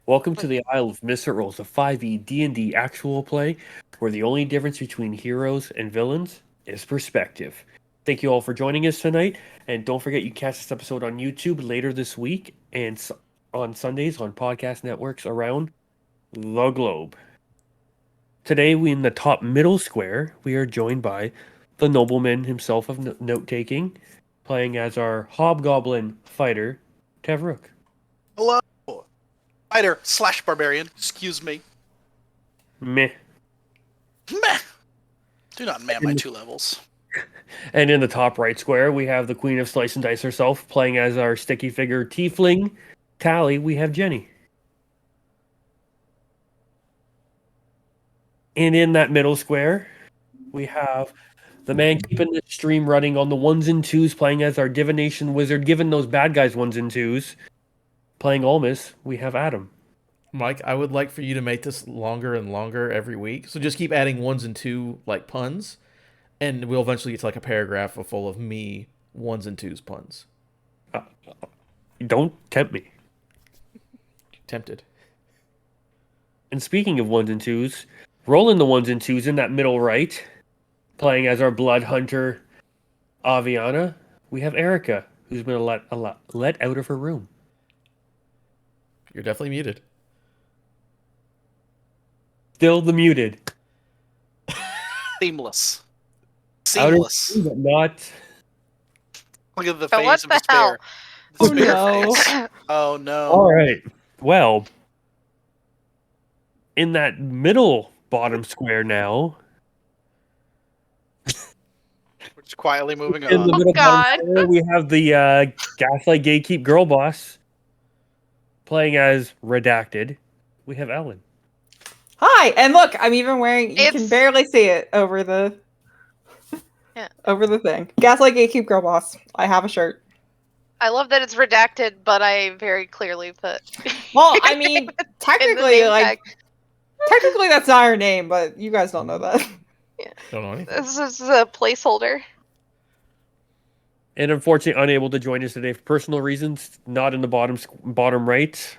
Welcome to the Isle of Misfit Rolls, a 5e D&D actual play where the only difference between heroes and villains is perspective. Thank you all for joining us tonight, and don't forget you catch this episode on YouTube later this week and on Sundays on podcast networks around the globe. Today, we in the top middle square, we are joined by the nobleman himself of note-taking, playing as our hobgoblin fighter, Tevrook. Hello, fighter / barbarian. Excuse me. Meh. Meh. Do not man my 2 levels. And in the top right square, we have the Queen of Slice and Dice herself, playing as our sticky figure Tiefling. Tally, we have Jenny. And in that middle square, we have the man keeping the stream running on the ones and twos, playing as our divination wizard, giving those bad guys ones and twos. Playing Olmus, we have Adam. Mike, I would like for you to make this longer and longer every week. So just keep adding ones and two like puns, and we'll eventually get to like a paragraph full of me ones and twos puns. Don't tempt me. Tempted. And speaking of ones and twos, rolling the ones and twos in that middle right, playing as our blood hunter Aviana, we have Erica, who's been let out of her room. You're definitely muted. Still the muted. Seamless. Out of Seamless. room, but not. Look at the But face what of the despair. hell? Despair no. face. Oh no. All right. Well, in that middle bottom square now, We're just quietly moving in the on. middle God. bottom square, we have the Gaslight Gatekeep Girl Boss playing as Redacted. We have Ellen. Hi, and look, I'm even wearing. You can It's- barely see it over the. Yeah. Over the thing. Gaslight Gatekeep Girl Boss. I have a shirt. I love that it's redacted, but I very clearly put. Well, I mean, in the technically, name like, tag. technically that's not her name, but you guys don't know that. Don't know anything. This is a placeholder. And unfortunately, unable to join us today for personal reasons. Not in the bottom right.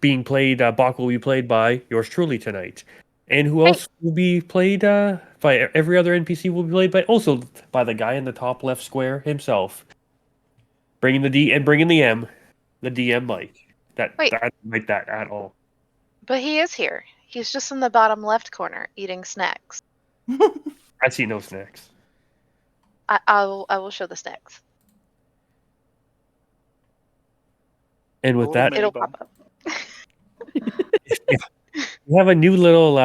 Being played, Bach will be played by yours truly tonight. And who else will be played by every other NPC will be played by also by the guy in the top left square himself. Bringing the D and bringing the M, the DM Mike. I don't like that at all. But he is here. He's just in the bottom left corner eating snacks. I see no snacks. I will show the snacks. And with that, Mini It'll bun. pop up. we have a new little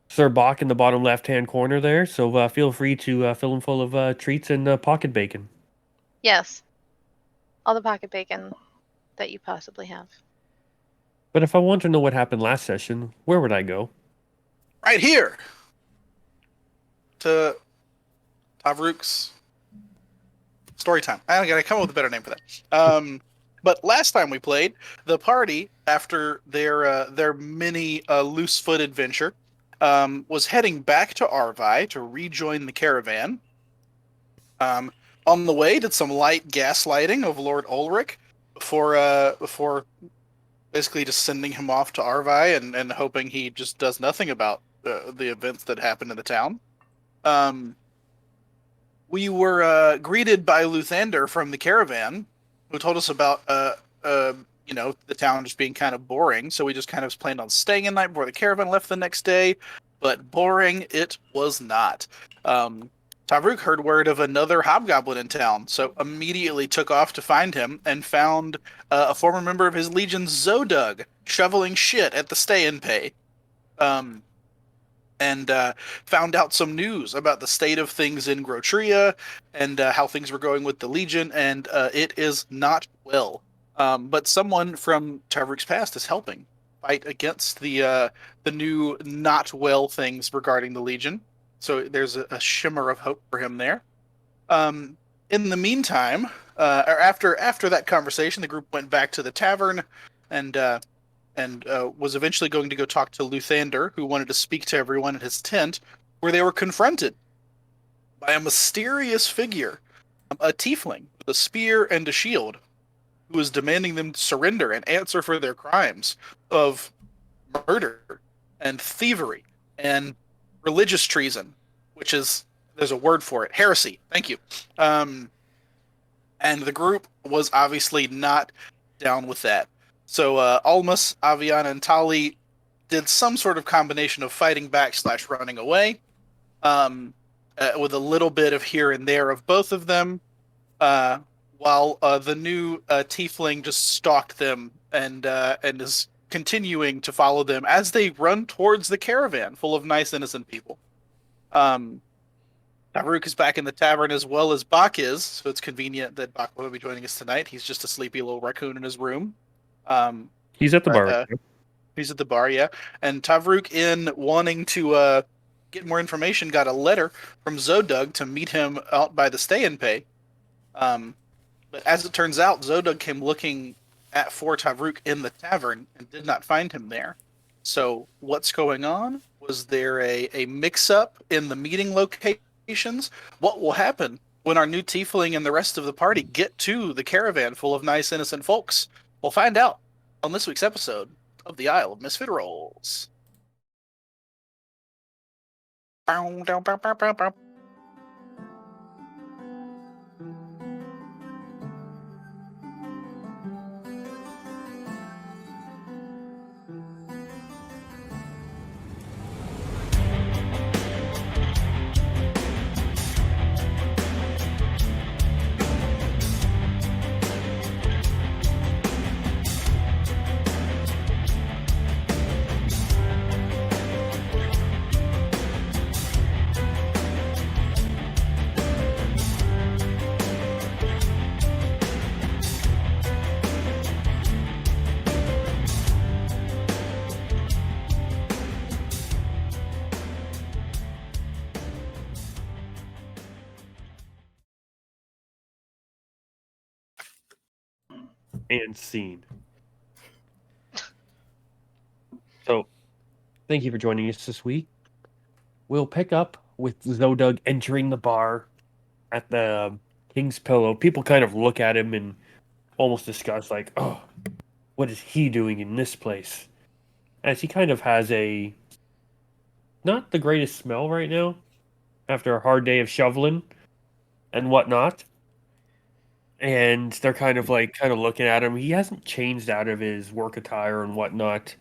Sir Bach in the bottom left-hand corner there. So feel free to fill him full of treats and pocket bacon. Yes. All the pocket bacon that you possibly have. But if I want to know what happened last session, where would I go? Right here. To Tavrook's story time. I gotta come up with a better name for that. But last time we played, the party, after their mini loose foot adventure, was heading back to Arvi to rejoin the caravan. On the way, did some light gaslighting of Lord Ulrich before basically just sending him off to Arvi and hoping he just does nothing about the events that happened in the town. We were greeted by Luthander from the caravan, who told us about the town just being kind of boring. So we just kind of planned on staying a night before the caravan left the next day, but boring it was not. Tavrook heard word of another hobgoblin in town, so immediately took off to find him and found a former member of his legion, Zodug, shoveling shit at the stay-in pay. And found out some news about the state of things in Grotria and how things were going with the Legion, and it is not well. But someone from Tavrook's past is helping fight against the new not well things regarding the Legion. So there's a shimmer of hope for him there. In the meantime, or after that conversation, the group went back to the tavern and was eventually going to go talk to Luthander, who wanted to speak to everyone in his tent, where they were confronted by a mysterious figure, a tiefling with a spear and a shield, who is demanding them to surrender and answer for their crimes of murder and thievery and religious treason, which is, there's a word for it, heresy. Thank you. And the group was obviously not down with that. So Almas, Aviana, and Tali did some sort of combination of fighting back / running away, with a little bit of here and there of both of them, while the new tiefling just stalked them and is continuing to follow them as they run towards the caravan full of nice, innocent people. Tavruk is back in the tavern as well as Bach is, so it's convenient that Bach will be joining us tonight. He's just a sleepy little raccoon in his room. He's at the bar. He's at the bar, yeah. And Tavruk, in wanting to get more information, got a letter from Zodug to meet him out by the stay and pay. But as it turns out, Zodug came looking for Tavruk in the tavern and did not find him there. So what's going on? Was there a mix-up in the meeting locations? What will happen when our new tiefling and the rest of the party get to the caravan full of nice, innocent folks? We'll find out on this week's episode of the Isle of Misfit Rolls. And scene. So, thank you for joining us this week. We'll pick up with Zodug entering the bar at the King's Pillow. People kind of look at him and almost discuss, like, oh, what is he doing in this place? As he kind of has a not the greatest smell right now after a hard day of shoveling and whatnot. And they're kind of looking at him. He hasn't changed out of his work attire and whatnot.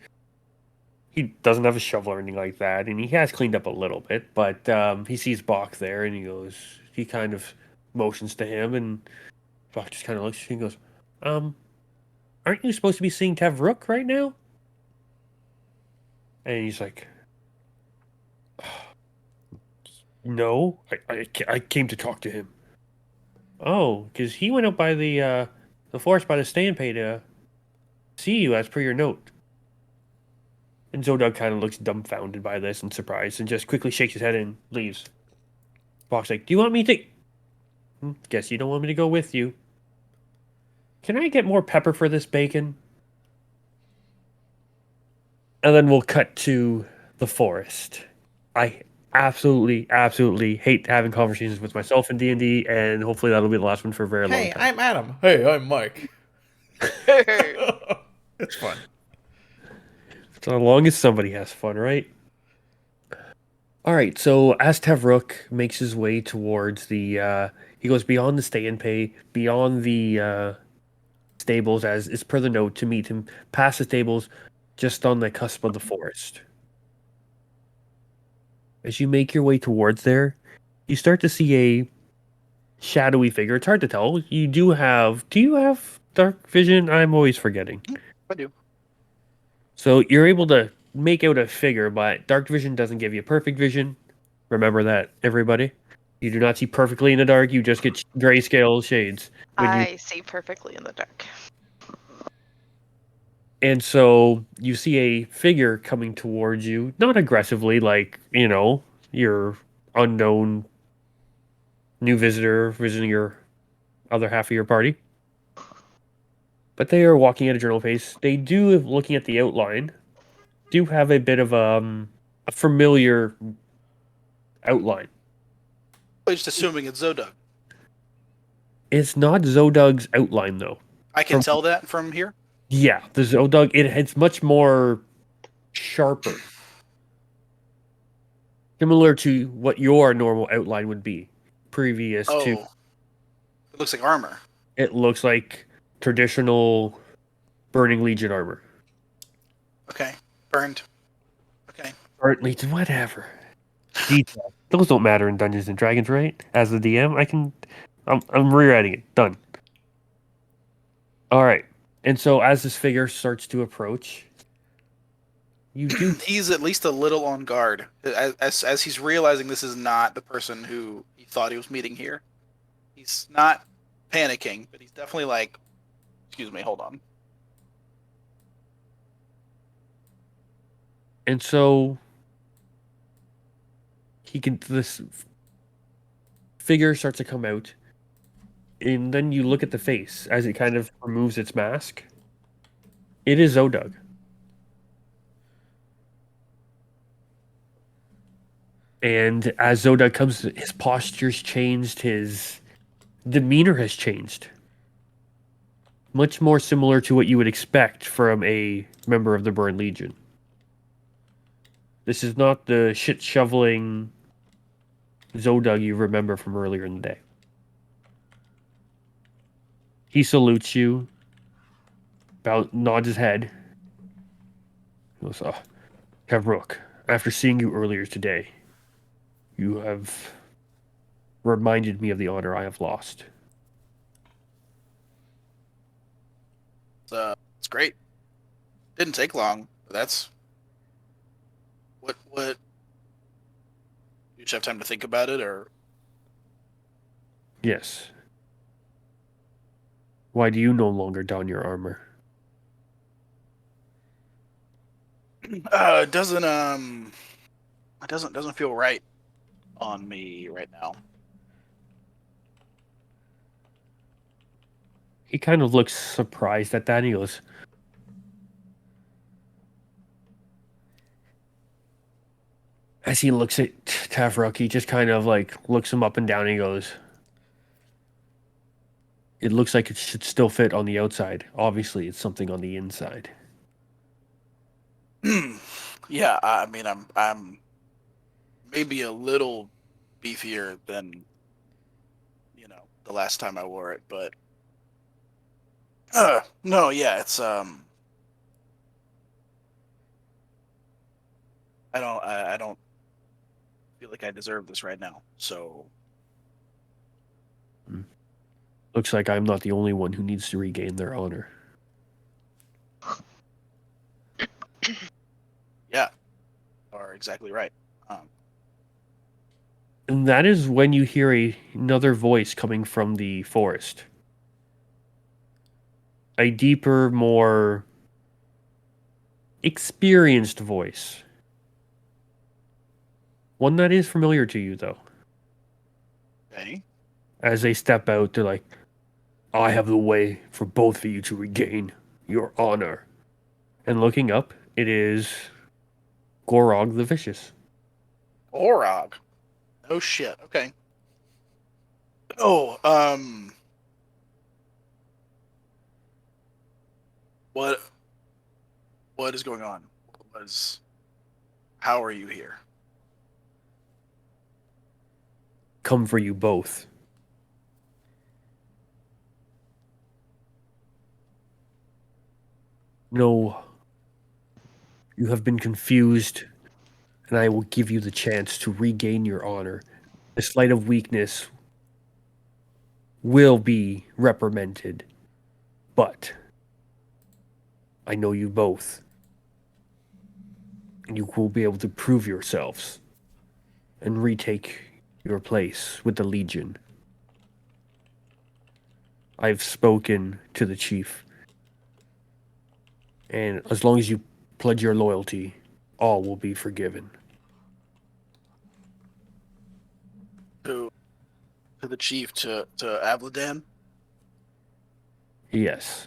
He doesn't have a shovel or anything like that, and he has cleaned up a little bit. But he sees Bach there, and he kind of motions to him, and Bach just kind of looks at him and goes, aren't you supposed to be seeing Tavruk right now? And he's like, no, I came to talk to him. Oh, because he went up by the forest by the stand pay to see you as per your note. And Zodug kind of looks dumbfounded by this and surprised and just quickly shakes his head and leaves. Bach's like, do you want me to... Guess you don't want me to go with you. Can I get more pepper for this bacon? And then we'll cut to the forest. I absolutely hate having conversations with myself in D&D, and hopefully that'll be the last one for a very long Hey, time. I'm Adam. Hey, I'm Mike. It's fun. So long as somebody has fun, right? Alright, so as Tavruk makes his way towards the... he goes beyond the stay and pay, beyond the stables, as is per the note, to meet him, past the stables, just on the cusp of the forest. As you make your way towards there, you start to see a shadowy figure. It's hard to tell. You do you have dark vision? I'm always forgetting. I do. So you're able to make out a figure, but dark vision doesn't give you perfect vision. Remember that, everybody. You do not see perfectly in the dark. You just get grayscale shades. I see perfectly in the dark. And so you see a figure coming towards you, not aggressively, like, your unknown new visitor visiting your other half of your party. But they are walking at a general pace. They do, looking at the outline, do have a bit of a familiar outline. I'm just assuming it's Zodug. It's not Zodug's outline, though. I can tell that from here. Yeah, the Zodug, it's much more sharper. Similar to what your normal outline would be previous to. Oh, it looks like armor. It looks like traditional Burning Legion armor. Okay, burned. Okay. Burnt Legion, whatever. Details. Those don't matter in Dungeons and Dragons, right? As the DM, I'm rewriting it. Done. All right. And so as this figure starts to approach, you do. He's at least a little on guard as he's realizing this is not the person who he thought he was meeting here. He's not panicking, but he's definitely like, "Excuse me, hold on." And so this figure starts to come out, and then you look at the face as it kind of removes its mask. It is Zodug. And as Zodug comes, his posture's changed, his demeanor has changed. Much more similar to what you would expect from a member of the Burn Legion. This is not the shit-shoveling Zodug you remember from earlier in the day. He salutes you, nods his head. He goes, Kevrook, after seeing you earlier today, you have reminded me of the honor I have lost. It's great. Didn't take long. But that's what. You just have time to think about it, or Yes. Why do you no longer don your armor? it doesn't feel right on me right now. He kind of looks surprised at that. And he goes, as he looks at Tavrok, he just kind of like looks him up and down and he goes, it looks like it should still fit on the outside. Obviously, it's something on the inside. Yeah, I mean, I'm maybe a little beefier than the last time I wore it, but no, yeah, it's I don't feel like I deserve this right now. So Looks like I'm not the only one who needs to regain their honor. yeah, are exactly right. And that is when you hear another voice coming from the forest. A deeper, more experienced voice. One that is familiar to you, though. Okay. As they step out, they're like, I have the way for both of you to regain your honor. And looking up, it is Gorog the Vicious. Orog. Oh shit. Okay. Oh, what is going on? How are you here? Come for you both. No, you have been confused, and I will give you the chance to regain your honor. The slight of weakness will be reprimanded, but I know you both, and you will be able to prove yourselves and retake your place with the Legion. I've spoken to the chief, and as long as you pledge your loyalty, all will be forgiven. To the chief, to Avladan? Yes.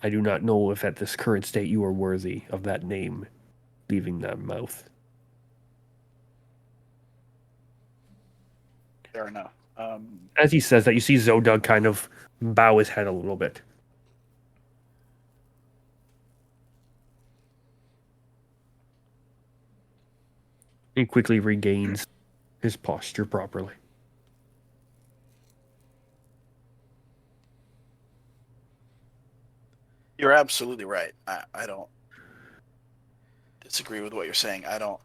I do not know if at this current state you are worthy of that name leaving that mouth. Fair enough. As he says that, you see Zodug kind of bow his head a little bit. He quickly regains his posture properly. You're absolutely right. I don't disagree with what you're saying. I don't.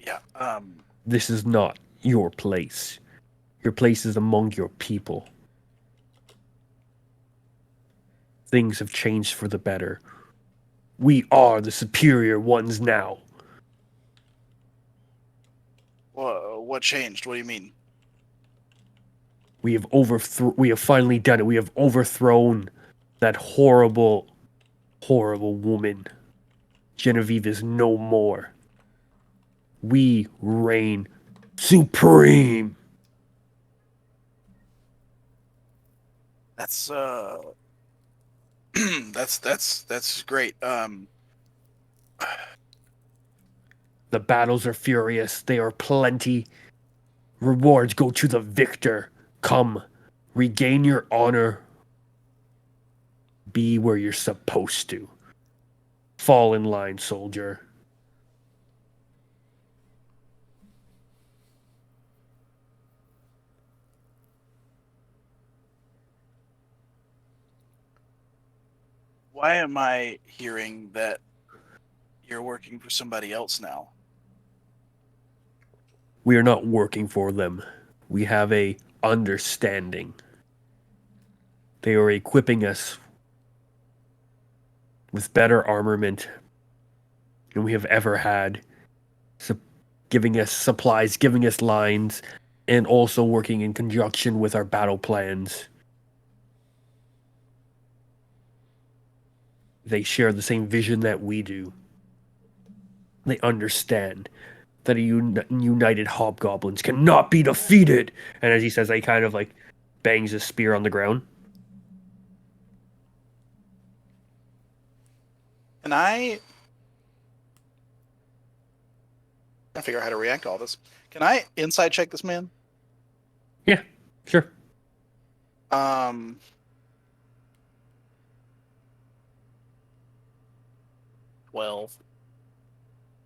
Yeah. This is not your place. Your place is among your people. Things have changed for the better. We are the superior ones now. What changed? What do you mean? We have finally done it. We have overthrown that horrible, horrible woman. Genevieve is no more. We reign supreme. That's that's great. The battles are furious. They are plenty. Rewards go to the victor. Come, regain your honor. Be where you're supposed to. Fall in line, soldier. Why am I hearing that you're working for somebody else now? We are not working for them. We have a understanding. They are equipping us with better armament than we have ever had. Giving us supplies, giving us lines, and also working in conjunction with our battle plans. They share the same vision that we do. They understand that a united hobgoblins cannot be defeated. And as he says, he kind of like bangs his spear on the ground. And I figure out how to react to all this. Can I inside check this man? Yeah, sure. 12.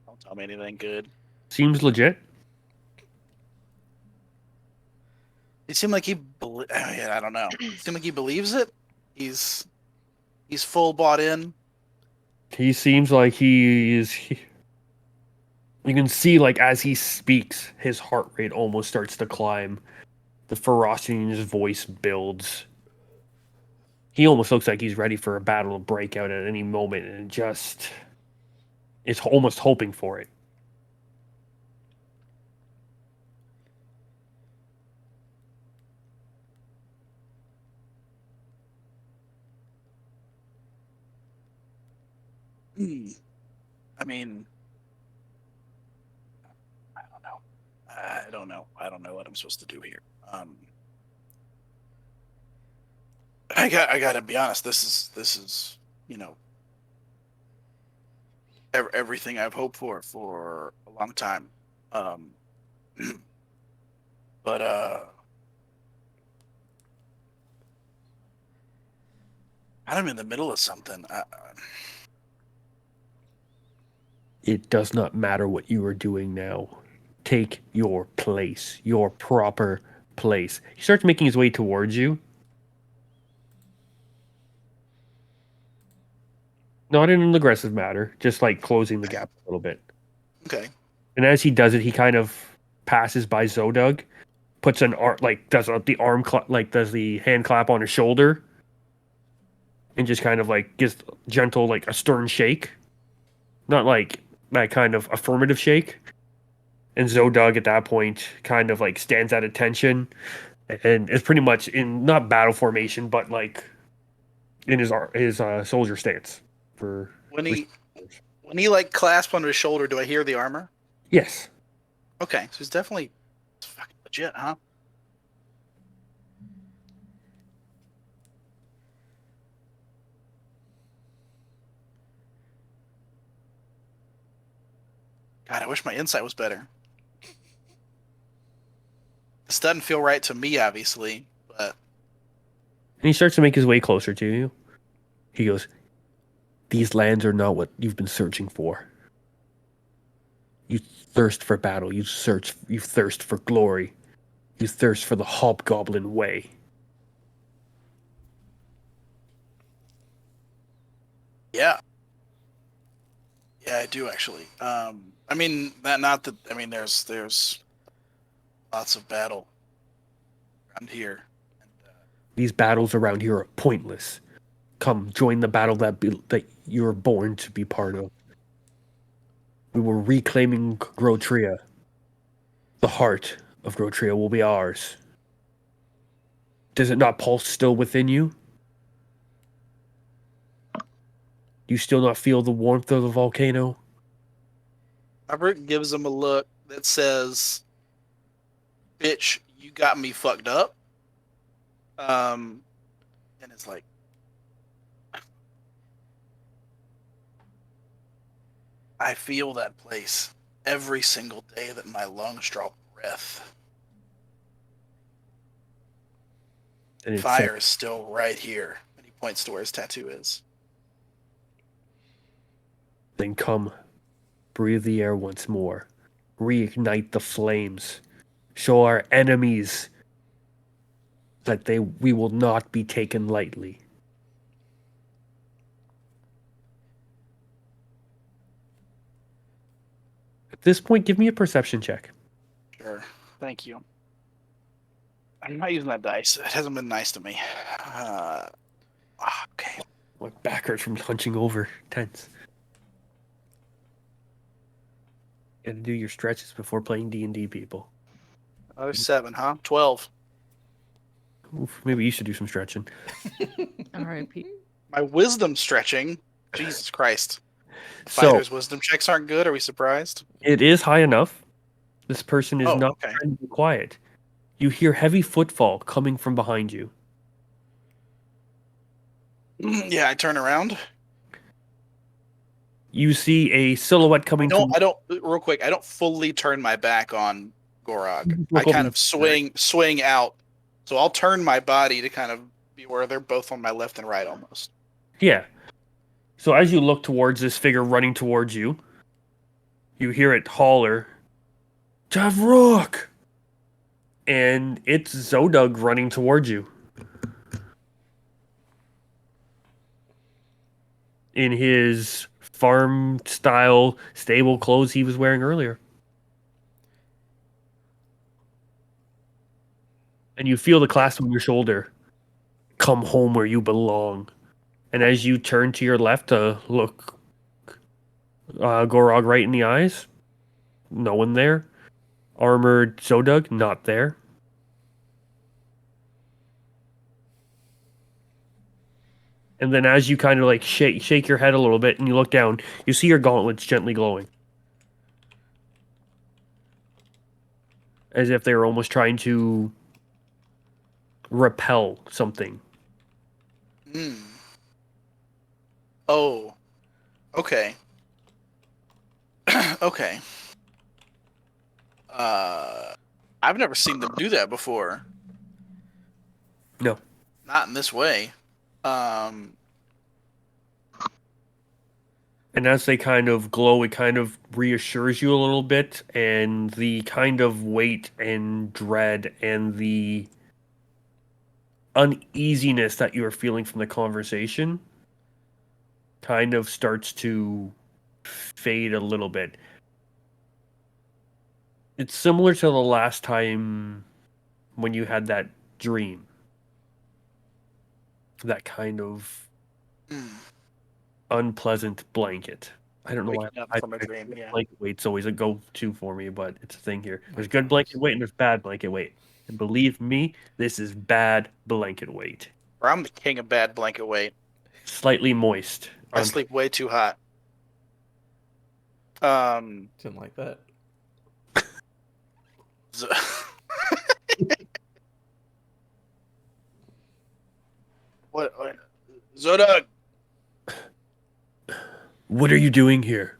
Don't tell me anything good. Seems legit. It seemed like he. I don't know. It seemed like he believes it. He's full bought in. He seems like you can see, like, as he speaks, his heart rate almost starts to climb. The ferocity in his voice builds. He almost looks like he's ready for a battle to break out at any moment, and just is almost hoping for it. I mean, I don't know. I don't know what I'm supposed to do here. I gotta be honest. This is everything I've hoped for a long time. But I'm in the middle of something. It does not matter what you are doing now. Take your place, your proper place. He starts making his way towards you. Not in an aggressive manner, just like closing the gap a little bit. Okay. And as he does it, he kind of passes by Zodug, puts an arm, like does the arm, does the hand clap on his shoulder, and just kind of like gives gentle, like a stern shake, not like that kind of affirmative shake. And Zodug at that point kind of like stands at attention, and is pretty much in not battle formation, but like in his soldier stance. For When he like clasps onto his shoulder, do I hear the armor? yes. Okay, so it's fucking legit, huh? God, I wish my insight was better. This doesn't feel right to me, obviously, but And he starts to make his way closer to you. He goes, "These lands are not what you've been searching for. You thirst for battle. You thirst for glory. You thirst for the hobgoblin way." yeah. Yeah, I do actually. I mean, not that. I mean, there's lots of battle around here. And, These battles around here are pointless. Come, join the battle that you were born to be part of. We were reclaiming Grotria. The heart of Grotria will be ours. Does it not pulse still within you? Do you still not feel the warmth of the volcano? Robert gives him a look that says, "Bitch, you got me fucked up." And it's like, I feel that place every single day that my lungs draw breath. And it Fire is still right here. And he points to where his tattoo is. Then come, breathe the air once more. Reignite the flames. Show our enemies that we will not be taken lightly. At this point, give me a perception check. Sure. Thank you. I'm not using that dice. It hasn't been nice to me. Okay. My back hurts from hunching over. Tense. Gotta do your stretches before playing D&D, people. Another 7, huh? 12. Oof, maybe you should do some stretching. R.I.P. My wisdom stretching. Jesus Christ. So, Fighters' wisdom checks aren't good. Are we surprised? it is high enough. This person is not okay. trying to be quiet. You hear heavy footfall coming from behind you. Yeah, I turn around. You see a silhouette coming I don't, real quick, I don't fully turn my back on Gorog. I Look over kind the- of swing out. So I'll turn my body to kind of be where they're both on my left and right almost. Yeah. So as you look towards this figure running towards you, you hear it holler, "Tavrok!" And it's Zodug running towards you. In his farm-style stable clothes he was wearing earlier. And you feel the clasp on your shoulder. "Come home where you belong." And as you turn to your left to look Gorog right in the eyes, no one there. Armored Zodug, not there. And then as you kind of like shake your head a little bit and you look down, you see your gauntlets gently glowing. As if they were almost trying to repel something. Oh. Okay. Okay. I've never seen them do that before. No. Not in this way. And as they kind of glow, it kind of reassures you a little bit, and the kind of weight and dread and the uneasiness that you are feeling from the conversation kind of starts to fade a little bit. It's similar to the last time when you had that dream. That kind of unpleasant blanket. I don't know why. Waking up from a dream, yeah. Blanket weight's always a go-to for me, but it's a thing here. There's good blanket weight and there's bad blanket weight. And believe me, this is bad blanket weight. Or I'm the king of bad blanket weight. Slightly moist. I sleep way too hot. Didn't like that. What? Zodug! What are you doing here?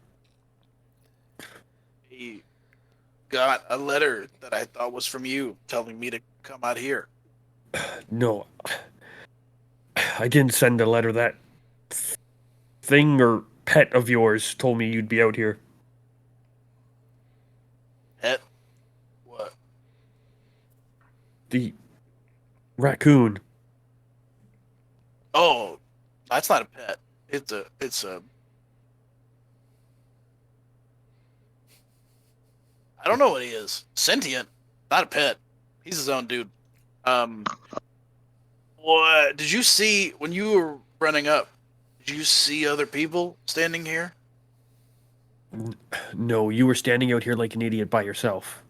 got a letter that I thought was from you telling me to come out here. No, I didn't send a letter. That thing or pet of yours told me you'd be out here. Pet? What? The raccoon. Oh, that's not a pet. It's a. I don't know what he is. Sentient, not a pet. He's his own dude. What did you see when you were running up? Did you see other people standing here? No, you were standing out here like an idiot by yourself.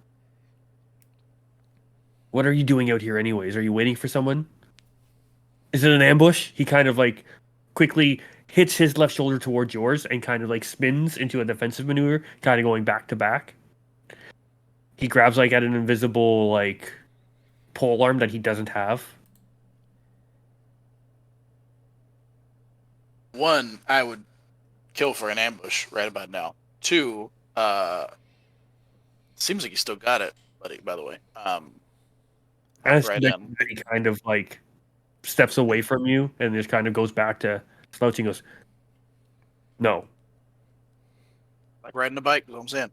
What are you doing out here anyways? Are you waiting for someone? Is it an ambush? He kind of like quickly hits his left shoulder towards yours and kind of like spins into a defensive maneuver, kind of going back to back. He grabs like at an invisible like pole arm that he doesn't have. One, I would kill for an ambush right about now. Two, seems like you still got it, buddy. By the way, As right he in. kind of like steps away from you and just kind of goes back to slouching. Goes, no. Like riding a bike. Is what I'm saying.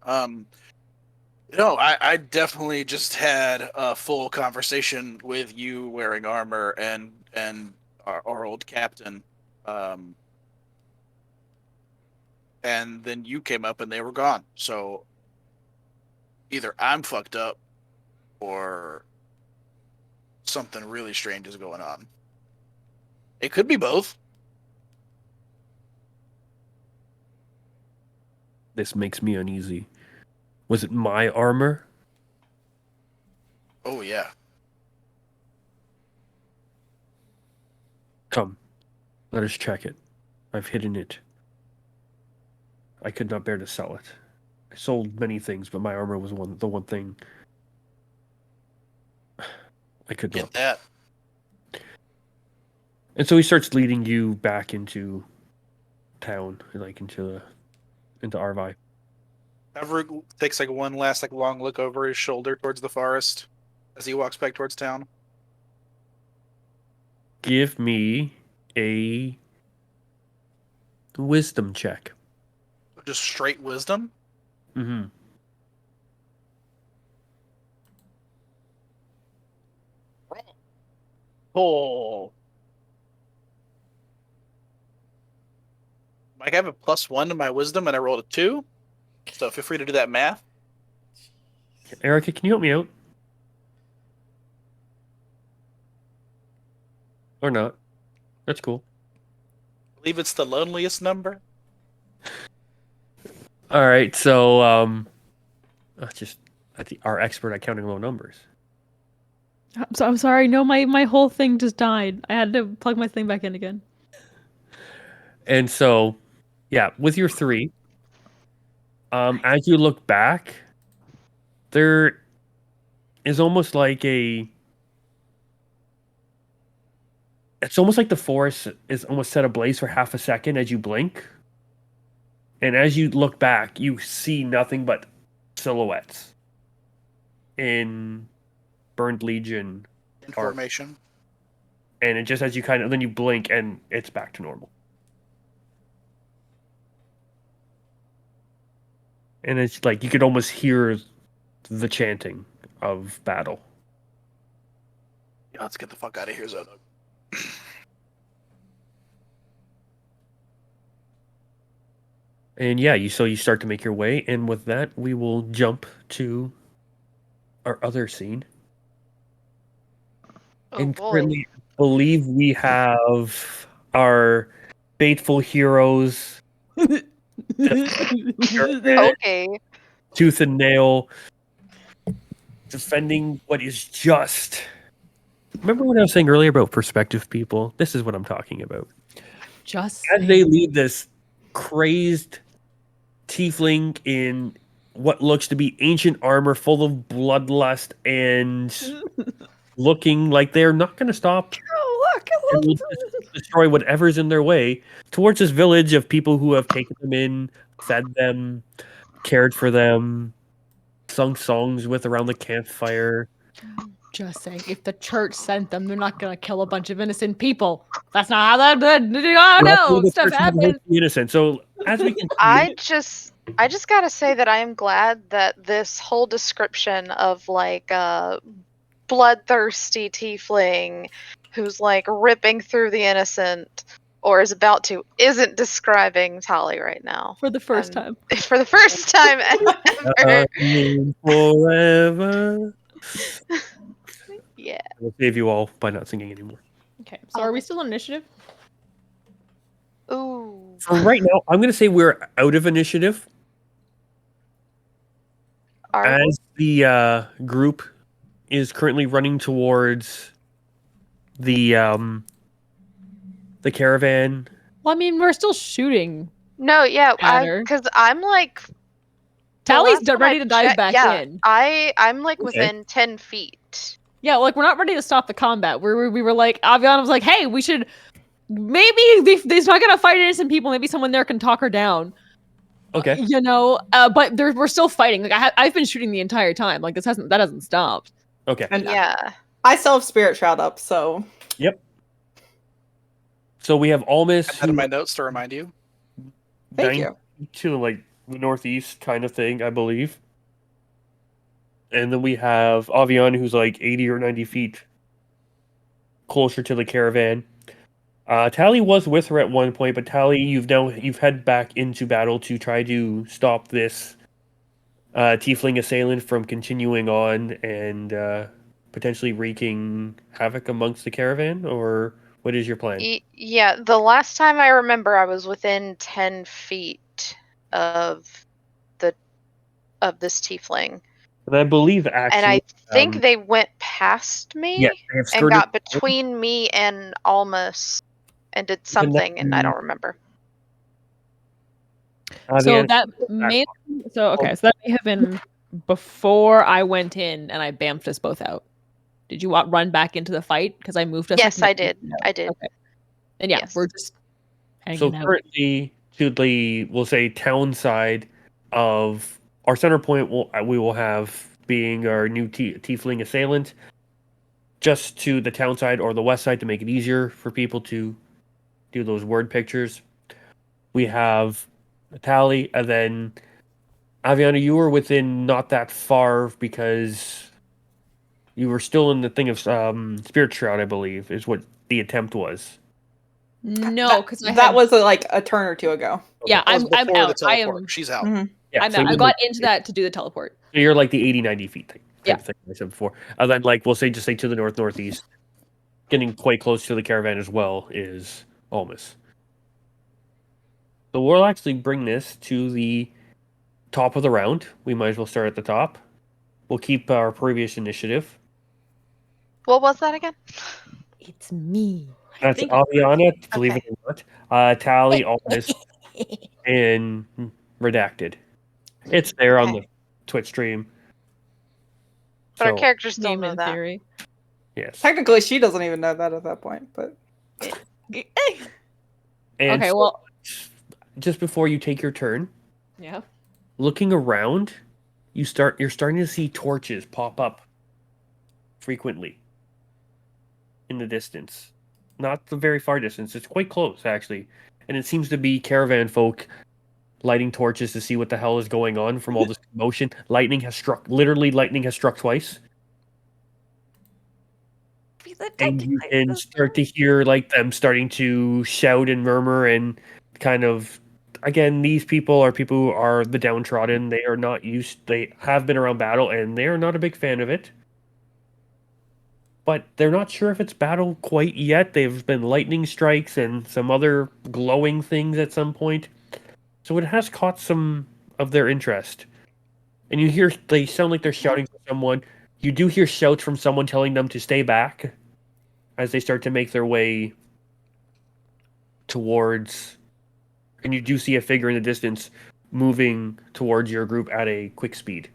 I definitely just had a full conversation with you wearing armor and our old captain. And then you came up and they were gone. So either I'm fucked up or something really strange is going on. It could be both. This makes me uneasy. Was it my armor? Oh yeah. Come, let us check it. I've hidden it. I could not bear to sell it. I sold many things, but my armor was the one thing I could Get not. that. And so he starts leading you back into town, like into Arvi. Everett takes like one last like long look over his shoulder towards the forest as he walks back towards town. Give me a wisdom check. Just straight wisdom. Mm-hmm. Oh. Mike, I have a +1 to my wisdom and I rolled a 2. So feel free to do that math. Erica, can you help me out? Or not? That's cool. I believe it's the loneliest number. All right, so I think our expert at counting low numbers. I'm sorry. No, my whole thing just died. I had to plug my thing back in again. And so, yeah, with your 3, as you look back, there is almost like it's almost like the forest is almost set ablaze for half a second as you blink. And as you look back, you see nothing but silhouettes in Burned Legion. Information. And it just as you then you blink and it's back to normal. And it's like you could almost hear the chanting of battle. Yeah, let's get the fuck out of here, Zodog. And yeah, you start to make your way, and with that, we will jump to our other scene. Oh And boy. currently, I believe we have our faithful heroes, Okay. tooth and nail, defending what is just. Remember what I was saying earlier about perspective people? This is what I'm talking about. Just As they lead this crazed tiefling in what looks to be ancient armor full of bloodlust and looking like they're not going to stop and will destroy whatever's in their way towards this village of people who have taken them in, fed them, cared for them, sung songs with around the campfire. Just saying, if the church sent them, they're not gonna kill a bunch of innocent people. That's not how that. Oh no, The stuff church never happens. hurts the innocent. So as we can see, I just gotta say that I am glad that this whole description of like a bloodthirsty tiefling who's like ripping through the innocent or is about to isn't describing Tali right now. For the first time. For the first time ever. forever. Yeah. We'll save you all by not singing anymore. Okay, so are we still on initiative? Ooh. For right now, I'm going to say we're out of initiative as the group is currently running towards the caravan. Well, I mean, we're still shooting. No, yeah, Matter. because I'm like Tally's last time ready I to dive checked- back yeah, in. I'm like Okay. within 10 feet. Yeah, like we're not ready to stop the combat. We were like, Aviana was like, hey, we should maybe they's not gonna fight innocent people. Maybe someone there can talk her down. Okay. You know, but we're still fighting. Like I've been shooting the entire time. Like that hasn't stopped. Okay. And Yeah. I still have Spirit Shroud up, so Yep. So we have Almas, Add that in my notes to remind you. thank you. to like the northeast kind of thing, I believe. And then we have Avian, who's like 80 or 90 feet closer to the caravan. Tally was with her at one point, but Tally, you've head back into battle to try to stop this tiefling assailant from continuing on and potentially wreaking havoc amongst the caravan. Or what is your plan? Yeah, the last time I remember I was within 10 feet of this tiefling. And I believe actually, And I think they went past me yes, they have and skirted got between me and Almas and did something, and I don't remember. So Avian, that may so that may have been before I went in and I bamfed us both out. Did you run back into the fight because I moved us? Yes, I did. I did. Okay. And yeah, Yes. we're just hanging So out. currently, to the we'll say town side of our center point, we will have being our new tiefling assailant. Just to the town side or the west side to make it easier for people to do those word pictures. We have Tally, and then Aviana, you were within not that far because you were still in the thing of Spirit Shroud, I believe, is what the attempt was. No, because that was like a turn or two ago. Yeah, That was I'm before the out. I teleport. am. She's out. Mhm. Yeah, I'm so out. I you're got like- into that to do the teleport. So you're like the 80, 90 feet type Yeah. of thing I said before. And then like we'll say just say to the northeast, getting quite close to the caravan as well is Almas. So we'll actually bring this to the top of the round. We might as well start at the top. We'll keep our previous initiative. What was that again? It's me. That's think- Aviana, believe Okay. it or not. Tally, Almas, and Redacted. It's there on Okay. the Twitch stream. But our So, characters don't Name know in that. theory. yes. Technically, she doesn't even know that at that point, but And Okay, so, well, just before you take your turn, yeah. looking around, you're starting to see torches pop up frequently in the distance. Not the very far distance, it's quite close actually. And it seems to be caravan folk lighting torches to see what the hell is going on from all this commotion. Lightning has struck twice. And you can start to hear like them starting to shout and murmur and kind of again, these people are people who are the downtrodden. They are not used, they have been around battle and they are not a big fan of it. But they're not sure if it's battle quite yet. They've been lightning strikes and some other glowing things at some point. So it has caught some of their interest. And you hear they sound like they're shouting for someone. You do hear shouts from someone telling them to stay back as they start to make their way towards, and you do see a figure in the distance moving towards your group at a quick speed.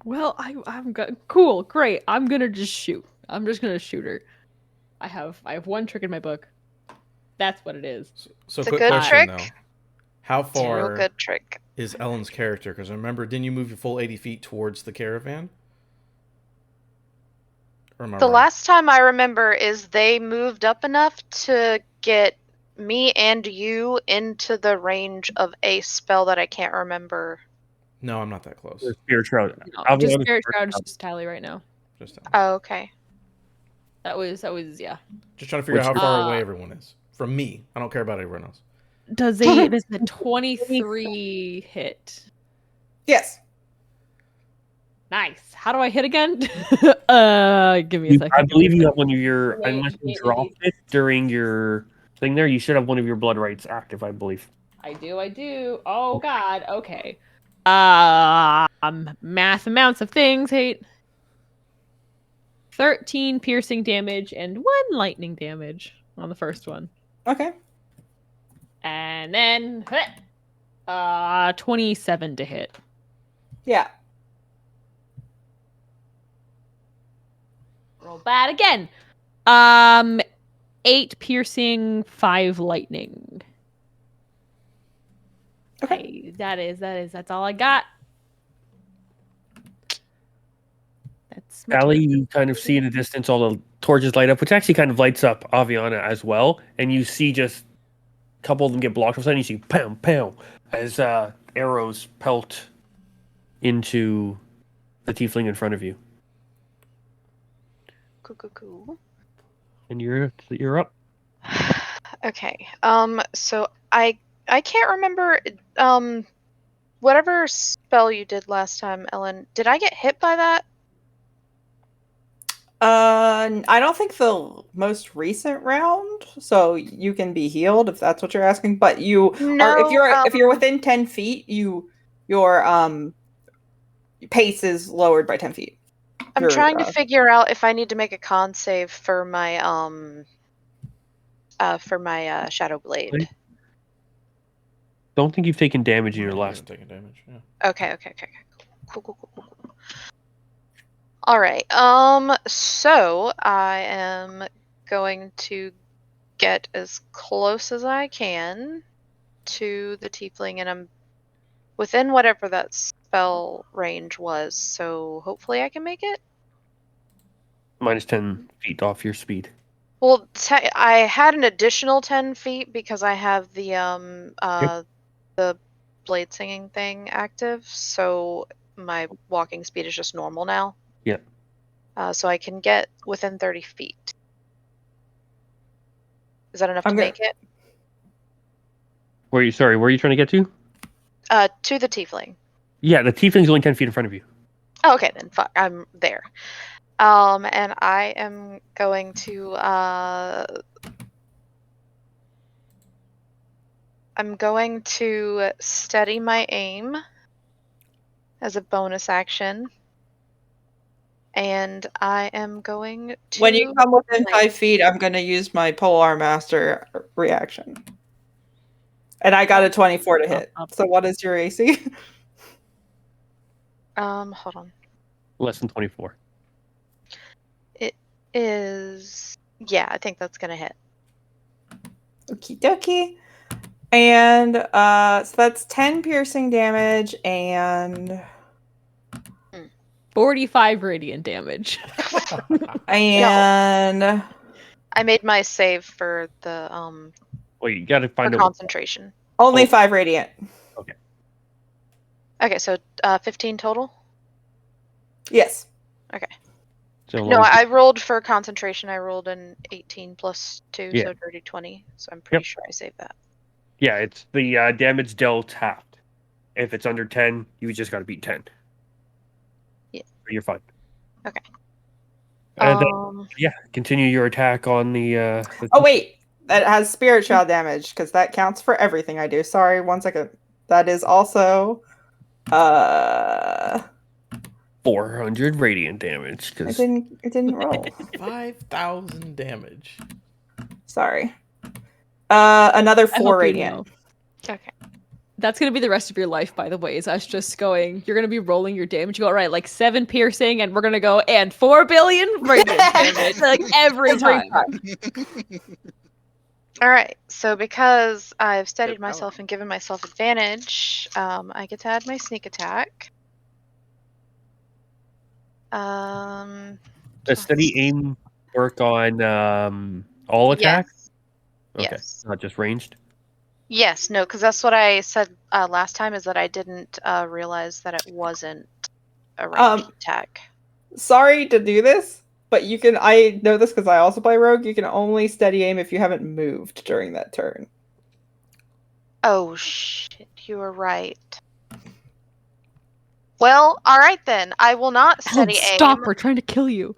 Well, I'm good. Cool, great. I'm gonna just shoot. I'm just gonna shoot her. I have one trick in my book. That's what it is. So It's a quick good question trick. though. How It's a real far good trick. is Ellen's character? Because remember, didn't you move your full 80 feet towards the caravan? Or am I The wrong? last time I remember is they moved up enough to get me and you into the range of a spell that I can't remember. No, I'm not that close. The Spirit Shroud. No, I'll be just honest, Spirit Spirit Shroud is Shroud. just Tally right now. Just Oh, okay. That was yeah. Just trying to figure out Which- how far away everyone is from me. I don't care about everyone else. Does a 23 hit? Yes. Nice. How do I hit again? Give me a I second. believe you have one of your, Wait, unless you wait, dropped it during your thing there, you should have one of your blood rights active, I believe. I do. Oh god, okay. Math amounts of things, hate. 13 piercing damage and 1 lightning damage on the first one. Okay. And then 27 to hit. Yeah. Roll bad again. 8 piercing, 5 lightning. Okay. Hey, that's all I got. That's my Allie, turn. you kind of see in the distance all the torches light up, which actually kind of lights up Aviana as well. And you see just a couple of them get blocked. All of a sudden, you see pow, pow, as arrows pelt into the tiefling in front of you. Cool. And you're up. Okay. So I can't remember whatever spell you did last time, Ellen. Did I get hit by that? I don't think the most recent round, so you can be healed if that's what you're asking. But you are if you're within 10 feet, your pace is lowered by 10 feet. I'm trying to figure out if I need to make a con save for my Shadow Blade. Don't think you've taken damage in your Yeah, last. taking damage. Yeah. Okay. Cool. All right. So I am going to get as close as I can to the tiefling, and I'm within whatever that spell range was. So hopefully I can make it. Minus 10 feet off your speed. Well, I had an additional 10 feet because I have the blade singing thing active, so my walking speed is just normal now. Yeah. So I can get within 30 feet. Is that enough to make it? Where are you trying to get to? To the tiefling. Yeah, the tiefling's only 10 feet in front of you. Oh, okay, then fuck, I'm there. And I am going to steady my aim as a bonus action. And I am going to... When you come within 5 feet, I'm going to use my Polar Master reaction. And I got a 24 to hit. So what is your AC? Hold on. Less than 24. It is... Yeah, I think that's going to hit. Okie dokie. And so that's 10 piercing damage and... 45 radiant damage. And... I made my save for the Well, you gotta find for out. concentration. Only 5 radiant. Okay, so 15 total? Yes. Okay. So No, I rolled for concentration. I rolled an 18 plus 2, Yeah. so dirty 20. So I'm pretty sure I saved that. Yeah, it's the damage dealt halved. If it's under 10, you just gotta beat 10. Yeah. You're fine. Okay. And then, continue your attack on the Oh, wait. That has Spirit Shroud damage, because that counts for everything I do. Sorry, 1 second. That is also... 400 radiant damage. It didn't roll. 5,000 damage. Sorry. Another I 4 hope you radiant. know. Okay. That's gonna be the rest of your life, by the way. Is us just going? You're gonna be rolling your damage. You go right, like 7 piercing, and we're gonna go and 4 billion radiant damage, like every time. All right. So because I've steadied Good myself power. and given myself advantage, I get to add my sneak attack. Does steady aim work on all attacks? Yes. Okay, Yes. not just ranged. Yes. No, because that's what I said last time. Is that I didn't realize that it wasn't a ranged attack. Sorry to do this, but you can. I know this because I also play rogue. You can only steady aim if you haven't moved during that turn. Oh shit! You were right. Well, all right then. I will not Ellen, steady stop! aim, We're trying to kill you.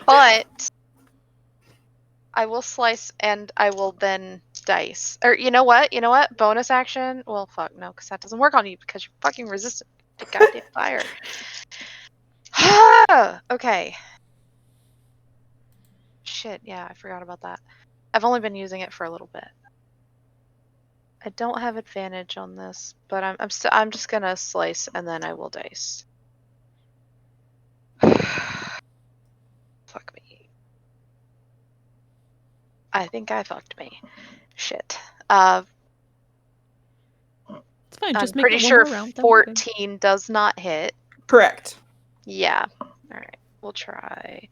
but I will slice and I will then dice. Or you know what? You know what? Bonus action. Well, fuck no, because that doesn't work on you because you're fucking resistant to goddamn fire. Okay. Shit. Yeah, I forgot about that. I've only been using it for a little bit. I don't have advantage on this, but I'm just gonna slice and then I will dice. Fuck me. I think I fucked me. Shit. It's fine. I'm Just make pretty it one sure more round. Then we're good. 14 does not hit. Correct. Yeah. All right. We'll try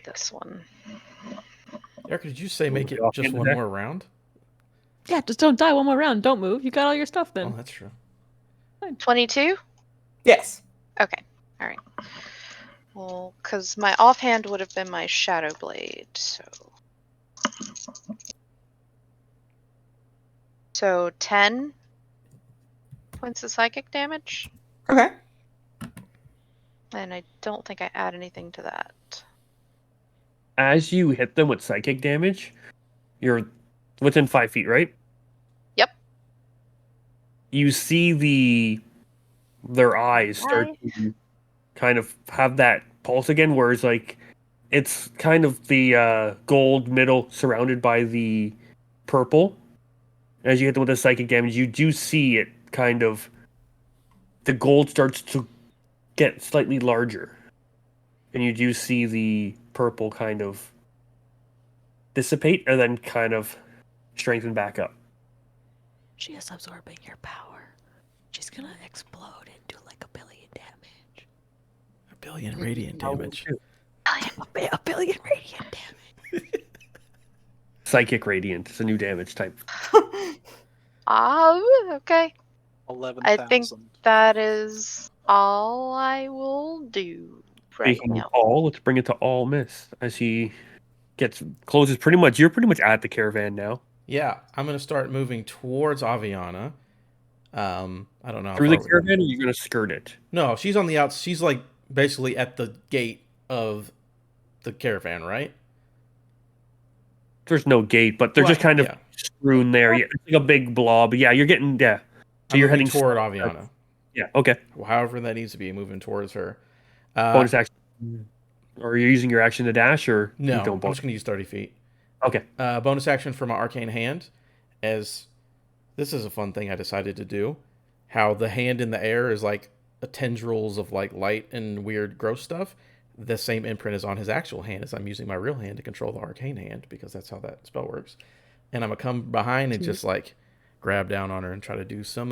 this one. Erica, did you say make it Ooh, just into one that. more round? Yeah, just don't die one more round. Don't move. You got all your stuff then. Oh, that's true. 22? Yes. Okay. All right. Well, because my offhand would have been my Shadow Blade, so 10 points of psychic damage, Okay. and I don't think I add anything to that. As you hit them with psychic damage, you're within 5 feet, right? Yep. You see their eyes start to kind of have that pulse again, where it's like it's kind of the gold middle surrounded by the purple. As you hit them with the psychic damage, you do see it kind of the gold starts to get slightly larger, and you do see the purple kind of dissipate and then kind of strengthen back up. She is absorbing your power. She's gonna explode and do like 1 billion damage. 1 billion radiant damage. A billion radiant damage. Psychic radiant. It's a new damage type. Okay. 11,000. I think that is all I will do right Speaking now. of all, let's bring it to all miss as he closes pretty much. You're pretty much at the caravan now. Yeah, I'm gonna start moving towards Aviana. I don't know how Through the far caravan, or you're gonna skirt it? No, she's on the outs. She's like basically at the gate of the caravan, right? There's no gate, but they're just kind of strewn there. Yeah, it's like a big blob. Yeah, you're getting So I'm you're moving heading toward Aviana. Yeah. Okay. However that needs to be, moving towards her. Bonus action. Or are you using your action to dash, or No, you don't? I'm just gonna use 30 feet. Okay. Bonus action for my arcane hand, as this is a fun thing I decided to do. How the hand in the air is like a tendrils of like light and weird gross stuff. The same imprint is on his actual hand as I'm using my real hand to control the arcane hand, because that's how that spell works. And I'm gonna come behind and just like grab down on her and try to do some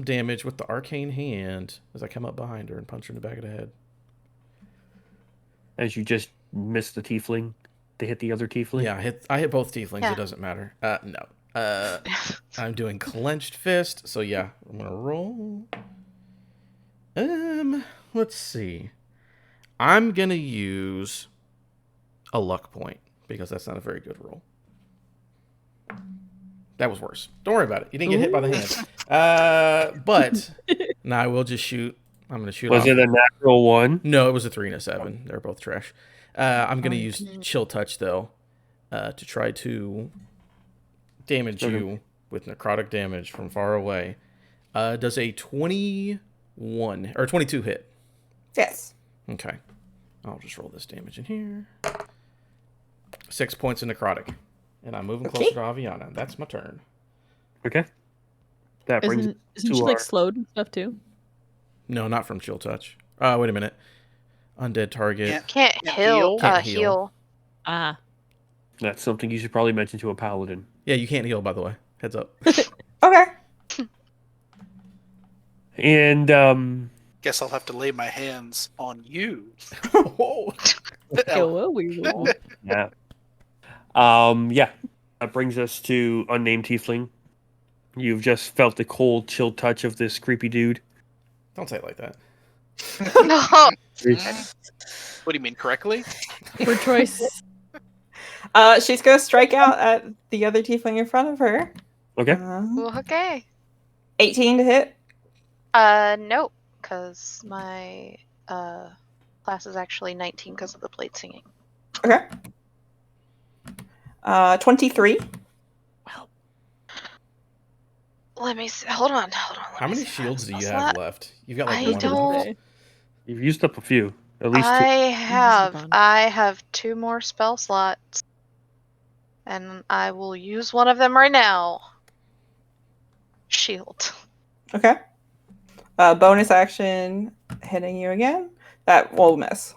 damage with the arcane hand as I come up behind her and punch her in the back of the head. As you just miss the tiefling to hit the other tiefling? Yeah, I hit both tieflings. Yeah. It doesn't matter. No. I'm doing clenched fist. So yeah, I'm gonna roll. Let's see. I'm gonna use a luck point because that's not a very good roll. That was worse. Don't worry about it. You didn't get hit by the hand. But now I will just shoot. I'm gonna shoot. Was it a natural 1? No, it was a 3 and a 7. They're both trash. I'm gonna use chill touch though, to try to damage you with necrotic damage from far away. Does a 21 or 22 hit? Yes. Okay. I'll just roll this damage in here. 6 points of necrotic. And I'm moving closer to Aviana. That's my turn. Okay. That brings Isn't she like slowed and stuff too? No, not from chill touch. Wait a minute. Undead target. Can't heal. Can't heal. Ah. That's something you should probably mention to a paladin. Yeah, you can't heal, by the way. Heads up. Okay. And Guess I'll have to lay my hands on you. Whoa. yeah. Yeah. That brings us to Unnamed Heathling. You've just felt the cold, chill touch of this creepy dude. Don't say it like that. No. What do you mean, correctly? For choice. She's gonna strike out at the other tiefling in front of her. Okay. Okay. 18 to hit. Nope, because my class is actually 19 because of the plate singing. Okay. 23. Let me see. Hold on. How many shields do you have left? You've got like I one don't- left. You've used up a few. At least two. I have 2 more spell slots. And I will use one of them right now. Shield. Okay. Bonus action hitting you again. That will miss.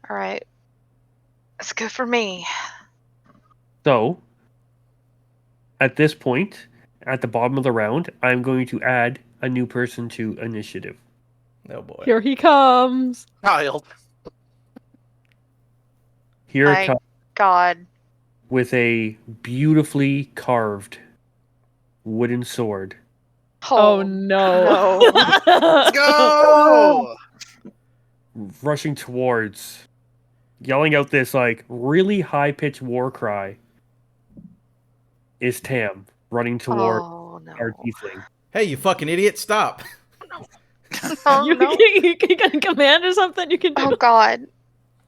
Alright. That's good for me. So, at this point, at the bottom of the round, I'm going to add a new person to initiative. Oh boy. Here he comes. Child. Here My it comes God. with a beautifully carved wooden sword. Oh no. Let's go! Rushing towards, yelling out this like really high-pitched war cry, is Tam running toward Oh no. our tiefling. Hey, you fucking idiot! Stop. Oh, you, no. you can command or something you can do. Oh God.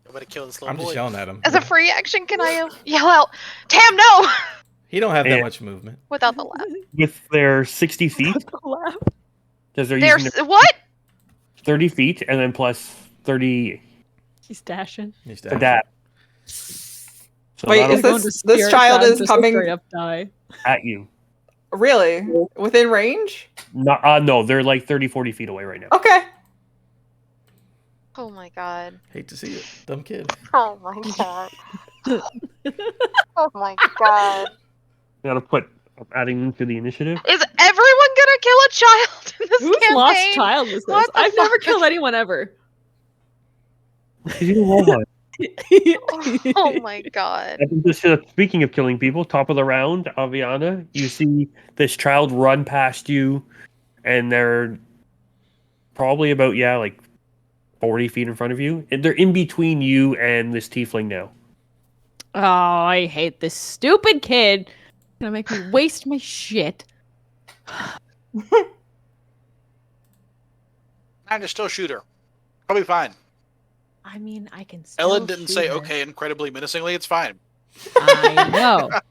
I'm gonna kill this little I'm boy. just yelling at him. As a free action, can I yell out, Tam, no! He don't have that And- much movement. Without the laugh. With their 60 feet, Laugh. because they're There's using their what? 30 feet and then plus 30 He's dashing. He's for down. that. So Wait, that'll is Going to this spirit child guide, is just coming straight up die. at you. really within range? No, they're like 30, 40 feet away right now. Okay. Oh my God. Hate to see it. Dumb kid. Oh my God. Oh my God. Gotta put adding them to the initiative. Is everyone gonna kill a child in this Whose campaign? lost child was this? What the I've never fuck? killed anyone ever. You didn't roll one. Oh my God. I think this is, speaking of killing people, top of the round, Aviana, you see this child run past you, and they're probably about, like 40 feet in front of you. And they're in between you and this tiefling now. Oh, I hate this stupid kid. Gonna make me waste my shit. I just still shoot her. I'll be fine. I mean, I can still Ellen didn't shoot say her. okay incredibly menacingly. It's fine. I know. Nothing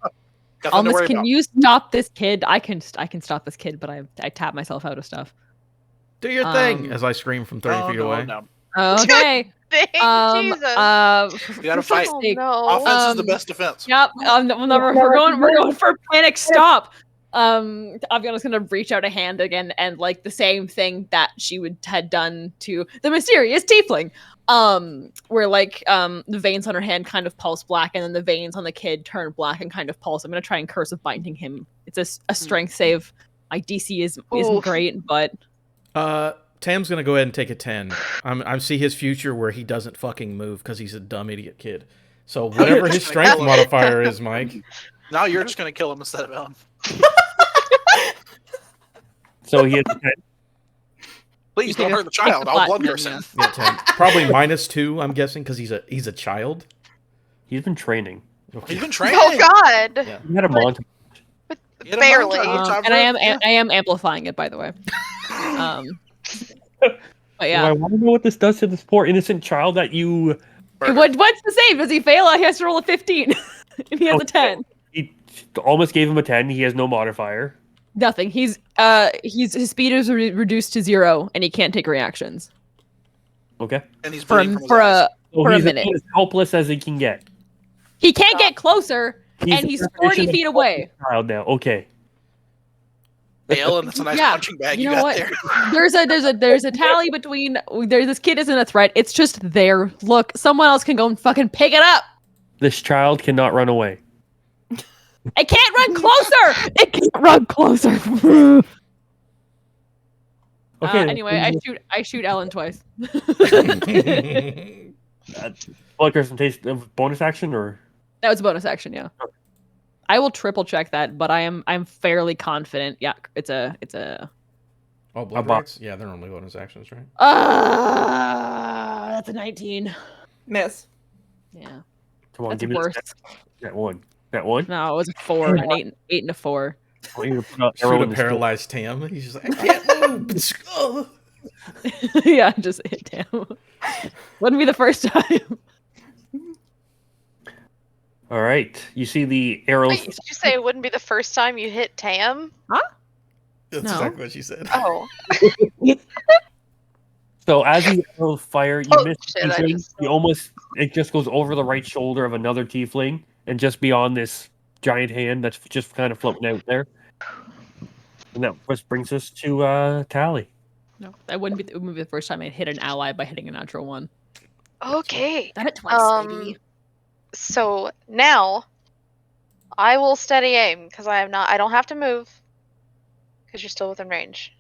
to Almost, worry can about. you stop this kid? I can stop this kid, but I tap myself out of stuff. Do your thing! Um, As I scream from 30 Oh, feet no, away. no. Okay. Thank Jesus. You gotta for fuck's fight. sake. no. Offense is the best defense. Yep. We're going for panic stop. Aviana's gonna reach out a hand again and like the same thing that she had done to the mysterious tiefling. Where like the veins on her hand kind of pulse black, and then the veins on the kid turn black and kind of pulse. I'm gonna try and curse of binding him. It's a strength save. My DC isn't Oof. great, but Tam's gonna go ahead and take a 10. I see his future where he doesn't fucking move because he's a dumb idiot kid. So whatever his strength modifier is, Mike. Now you're just gonna kill him instead of Ellen. So he has a 10. Please don't hurt the child. the I'll flat blood gun, curse him. Yeah, 10. Probably -2, I'm guessing, because he's a child. He's been training. Okay. He's been training. Oh God. Yeah. He had a montage. He had a Barely. montage. and I am amplifying it, by the way. But yeah. Well, I want to know what this does to this poor innocent child that you. What's the save? Does he fail? He has to roll a 15. And he has a 10. He almost gave him a 10. He has no modifier. Nothing. His speed is reduced to 0, and he can't take reactions And he's for bleeding from his for eyes. So For a he's minute. as helpless as he can get. He can't get closer, and the he's definition 40 of feet away. Child now. Okay. Hey, Ellen, that's a nice Yeah, punching bag you you know got what? there. There's a tally between this kid isn't a threat. It's just there. Look, someone else can go and fucking pick it up. This child cannot run away. It can't run closer. It can't run closer. Okay. Anyway, I shoot Ellen twice. Like there's some taste of bonus action or That was a bonus action, yeah. I will triple check that, but I'm fairly confident. Yeah, it's a Oh, blood box. rates? Yeah, they're only bonus actions, right? that's a 19. Miss. Yeah. come on, That's give me worse. that one. That one. No, it was a 4, an 8 and a 4. I want you to put an Shoot arrow a in the skull. paralyzed Tam. He's just like, I can't move. Yeah, just hit Tam. Wouldn't be the first time. All right. You see the arrows. Wait, did you say it wouldn't be the first time you hit Tam? That's No. exactly what she said. Oh. So as the arrows fire, you Oh, miss shit, I tiefling. just- It just goes over the right shoulder of another tiefling and just beyond this giant hand that's just kind of floating out there. And that just brings us to Tally. No, it wouldn't be the first time I hit an ally by hitting a natural 1. Okay. Done it twice, baby. So now I will steady aim because I don't have to move because you're still within range.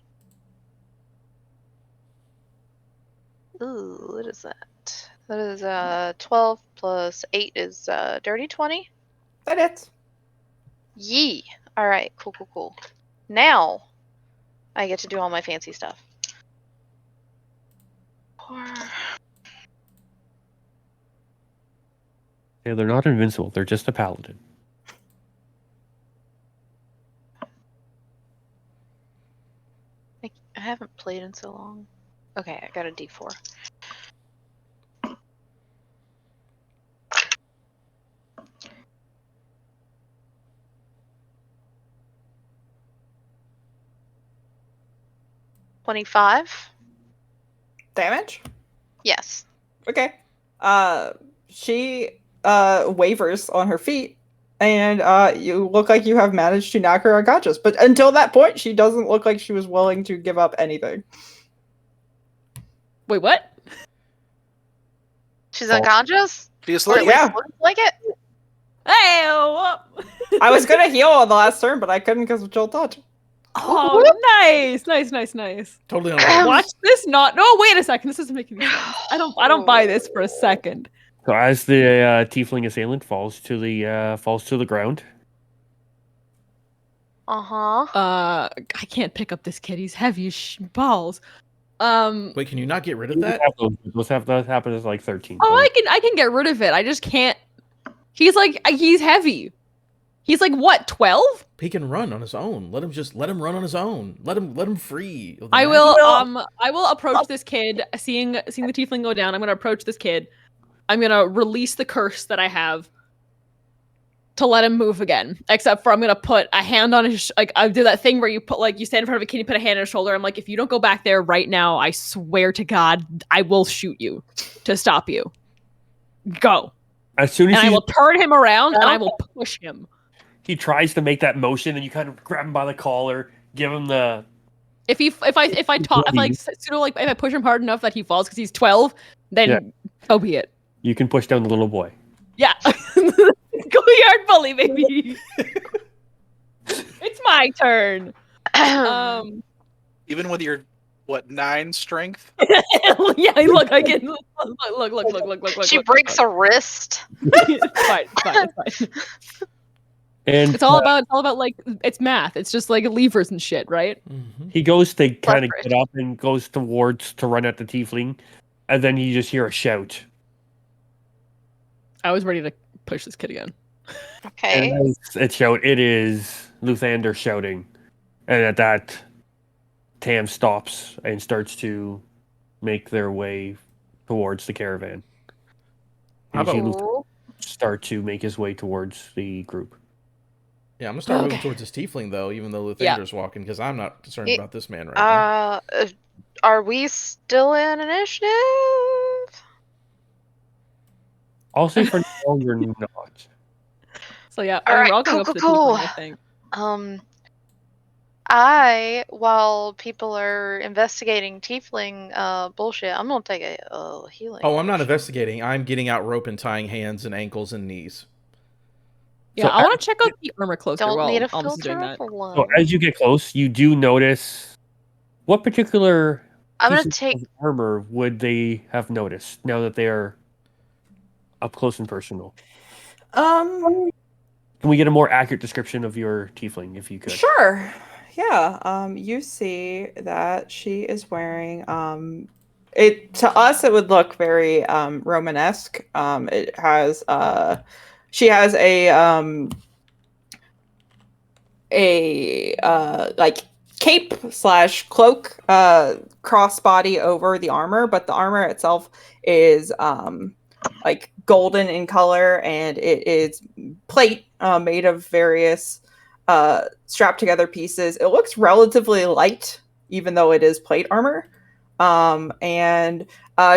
Ooh, what is that? That is 12 plus 8 is dirty 20. That it. Yee. All right, cool. Now I get to do all my fancy stuff. Yeah, they're not invincible. They're just a paladin. I haven't played in so long. Okay, I got a D4. $25. Damage? Yes. Okay. She wavers on her feet, and you look like you have managed to knock her unconscious. But until that point, she doesn't look like she was willing to give up anything. Wait, what? She's Oh. unconscious? She just Or at like, least Yeah. looks like it? Hey, whoop. I was gonna heal on the last turn, but I couldn't because of Chill Touch. Oh, nice. Totally on Watch this not. No, wait a second. This isn't making any sense. I don't buy this for a second. So as the tiefling assailant falls to the ground, Uh-huh. I can't pick up this kid. He's heavy as balls. Wait, can you not get rid of that? those happen as like 13. Oh, I can get rid of it. I just can't. He's heavy. He's like what, 12? He can run on his own. Let him run on his own. Let him free. of the I magic. will approach this kid. Seeing the tiefling go down, I'm gonna approach this kid. I'm gonna release the curse that I have to let him move again. Except for I'm gonna put a hand on his I do that thing where you put you stand in front of a kid, you put a hand on his shoulder. I'm like, if you don't go back there right now, I swear to God, I will shoot you to stop you. Go. As soon as And I will turn him around and I will push him. he tries to make that motion, and you kind of grab him by the collar, give him the. If I push him hard enough that he falls because he's 12, then so be it. You can push down the little boy. Yeah. Schoolyard bully, baby. It's my turn. even with your, 9 strength? Yeah, look, I can look. She breaks a wrist. It's fine. And It's all about like it's math. It's just like levers and shit, right? Mhm. he goes to kind of Leverage. get up and goes to run at the tiefling, and then you just hear a shout. I was ready to push this kid again. Okay. And it is Luthander shouting, and at that, Tam stops and starts to make their way towards the caravan. How And you see about- Luthander start to make his way towards the group. Yeah, I'm gonna start moving Okay. towards this tiefling though, even though Yeah. Luthander's walking, because I'm not concerned about this man right now. Are we still in initiative? I'll say for now you're not. So yeah, All right, we're all gonna cool, go for the cool, tiefling, I think. While people are investigating tiefling bullshit, I'm gonna take a healing. Oh, I'm not potion. investigating. I'm getting out rope and tying hands and ankles and knees. Yeah, So I want to check out the armor closer Don't need while a Almus is doing filter that. of So blood. as you get close, you do notice what particular I'm gonna pieces take. of armor would they have noticed now that they are up close and personal? Um, Can we get a more accurate description of your tiefling, if you could? Sure. Yeah. You see that she is wearing it to us it would look very Romanesque. It has she has a like cape / cloak crossbody over the armor, but the armor itself is like golden in color, and it is plate made of various strapped together pieces. It looks relatively light, even though it is plate armor. And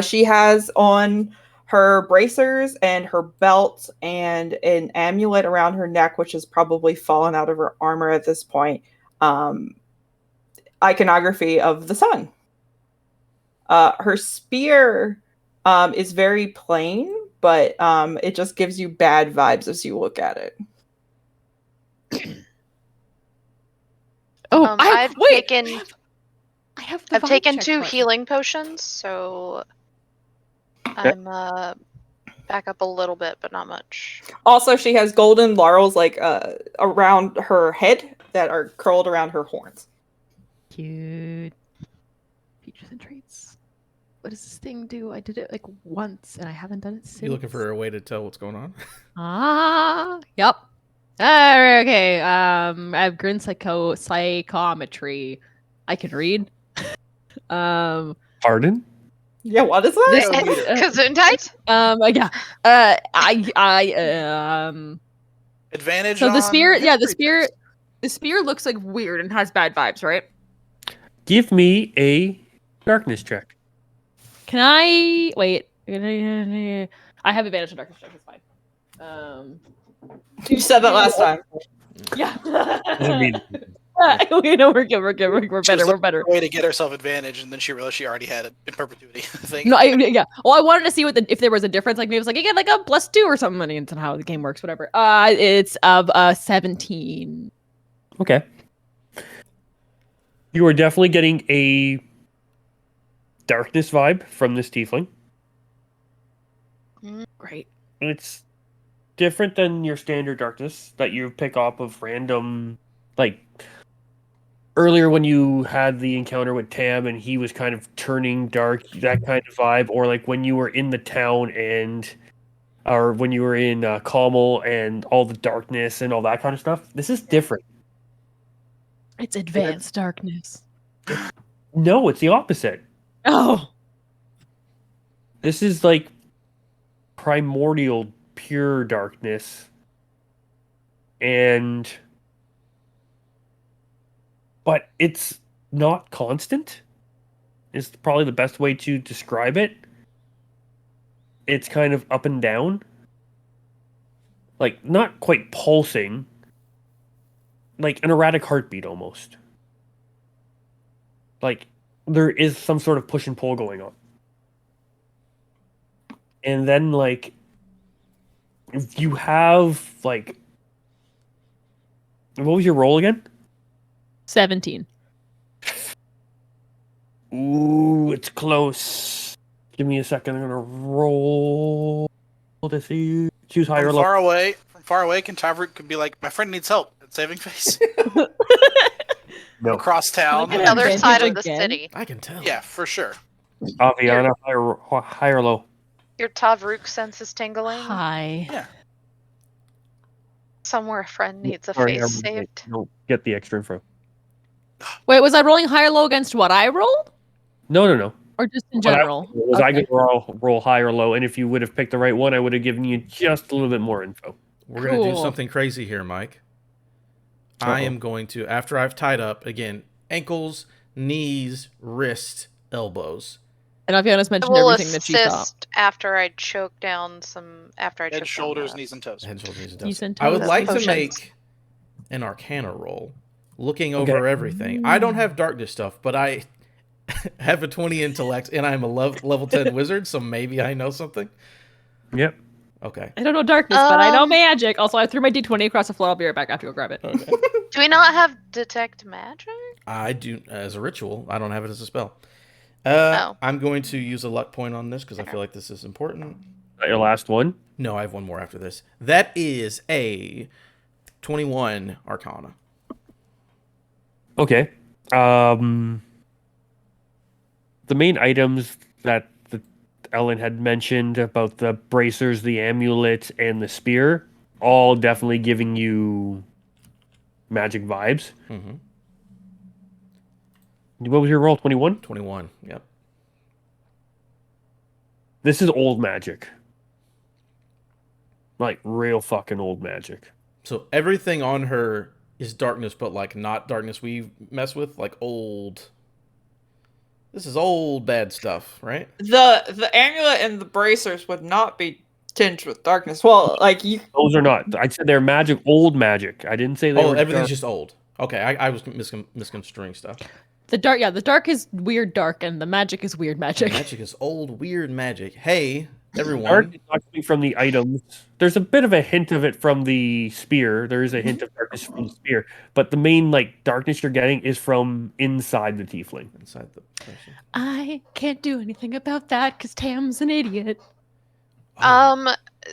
she has on her bracers and her belt and an amulet around her neck, which has probably fallen out of her armor at this point. Iconography of the sun. Her spear is very plain, but it just gives you bad vibes as you look at it. Oh, I've wait. taken. I have the I've vibe taken check 2 button. healing potions, so I'm back up a little bit, but not much. Also, she has golden laurels like around her head that are curled around her horns. Cute. Features and traits. What does this thing do? I did it like once, and I haven't done it since. You looking for a way to tell what's going on? Yep. Okay. I have grin psychometry. I can read. Pardon? Yeah, what is that? Gesundheit? Yeah. Advantage. So the on spear, yeah, the history spear, checks. the spear looks like weird and has bad vibes, right? Give me a darkness check. Can I wait? I have advantage on darkness check. It's fine. You said that last time. Yeah. Doesn't mean- We know we're good. We're good. We're She was better. We're looking better. for a way to get herself advantage, and then she realized she already had it in perpetuity. I think. No, yeah. Well, I wanted to see if there was a difference. Like maybe it was like you get like a +2 or something, and how the game works. Whatever. It's of 17. Okay. You are definitely getting a darkness vibe from this tiefling. Great. And it's different than your standard darkness that you pick up of random, like earlier when you had the encounter with Tam and he was kind of turning dark, that kind of vibe, or like when you were in the town or when you were in Carmel and all the darkness and all that kind of stuff. This is different. It's advanced darkness. No, it's the opposite. Oh. This is like primordial, pure darkness. But it's not constant. Is probably the best way to describe it. It's kind of up and down. Like, not quite pulsing. Like an erratic heartbeat almost. Like, there is some sort of push and pull going on. And then, like, if you have, like... What was your roll again? 17. Ooh, it's close. Give me a second. I'm gonna roll to see. Choose higher or From low. far away, Kentavrik could be like, "My friend needs help at saving face." No. Across town. Can I Another advantage side of the again? city. I can tell. Yeah, for sure. Aviana, higher or low. Your Tavruk sense is tingling. Hi. Yeah. Somewhere a friend needs a Sorry, face I saved. don't get the extra info. Wait, was I rolling high or low against what I rolled? No. Or just in What I general? was I going to roll high or low? And if you would have picked the right one, I would have given you just a little bit more info. We're going to do Cool. something crazy here, Mike. I am going to, after I've tied up, again, ankles, knees, wrist, elbows. And Aviana's I mentioned will everything that she saw. assist after I choke down some. After I Head, choke shoulders, down knees, and toes. Head, shoulders, knees, and Knees toes. and I would toes. like to Potions. make an Arcana roll looking over everything. I don't have darkness stuff, but I have a 20 intellect, and I'm a level 10 wizard, so maybe I know something. Yep. Okay. I don't know darkness, but I know magic. Also, I threw my d20 across the floor. I'll be right back. I have to go grab it. Okay. Do we not have detect magic? I do as a ritual. I don't have it as a spell. Oh. I'm going to use a luck point on this because I feel like this is important. Your last one? No, I have one more after this. That is a 21 Arcana. Okay. The main items that Ellen had mentioned about the bracers, the amulet, and the spear, all definitely giving you magic vibes. Mm-hmm. What was your roll? 21? 21, yep. This is old magic. Like, real fucking old magic. So everything on her is darkness, but like not darkness we mess with, like old. This is old bad stuff, right? The amulet and the bracers would not be tinged with darkness. Well, like you. Those are not. I said they're magic, old magic. I didn't say they were Everything's dark. just old. Okay, I was misconstruing stuff. The dark is weird dark, and the magic is weird magic. Magic is old, weird magic. Hey, everyone. Dark is not coming from the items. There's a bit of a hint of it from the spear. There is a hint of darkness from the spear, but the main like darkness you're getting is from inside the tiefling. Inside the person. I can't do anything about that because Tam's an idiot.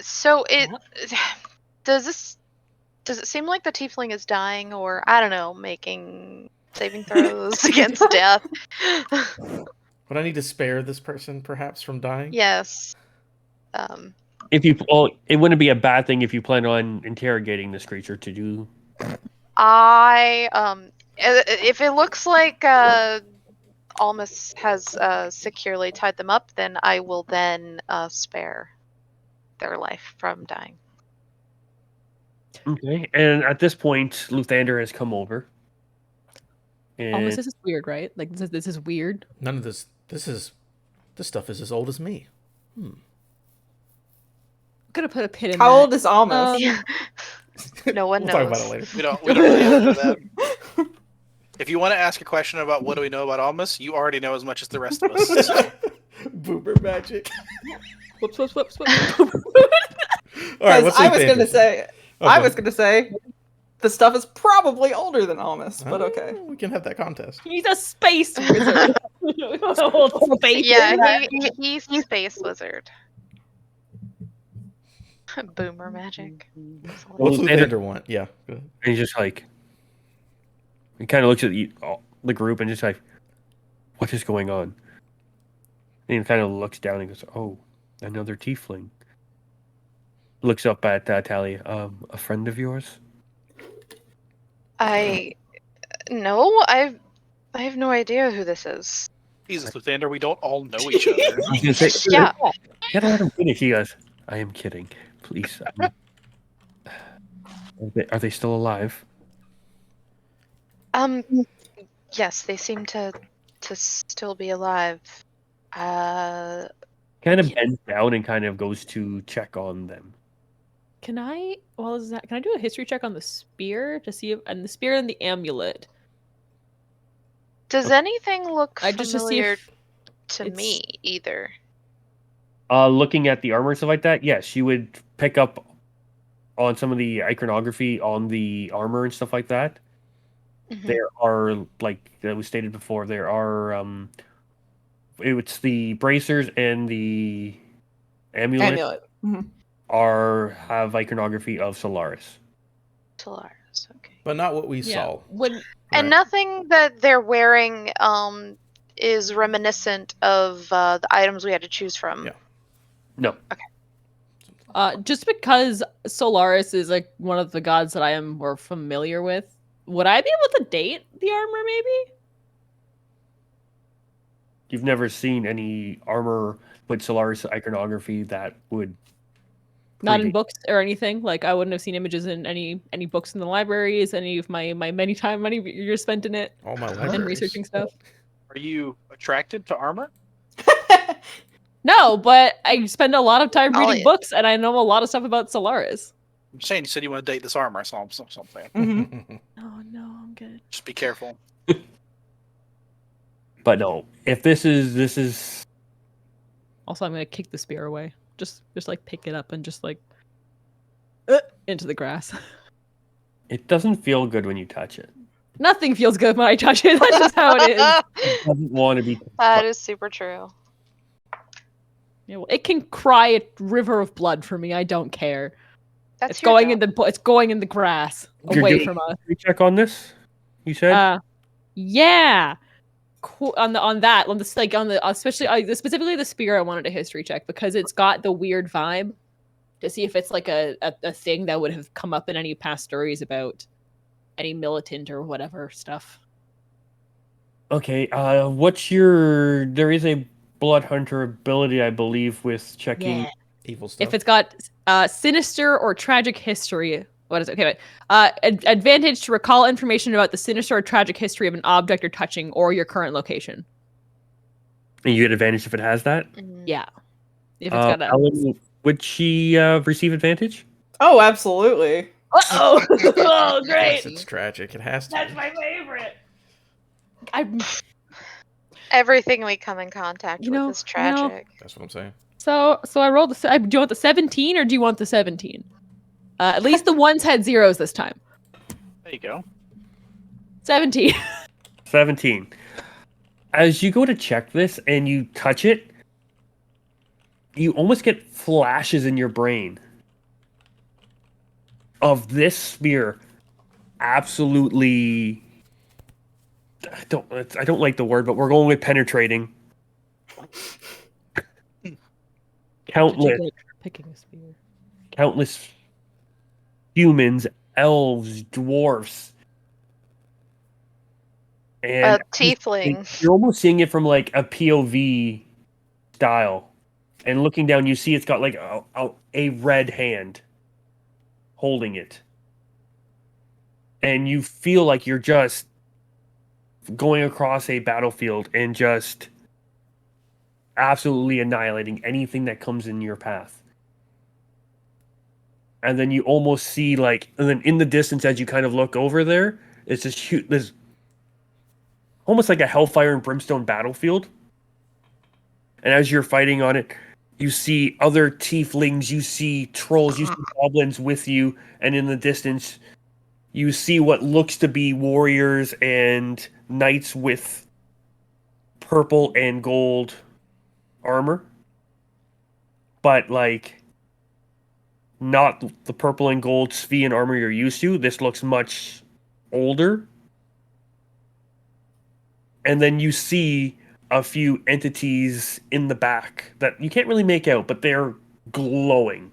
So it does it seem like the tiefling is dying, or I don't know, making saving throws against death? Would I need to spare this person perhaps from dying? Yes. If you, it wouldn't be a bad thing if you plan on interrogating this creature to do. If it looks like Almus has securely tied them up, then I will then spare their life from dying. Okay, and at this point, Luthander has come over. And This is weird, right? Like this is weird. None of this stuff is as old as me. I'm gonna put a pin in How that. old is Almus? No one We'll knows. talk about it later. We don't really answer that. If you want to ask a question about what do we know about Almus, you already know as much as the rest of us. Boomer magic. Whoops. All right, Because what's I the was tangent? gonna say, Okay. I was gonna say, the stuff is probably older than Almus, but okay. We can have that contest. He's a space wizard. Old space. Yeah, he's space wizard. Boomer magic. What's Luthander- Luthander want? Yeah. Go ahead. And he's just like, he kind of looks at the group and just like, what is going on? And he kind of looks down and goes, oh, another tiefling. Looks up at Tally. A friend of yours? No, I have no idea who this is. Jesus, Luthander, we don't all know each other. I was gonna say, Yeah. Get out of finish. He goes, I am kidding. Please. Are they still alive? Yes, they seem to still be alive. Kind of bends down and kind of goes to check on them. Can I do a history check on the spear to see if, and the spear and the amulet? Does anything look Just to see familiar if to it's- me either? Looking at the armor and stuff like that, yes, you would pick up on some of the iconography on the armor and stuff like that. Mhm. There are, like that was stated before, there are it's the bracers and the amulet, Mhm. have iconography of Solaris. Solaris, okay. But not what we saw. When And Right. nothing that they're wearing is reminiscent of the items we had to choose from. Yeah. No. just because Solaris is like one of the gods that I am more familiar with, would I be able to date the armor? Maybe. You've never seen any armor with Solaris iconography that would Not in predate- books or anything. Like I wouldn't have seen images in any books in the libraries. Any of my many years spent in it All my and libraries. researching stuff. Are you attracted to armor? No, but I spend a lot of time Oh, reading yeah. books, and I know a lot of stuff about Solaris. I'm saying you said you want to date this armor, so I'm saying. Mhm. Oh no, I'm good. Just be careful. But no, if this is Also, I'm gonna kick the spear away. Just like pick it up and just like into the grass. it doesn't feel good when you touch it. Nothing feels good when I touch it. That's just how it is. It doesn't want to be. That is super true. Yeah, well, it can cry a river of blood for me. I don't care. That's It's your going job. it's going in the grass You're away doing from us. a check on this. You said. Yeah. Cool. On this like on the especially specifically the spear, I wanted a history check because it's got the weird vibe to see if it's like a thing that would have come up in any past stories about any militant or whatever stuff. Okay. What's your? There is a blood hunter ability, I believe, with checking. Yeah. Evil stuff. If it's got sinister or tragic history, what is it? Okay, wait. Advantage to recall information about the sinister or tragic history of an object or touching or your current location. And you get advantage if it has that. Mhm. Yeah. If it's got a. Ellen, would she receive advantage? Oh, absolutely. Uh-oh! Oh, Yes, great! it's tragic. It has to. That's my favorite. I'm Everything we come in contact You with know- is tragic. That's what I'm saying. so I rolled do you want the 17 or do you want the 17? At least the ones had zeros this time. There you go. 17. 17. As you go to check this and you touch it, you almost get flashes in your brain of this spear absolutely I don't like the word, but we're going with penetrating. Countless Picking a spear. countless humans, elves, dwarfs. And A tiefling. you're almost seeing it from like a POV style. And looking down, you see it's got like a red hand holding it. And you feel like you're just going across a battlefield and just absolutely annihilating anything that comes in your path. And then you almost see like, and then in the distance as you kind of look over there, it's this almost like a hellfire and brimstone battlefield. And as you're fighting on it, you see other tieflings, you see trolls, you see goblins with you, and in the distance, you see what looks to be warriors and knights with purple and gold armor. But, like, not the purple and gold Svian armor you're used to. This looks much older. And then you see a few entities in the back that you can't really make out, but they're glowing.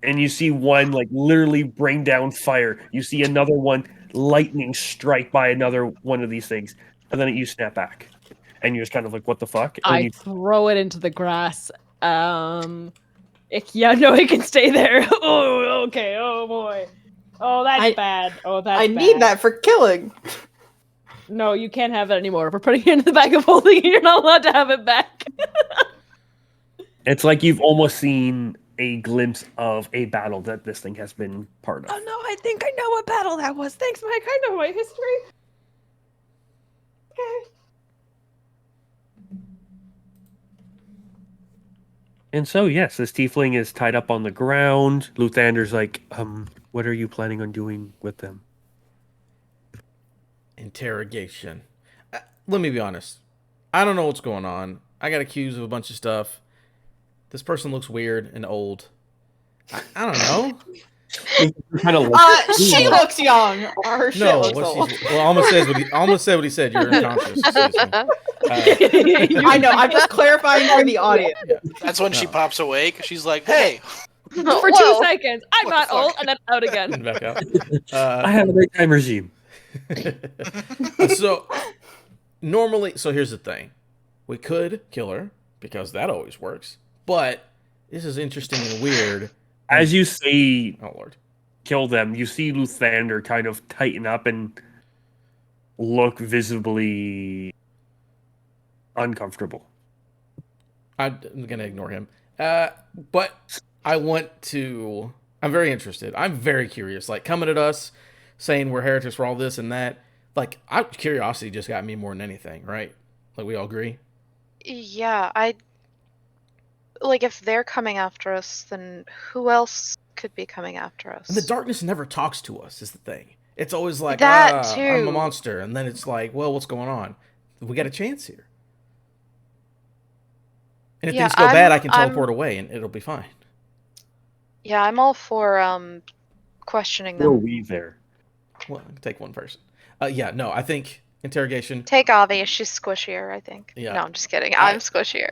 And you see one like literally bring down fire. You see another one lightning strike by another one of these things, and then you snap back, and you're just kind of like, "What the fuck?" And I throw it into the grass. No, it can stay there. Oh, okay. Oh boy. Oh, that's bad. Oh, that's I bad. need that for killing. No, you can't have it anymore. We're putting it in the bag of holding. You're not allowed to have it back. It's like you've almost seen a glimpse of a battle that this thing has been part of. Oh no, I think I know what battle that was. Thanks, Mike. I know my history. Okay. And so, yes, this tiefling is tied up on the ground. Luthander's like, what are you planning on doing with them? Interrogation. Let me be honest. I don't know what's going on. I got accused of a bunch of stuff. This person looks weird and old. I don't know. Kind of She looks young. Or she looks old. almost said what he said. You're unconscious. Excuse me. I know. I'm just clarifying for the audience. Yeah. That's when she pops awake. She's like, "Hey, For Whoa. 2 seconds. I'm What the not fuck? old, and then out again. And back out. I have a great time regime. So normally, here's the thing: we could kill her because that always works. But this is interesting and weird. As you say, Oh Lord, kill them, you see Luthander kind of tighten up and look visibly uncomfortable. I'm gonna ignore him. But I want to. I'm very interested. I'm very curious. Like coming at us, saying we're heretics for all this and that. Like, curiosity just got me more than anything, right? Like, we all agree? Yeah, like if they're coming after us, then who else could be coming after us? And the darkness never talks to us, is the thing. It's always like, That I'm a too. monster. And then it's like, well, what's going on? We got a chance here. And if Yeah, things go bad, I can teleport away and it'll be fine. Yeah, I'm all for questioning Were them. we there? Well, I can take one person. Yeah, no, I think interrogation. Take Avi, she's squishier, I think. Yeah. No, I'm just kidding. I'm squishier.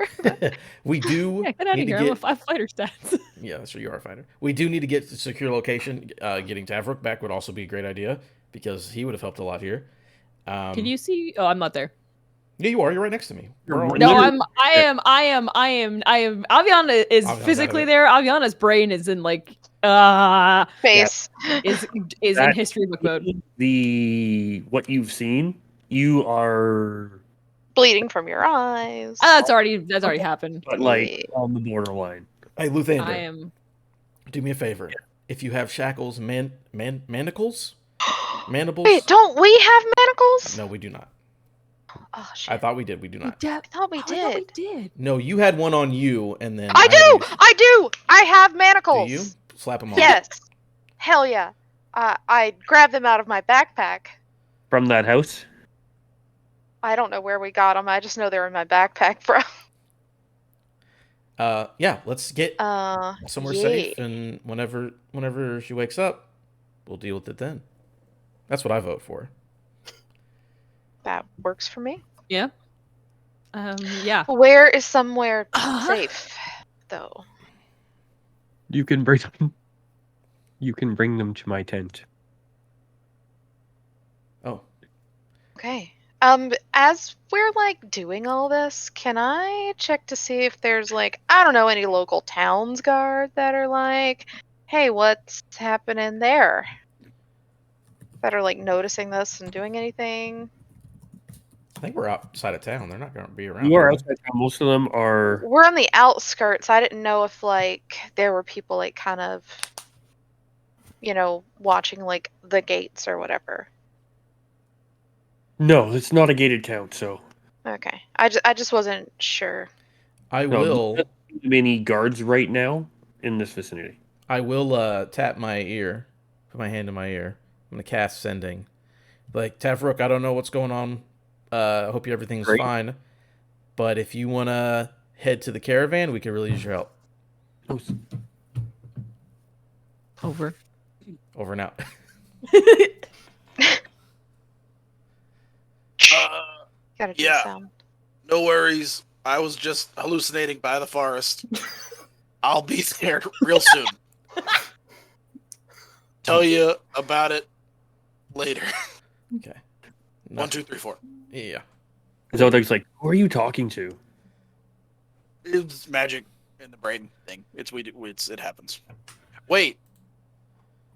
We do Yeah, get out of need here. to I'm get. a fighter stats. Yeah, that's true. You are a fighter. We do need to get to secure location. Getting Tavrook back would also be a great idea because he would have helped a lot here. Can you see? Oh, I'm not there. Yeah, you are. You're right next to me. You're We're all- No, literally- Aviana is Aviana's out of physically it. there. Aviana's brain is in like Face. is in That- history book mode. What you've seen, you are, Bleeding from your eyes. That's already happened. but like on the borderline. Hey, Luthander, I am. do me a favor. If you have shackles, manacles, mandibles. Wait, don't we have manacles? No, we do not. Oh shit. I thought we did. We do not. I thought we I thought we did. did. No, you had one on you, and then I had do! to- I do! I have Do manacles! you slap them on? Yes. Hell yeah. I grabbed them out of my backpack. From that house? I don't know where we got them. I just know they're in my backpack, bro. Yeah. Let's get somewhere yeah. safe, and whenever she wakes up, we'll deal with it then. That's what I vote for. That works for me. Yeah. Yeah. Where is somewhere Uh-huh. safe, though? You can bring them. You can bring them to my tent. Oh, Okay. As we're like doing all this, can I check to see if there's like, I don't know, any local towns guard that are like, hey, what's happening there? That are like noticing this and doing anything? I think we're outside of town. They're not going to be around. You are are they? outside town. Most of them are. We're on the outskirts. I didn't know if like there were people like kind of, watching like the gates or whatever. No, it's not a gated town, so. Okay. I just wasn't sure. I No, will. there's not many guards right now in this vicinity. I will tap my ear, put my hand in my ear. I'm gonna cast sending. Like Tavrook, I don't know what's going on. I hope everything's Great. fine. But if you wanna head to the caravan, we could really use your help. Oh, Over. Over and out. Gotta do Yeah. sound. No worries. I was just hallucinating by the forest. I'll be there real soon. Tell you about it later. Okay. 1, 2, 3, 4. Yeah. Zodag's like, who are you talking to? It's magic in the brain thing. It happens. Wait.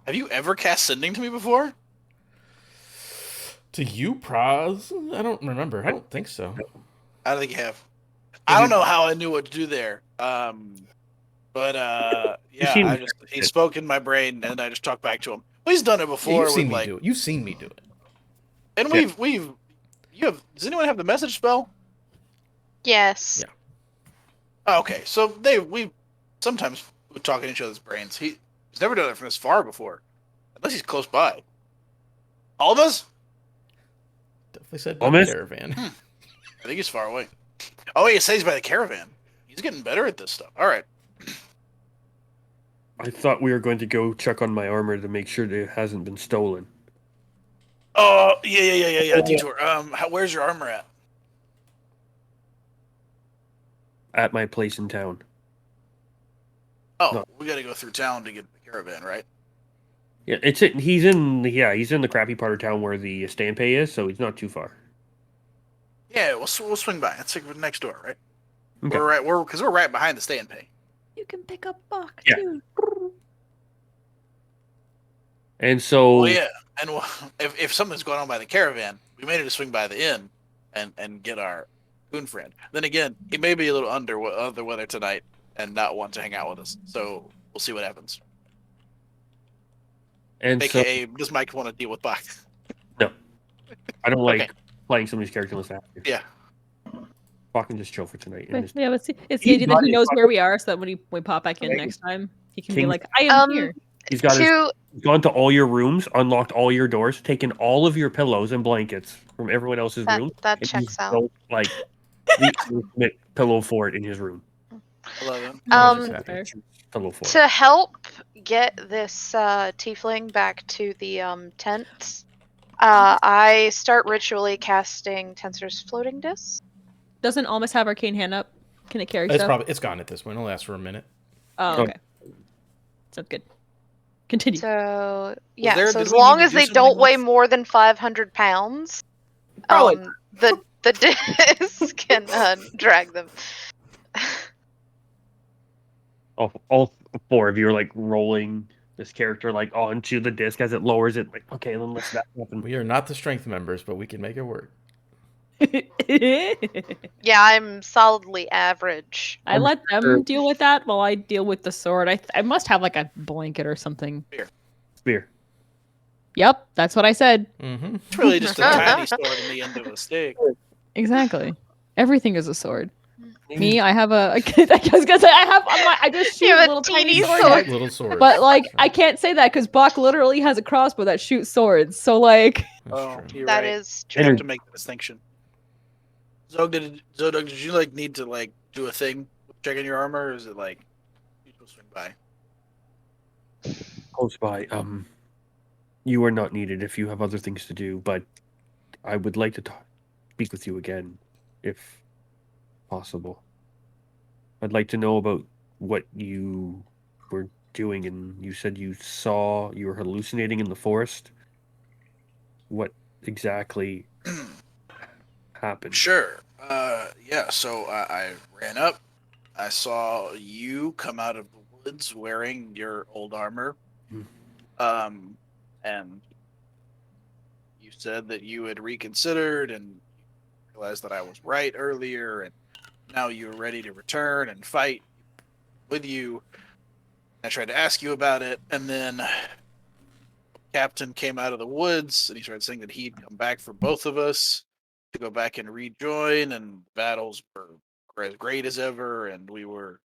Have you ever cast sending to me before? To you, Praz? I don't remember. I don't think so. I don't think you have. I don't know how I knew what to do there. Yeah, he spoke in my brain and I just talked back to him. Well, he's done it Yeah, before. you've seen me with, do it. You've seen me do it. And does anyone have the message spell? Yes. Yeah. Oh, okay, so we sometimes would talk in each other's brains. He's never done it from this far before, unless he's close by. All of us? Definitely said by the Almost. caravan. I think he's far away. Oh, wait, it says he's by the caravan. He's getting better at this stuff. All right. I thought we were going to go check on my armor to make sure that it hasn't been stolen. Oh, yeah. Detour. Where's your armor at? At my place in town. Oh, No. we got to go through town to get the caravan, right? Yeah, he's in the crappy part of town where the Stampay is, so he's not too far. Yeah, we'll swing by. That's like next door, right? Okay. We're right behind the stay and pay. You can pick up Bach Yeah. too. And so Well, yeah, and if something's going on by the caravan, we may need to swing by the inn and get our coon friend. Then again, he may be a little under the weather tonight and not want to hang out with us. So we'll see what happens. And AKA, does Mike want to deal with Bach? so, no, I don't like Okay. playing somebody's character unless I have to. Yeah. Bach can just chill for tonight. And just, Yeah, it's the He's idea that got he it, knows but- where we are, so that when we pop back in Okay. next time, he can be King- like, "I am here." he's got his, To he's gone to all your rooms, unlocked all your doors, taken all of your pillows and blankets from everyone else's room. that and checks he's out. built, like the ultimate pillow fort in his room. I love it. I was Um, just happy. Pillow fort. To help get this tiefling back to the tent, I start ritually casting Tensor's floating disc. Doesn't Almas have arcane hand up? Can it carry It's stuff? it's gone at this point. It'll last for a minute. Oh, Oh. okay. Sounds good. Continue. So yeah, there- so did as we long need to as do they something don't weigh with- more than 500 pounds, Probably. the disc can drag them. All four of you are like rolling this character like onto the disc as it lowers it. Like, okay, then let's that happen. We are not the strength members, but we can make it work. Yeah, I'm solidly average. I I'm let sure- them deal with that while I deal with the sword. I must have like a blanket or something. Spear. Yep, that's what I said. Mm-hmm. It's really just a tiny sword in the end of a stick. Exactly. Everything is a sword. Me, I have a. I was gonna say I have. I just shoot You have a little teeny tiny sword. swords. Little sword. But like, I can't say that because Bach literally has a crossbow that shoots swords. So like, That's Oh, true. you're That right. is You have Energy. to make the distinction. Zog, did you like need to like do a thing checking your armor, or is it like you just swing by? Close by. You are not needed if you have other things to do, but I would like to speak with you again, if possible. I'd like to know about what you were doing, and you said you were hallucinating in the forest. What exactly happened? Sure. Yeah. So I ran up. I saw you come out of the woods wearing your old armor. Hmm. And you said that you had reconsidered and realized that I was right earlier, and now you were ready to return and fight with you. I tried to ask you about it, and then Captain came out of the woods and he started saying that he'd come back for both of us to go back and rejoin, and battles were as great as ever, and we were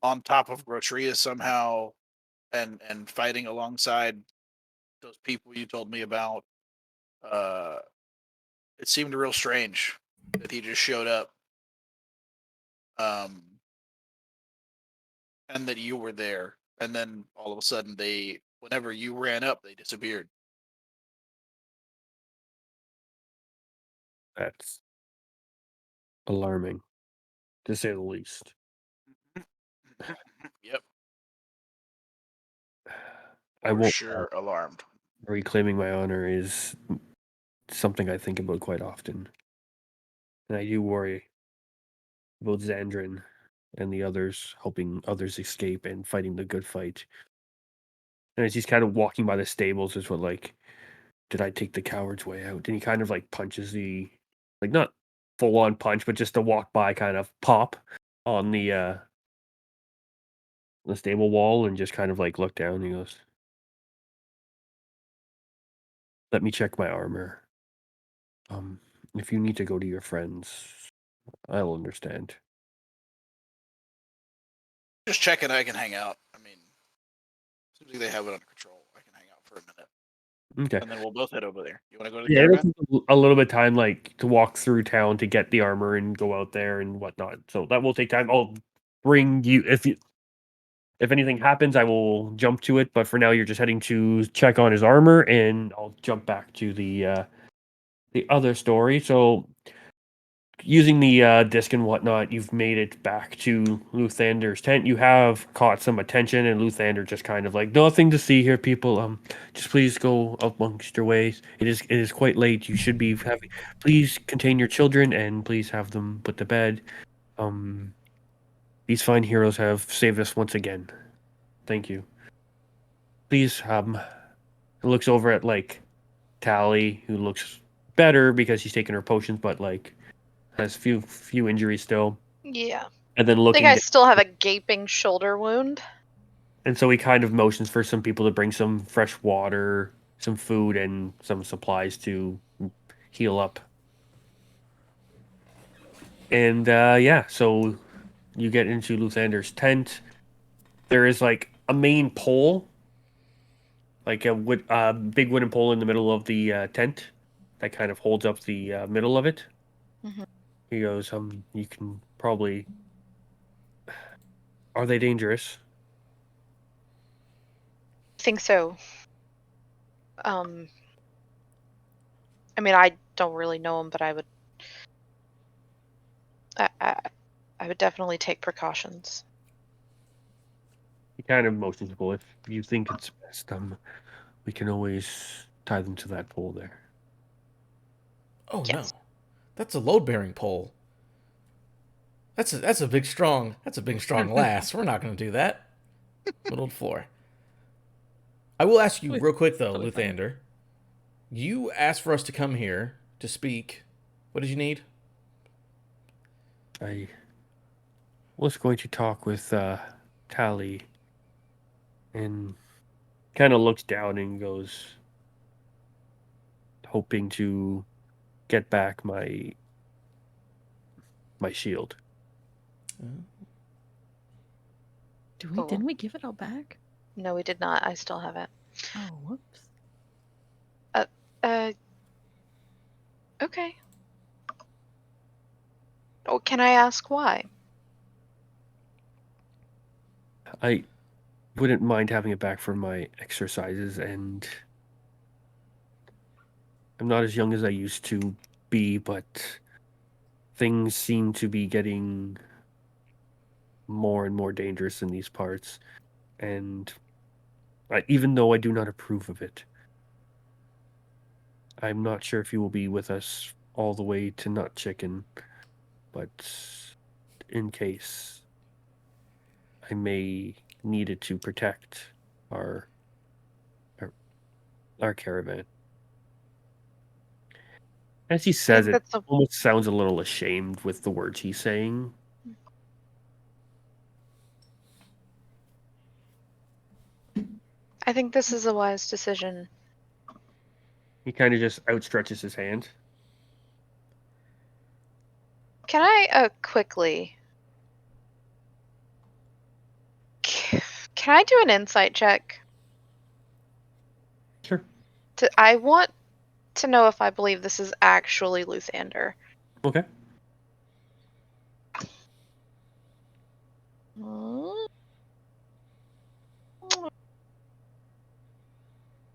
on top of Grotria somehow, and fighting alongside those people you told me about. It seemed real strange that he just showed up, and that you were there, and then all of a sudden whenever you ran up, they disappeared. That's alarming, to say the least. Yep. I For won't. sure alarmed. Reclaiming my honor is something I think about quite often, and I do worry about Xandrin and the others, helping others escape and fighting the good fight. And as he's kind of walking by the stables, is what like, did I take the coward's way out? And he kind of like punches like not full on punch, but just a walk by kind of pop on the stable wall, and just kind of like look down. And he goes, "Let me check my armor. If you need to go to your friends, I'll understand." Just checking. I can hang out. I mean, seems like they have it under control. I can hang out for a minute, Okay. and then we'll both head over there. You want to go to the Yeah, it'll caravan? take a little bit of time, like to walk through town to get the armor and go out there and whatnot. So that will take time. I'll bring you if anything happens, I will jump to it. But for now, you're just heading to check on his armor, and I'll jump back to the other story. So using the disc and whatnot, you've made it back to Luthander's tent. You have caught some attention, and Luthander just kind of like, nothing to see here, people. Just please go amongst your ways. It is quite late. You should be having. Please contain your children, and please have them put to bed. These fine heroes have saved us once again. Thank you. Please, looks over at like Tally, who looks better because she's taken her potions, but like has few injuries still. Yeah. And then I looking think I still have a gaping shoulder wound. And so he kind of motions for some people to bring some fresh water, some food, and some supplies to heal up. And yeah, so you get into Luthander's tent. There is like a main pole, like a big wooden pole in the middle of the tent that kind of holds up the middle of it. Mhm. He goes, you can probably. Are they dangerous? I think so. I mean, I don't really know him, but I would. I would definitely take precautions. He kind of motions people. If you think it's best, we can always tie them to that pole there. Oh Yes. no, that's a load-bearing pole. That's a big strong lass. We're not going to do that. Middle of the floor. I will ask you real quick though, Totally fine. Luthander. You asked for us to come here to speak. What did you need? I was going to talk with Tally, and kind of looks down and goes, hoping to get back my shield. Didn't we give it all back? No, we did not. I still have it. Oh, whoops. Okay. Oh, can I ask why? I wouldn't mind having it back for my exercises, and I'm not as young as I used to be, but things seem to be getting more and more dangerous in these parts, and even though I do not approve of it, I'm not sure if you will be with us all the way to Nut Chicken, but in case I may need it to protect our our caravan. As he I says think it, that's a almost sounds a little ashamed with the words he's saying. I think this is a wise decision. He kind of just outstretches his hand. Can I quickly? Can I do an insight check? Sure. I want to know if I believe this is actually Luthander. Okay.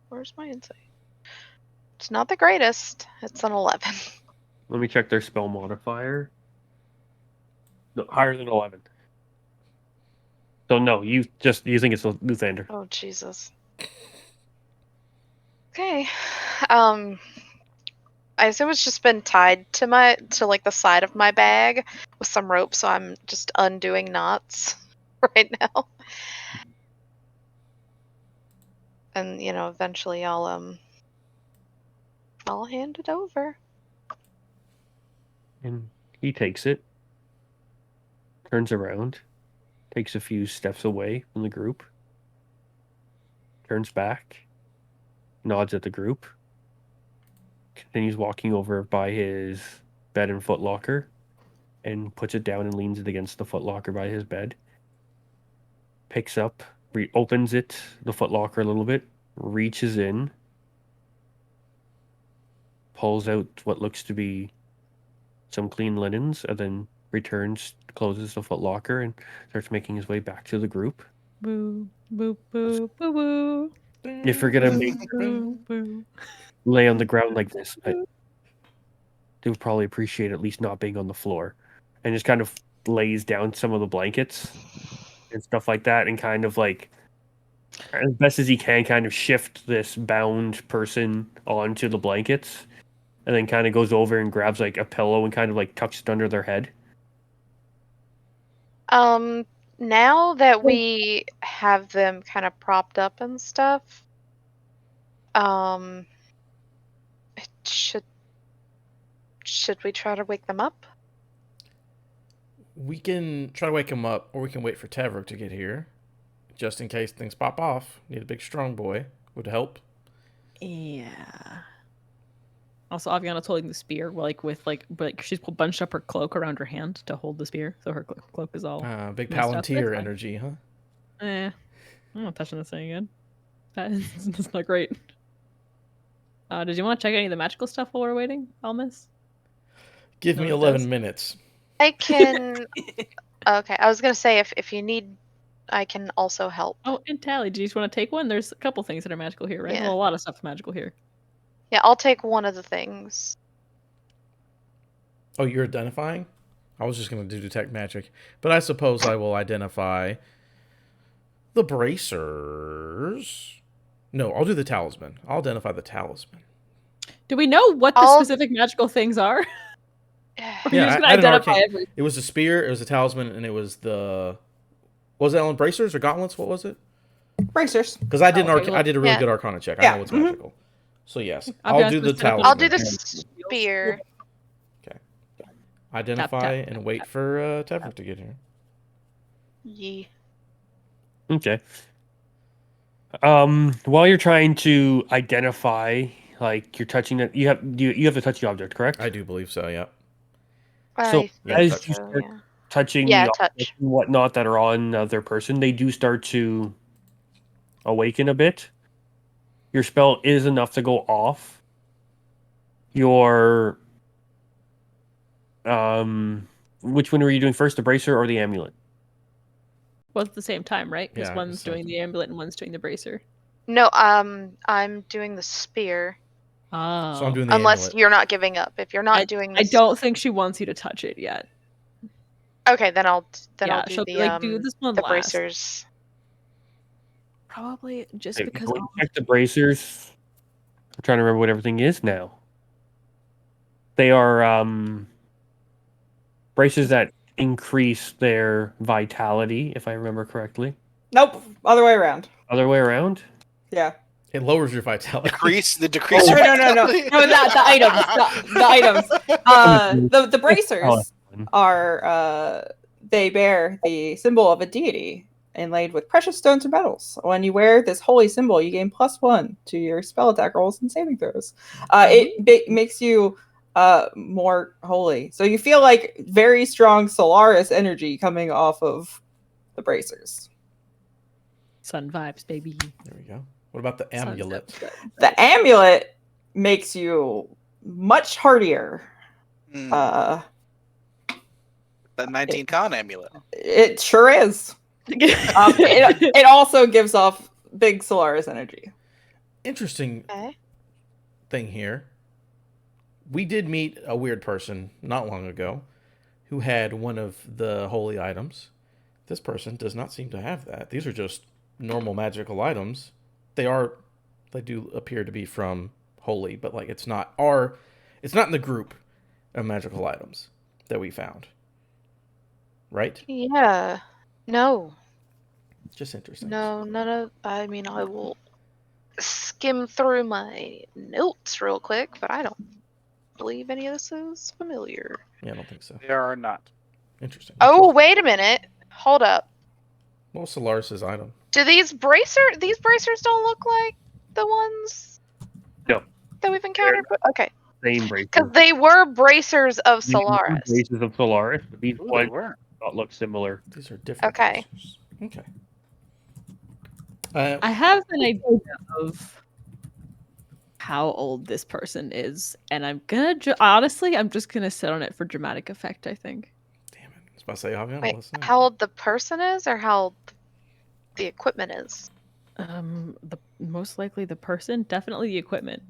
Where's my insight? It's not the greatest. It's an 11. Let me check their spell modifier. No, higher than 11. So no, you think it's Luthander. Oh Jesus. Okay. I assume it's just been tied to like the side of my bag with some rope, so I'm just undoing knots right now. And eventually I'll hand it over. And he takes it, turns around, takes a few steps away from the group, turns back, nods at the group, continues walking over by his bed and footlocker, and puts it down and leans it against the footlocker by his bed. Picks up, opens it, the footlocker a little bit, reaches in, pulls out what looks to be some clean linens, and then returns, closes the footlocker, and starts making his way back to the group. Boo, boo, boo, boo, boo. If you're gonna make Boo, boo. lay on the ground like this, they would probably appreciate at least not being on the floor, and just kind of lays down some of the blankets and stuff like that, and kind of like as best as he can, kind of shift this bound person onto the blankets, and then kind of goes over and grabs like a pillow and kind of like tucks it under their head. Now that we have them kind of propped up and stuff, should we try to wake them up? We can try to wake him up, or we can wait for Tavrook to get here. just in case things pop off. Need a big strong boy. Would help. Yeah. Also, Aviana's holding the spear, but she's bunched up her cloak around her hand to hold the spear, so her cloak is all Big messed up. Palantir That's fine. energy, huh? I'm not touching this thing again. That's not great. Did you want to check any of the magical stuff while we're waiting, Almas? Give Know me what it 11 does? minutes. I can. Okay, I was gonna say if you need, I can also help. Oh, and Tally, do you just want to take one? There's a couple things that are magical here, right? Yeah. Well, a lot of stuff's magical here. Yeah, I'll take one of the things. Oh, you're identifying? I was just going to do detect magic. But I suppose I will identify the bracers. No, I'll do the talisman. I'll identify the talisman. Do we know what the I'll- specific magical things are? Or Yeah, you're just I gonna had an identify arcane- everything? It was a spear, it was a talisman, and it was the... Was it on bracers or gauntlets? What was it? Bracers. Because I did Oh, okay, I did a really yeah. good arcana check. I Yeah, know it's mhm. magical. So yes, I'll be I'll do honest, the this is- talisman. I'll do the spear. Identify tap, and wait for Tevrick to get here. Yee. Okay. While you're trying to identify, like you're touching it, you have to touch the object, correct? I do believe so, yeah. So, I yeah, think as you so, start yeah. touching Yeah, the touch. objects and whatnot that are on their person, they do start to awaken a bit. Your spell is enough to go off. Your which one were you doing first, the bracer or the amulet? Well, at the same time, right? Because Yeah, one's it's the same doing the amulet and one's doing the bracer. No, I'm doing the spear. Oh. So I'm doing the Unless amulet. you're not giving up. If you're not doing I this, don't think she wants you to touch it yet. Okay, then I'll Yeah, do she'll the be like, do this one the last. bracers. Probably just Okay, because. go and check the bracers. I'm trying to remember what everything is now. They are braces that increase their vitality, if I remember correctly. Nope. Other way around. Other way around? Yeah. It lowers your vitality. Decrease. No, no. The items. The items. The bracers are they bear the symbol of a deity inlaid with precious stones or metals. When you wear this holy symbol, you gain +1 to your spell attack rolls and saving throws. It makes you more holy. So you feel like very strong Solaris energy coming off of the bracers. Sun vibes, baby. There we go. What about the amulet? The amulet makes you much hardier. That 19 con amulet. It sure is. It also gives off big Solaris energy. Interesting Okay. thing here. We did meet a weird person not long ago who had one of the holy items. This person does not seem to have that. These are just normal magical items. They do appear to be from holy, but like it's not in the group of magical items that we found. Right? Yeah. No. Just interesting. No, none of. I mean, I will skim through my notes real quick, but I don't believe any of this is familiar. Yeah, I don't think so. They are not. Interesting. Oh, wait a minute. Hold up. What was Solaris' item? Do these bracers don't look like the ones No. that we've encountered? Okay. Same bracers. Because they were bracers of These are Solaris. Braces of Solaris, but these Ooh, ones they were. do not look similar. These are different. Okay. bracers. Okay. I have an idea of how old this person is, and I'm gonna honestly, I'm just gonna sit on it for dramatic effect. I think. Damn it. I was about to say, Javier, Wait, let's know. how old the person is, or how old the equipment is? The most likely the person, definitely the equipment.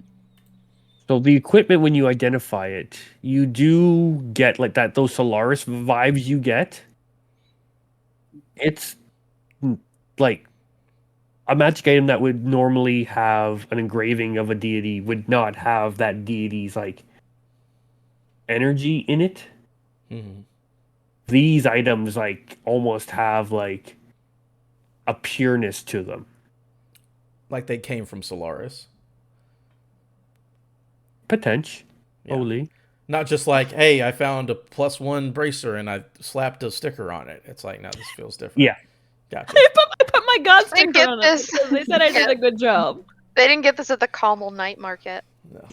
So the equipment, when you identify it, you do get like that, those Solaris vibes you get. It's like a magic item that would normally have an engraving of a deity would not have that deity's like energy in it. Mhm. These items like almost have like a pureness to them. Like they came from Solaris. Potential. Yeah. Holy. Not just like, hey, I found a +1 bracer and I slapped a sticker on it. It's like, no, this feels different. Yeah. Gotcha. I put my I got They sticker get on it this. because they said I did a good job. They didn't get this at the Carmel Night Market. No.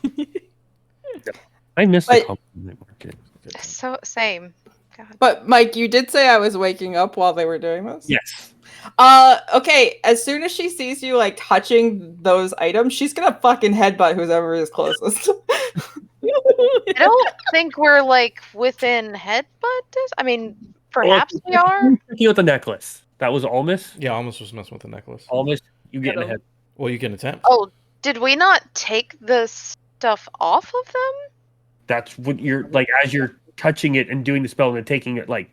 I missed But- the compliment market. So same. God. But Mike, you did say I was waking up while they were doing this? Yes. Okay, as soon as she sees you like touching those items, she's gonna fucking headbutt whoever is closest. I don't think we're like within headbutt distance. I mean, perhaps we are. Looking at the necklace. That was Almus. Yeah, I almost was messing with the necklace. Almus, you get in the head. Well, you can attempt. Oh, did we not take the stuff off of them? That's what you're like as you're touching it and doing the spell and then taking it like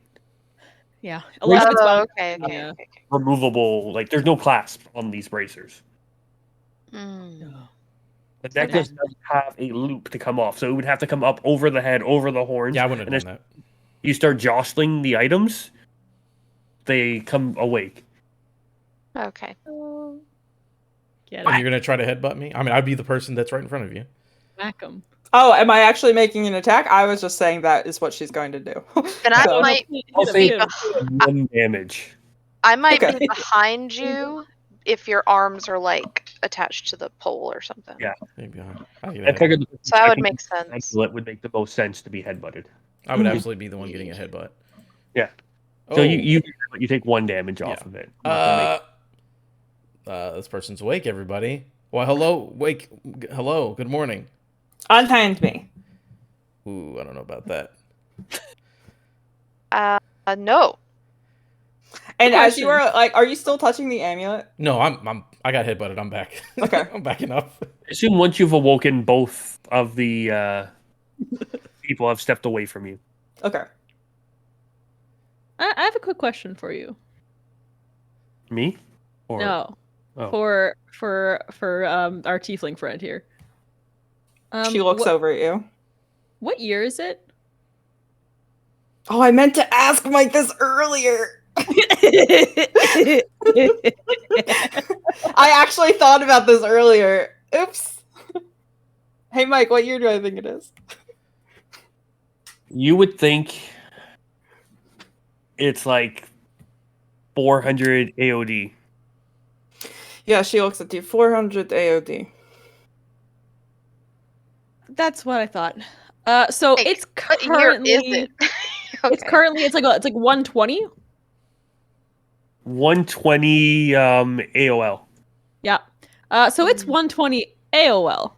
Yeah, a lot of it's Oh, fine. okay, okay, Yeah. okay. removable. Like there's no clasp on these bracers. Mm. The necklace doesn't have a loop to come off, so it would have to come up over the head, over the horns. Yeah, I wouldn't have and done that. you start jostling the items, they come awake. Okay. Get And it. you're gonna try to headbutt me? I mean, I'd be the person that's right in front of you. Smack 'em. Oh, am I actually making an attack? I was just saying that is what she's going to do. Then I So- might I'll say Hit 'em. 1 damage. I might Okay. be behind you if your arms are like attached to the pole or something. Yeah. Maybe I get I a figured the So that would second make sense. it would make the most sense to be headbutted. I would absolutely be the one getting a headbutt. Yeah. Oh, So you take 1 damage off Yeah. of it. Not gonna make- This person's awake, everybody. Well, hello, wake. Hello, good morning. Untimed me. Ooh, I don't know about that. No. And as you Question. are like, are you still touching the amulet? No, I got headbutted. I'm back. Okay. I'm backing up. Assume once you've awoken, both of the people have stepped away from you. Okay. I have a quick question for you. Me? Or No, Oh. for our tiefling friend here. She looks over at you. What year is it? Oh, I meant to ask Mike this earlier. I actually thought about this earlier. Oops. Hey, Mike, what year do I think it is? You would think it's like 400 AOD. Yeah, she looks at you. 400 AOD. That's what I thought. So Wait, it's What year currently is it? it's currently it's like 120. 120 AOL. Yeah. So it's 120 AOL.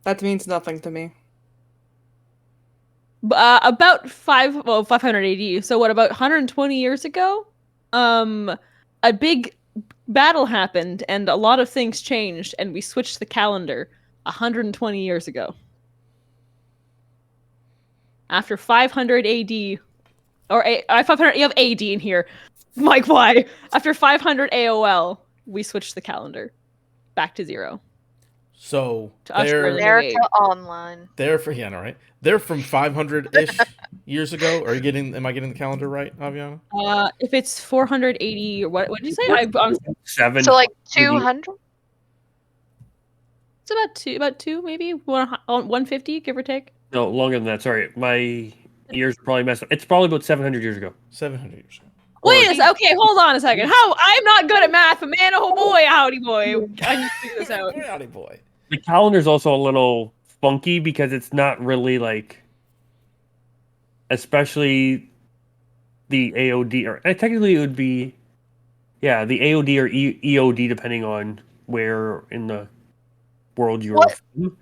That means nothing to me. About 500 AD. So what, about 120 years ago? A big battle happened and a lot of things changed and we switched the calendar 120 years ago. After 500 AD, or 500, you have AD in here. Mike, why? After 500 AOL, we switched the calendar back to 0. So To usher in the they're new age. America Online. yeah, all right. They're from 500-ish years ago. Am I getting the calendar right, Aviana? If it's 480 or what did you say? I'm 7. So like 200? it's about two maybe 150 give or take. No, longer than that. Sorry. My ears are probably messed up. It's probably about 700 years ago. 700 years ago. Wait a second. Okay, hold on a second. I'm not good at math, but man, oh boy, howdy boy, I need to figure this out. Howdy boy. The calendar's also a little funky because it's not really like, especially the AOD, or technically it would be, yeah, the AOD or EOD depending on where in the world you're What? from.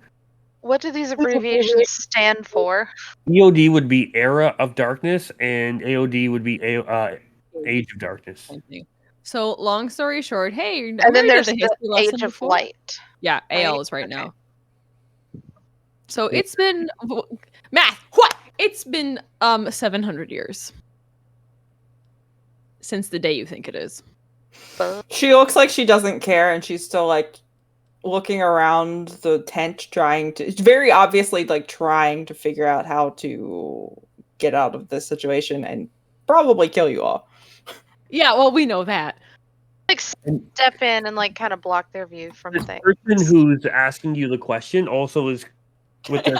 What do these abbreviations stand for? EOD would be Era of Darkness, and AOD would be Age of Darkness. So long story short, hey, And then there's the the history lesson Age of before. Light. Yeah, AL right? is right Okay. now. So it's been math. What? It's been 700 years since the day you think it is. She looks like she doesn't care, and she's still like looking around the tent, very obviously like trying to figure out how to get out of this situation and probably kill you all. Yeah, well, we know that. Like step in and like kind of block their view from The things. person who's asking you the question also is with their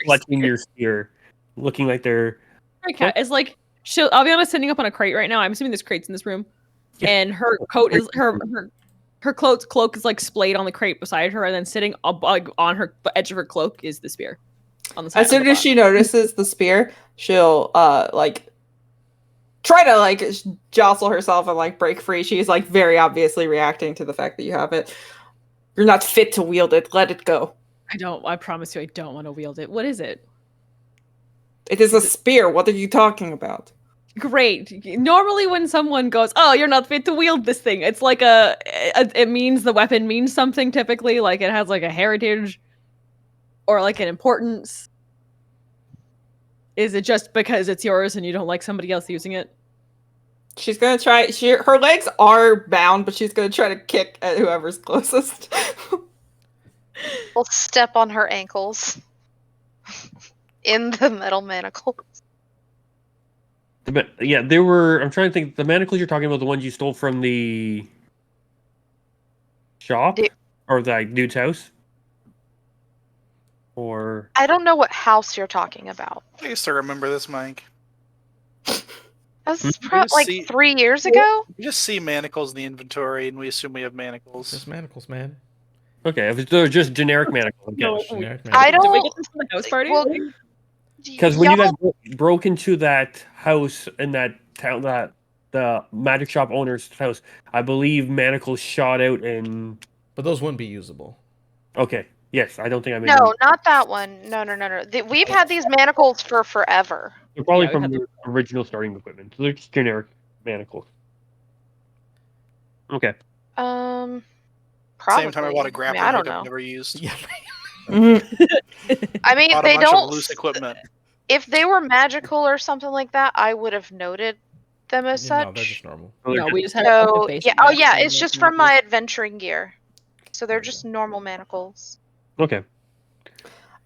clutching your spear, looking like they're Okay, it's like I'll be honest, sitting up on a crate right now. I'm assuming there's crates in this room. and her coat is her cloak is like splayed on the crate beside her, and then sitting up like, on her the edge of her cloak is the spear. On the side As soon as she notices the spear, she'll like try to like jostle herself and like break free. She's like very obviously reacting to the fact that you have it. You're not fit to wield it. Let it go. I promise you, I don't want to wield it. What is it? It is a spear. What are you talking about? Great. Normally, when someone goes, "Oh, you're not fit to wield this thing," it's like it means the weapon means something. Typically, like it has like a heritage or like an importance. Is it just because it's yours and you don't like somebody else using it? She's gonna try. Her legs are bound, but she's gonna try to kick at whoever's closest. We'll step on her ankles in the metal manacles. Yeah, there were. I'm trying to think. The manacles you're talking about, the ones you stole from the shop or the dude's house, or I don't know what house you're talking about. I used to remember this, Mike. That was just like see- 3 years ago. We just see manacles in the inventory, and we assume we have manacles. Just manacles, man. okay, if they're just generic manacles, I get it. Generic I manacles. Did we don't. get this from the house party? Well, Because when you y'all- guys broke into that house in that town, that the magic shop owner's house, I believe manacles shot out and. But those wouldn't be usable. Okay, yes, I don't think I made. No, not that one. No. We've had these manacles for forever. They're probably Yeah, we from had the original starting equipment. So they're just generic manacles. Okay. Probably. Same time I bought a grappling I don't hook I've know. never used. Yeah. I mean, Bought they a bunch don't. of loose equipment. If they were magical or something like that, I would have noted them as No, they're such. just normal. So they're No, just- we just had So basic yeah. Oh yeah, manacles. it's just from my adventuring gear. So they're just normal manacles. Okay.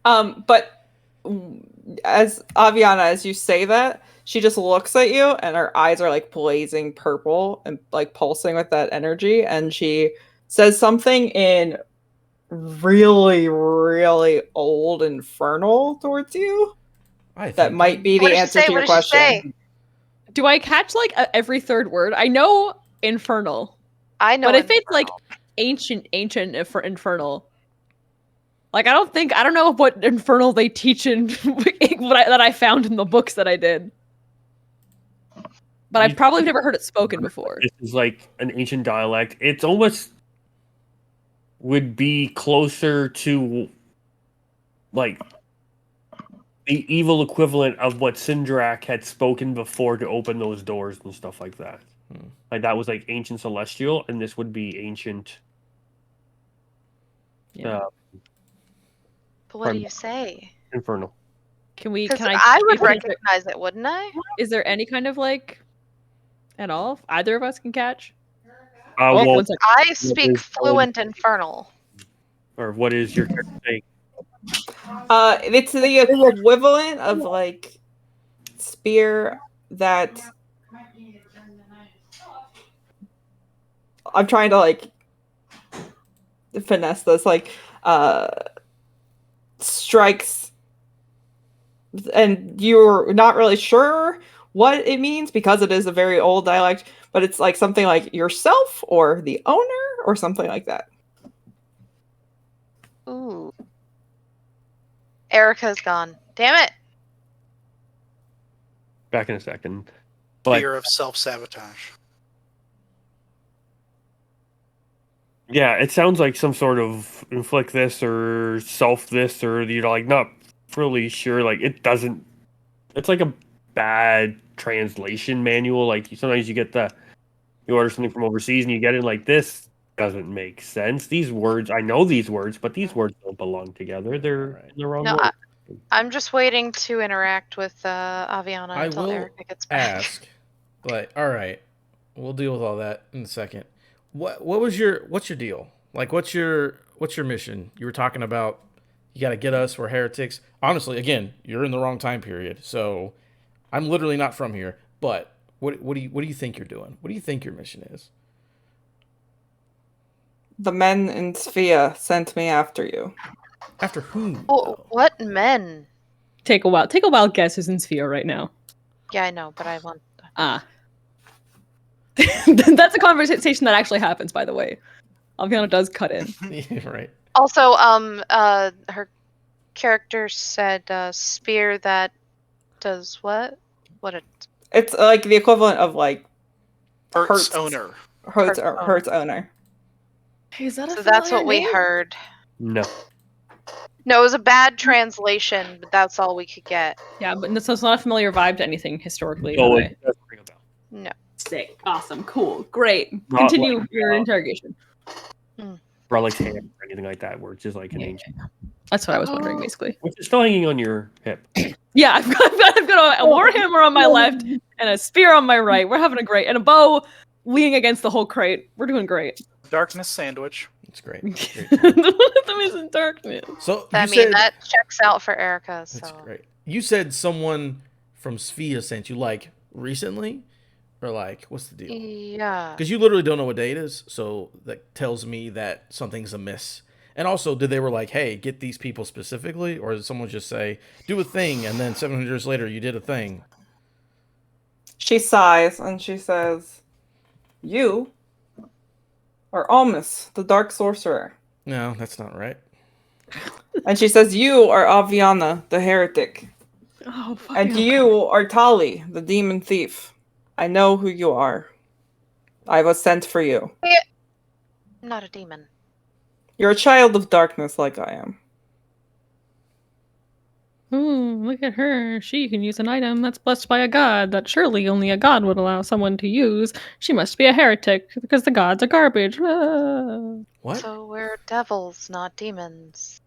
But as Aviana, as you say that, she just looks at you and her eyes are like blazing purple and like pulsing with that energy, and she says something in really, really old infernal towards you. I That think might be What the did she answer say? to your What did she say? question. Do I catch like every third word? I know infernal, I know. but if it's like infernal. ancient infernal, like I don't know what infernal they teach in that I found in the books that I did. But I've probably never heard it spoken before. This is like an ancient dialect. It's almost would be closer to like the evil equivalent of what Sindrak had spoken before to open those doors and stuff like that. Like that was like ancient celestial, and this would be ancient. Yeah. But what do you say? Infernal. Can we? Because Can I would is there- recognize it, wouldn't I? Is there any kind of like at all either of us can catch? Well, One second. I speak there's fluent infernal. or what is your character saying? It's the equivalent of like spear that I'm trying to like finesse this, like strikes, and you're not really sure what it means because it is a very old dialect, but it's like something like yourself or the owner or something like that. Ooh. Erica's gone. Damn it. Back in a second. But Fear of self-sabotage. yeah, it sounds like some sort of inflict this or self this, or you're like not really sure. Like it doesn't. It's like a bad translation manual. Like sometimes you get you order something from overseas and you get it like this doesn't make sense. These words, I know these words, but these words don't belong together. They're in the wrong No, word. I'm just waiting to interact with Aviana I until will Erica gets back. ask, but all right, we'll deal with all that in a second. What's your deal? Like, what's your mission? You were talking about you got to get us. We're heretics. Honestly, again, you're in the wrong time period. So, I'm literally not from here. But what do you think you're doing? What do you think your mission is? The men in Sphia sent me after you. After whom? Oh, though? what men? Take a wild guess who's in Sphere right now. Yeah, I know, but I want. Ah, That's a conversation that actually happens, by the way. Aviana does cut in. Yeah, right. Also, her character said spear that does what? It's like the equivalent of like Hurts owner. Hurts Hurts owner. Hey, is that So that's what we heard. No. No, it was a bad translation, but that's all we could get. Yeah, but so it's not a familiar vibe to anything historically. No, Okay. it doesn't ring a bell. No. Sick. Awesome. Cool. Great. Not Continue like, your interrogation. Relics hand or anything like that, where it's just like an Yeah. ancient, That's what I was wondering, basically. which is still hanging on your hip. Yeah, I've got a warhammer on my left and a spear on my right. We're having a great, and a bow leaning against the whole crate. We're doing great. Darkness sandwich. It's great. Them is in darkness. So I you mean, said that checks out for Erica. So. that's great. You said someone from Sphia sent you like recently, or like what's the deal? Yeah. Because you literally don't know what day it is, so that tells me that something's amiss. And also, did they were like, "Hey, get these people specifically," or did someone just say, "Do a thing," and then 700 years later, you did a thing? She sighs and she says, "You are Almus, the Dark Sorcerer." No, that's not right. And she says, "You are Aviana, the Heretic. Oh, fuck. And you are Tali, the Demon Thief. I know who you are. I was sent for you. I'm not a demon. You're a child of darkness like I am." Ooh, look at her. She can use an item that's blessed by a god that surely only a god would allow someone to use. She must be a heretic because the gods are garbage. Ah. What? So we're devils, not demons.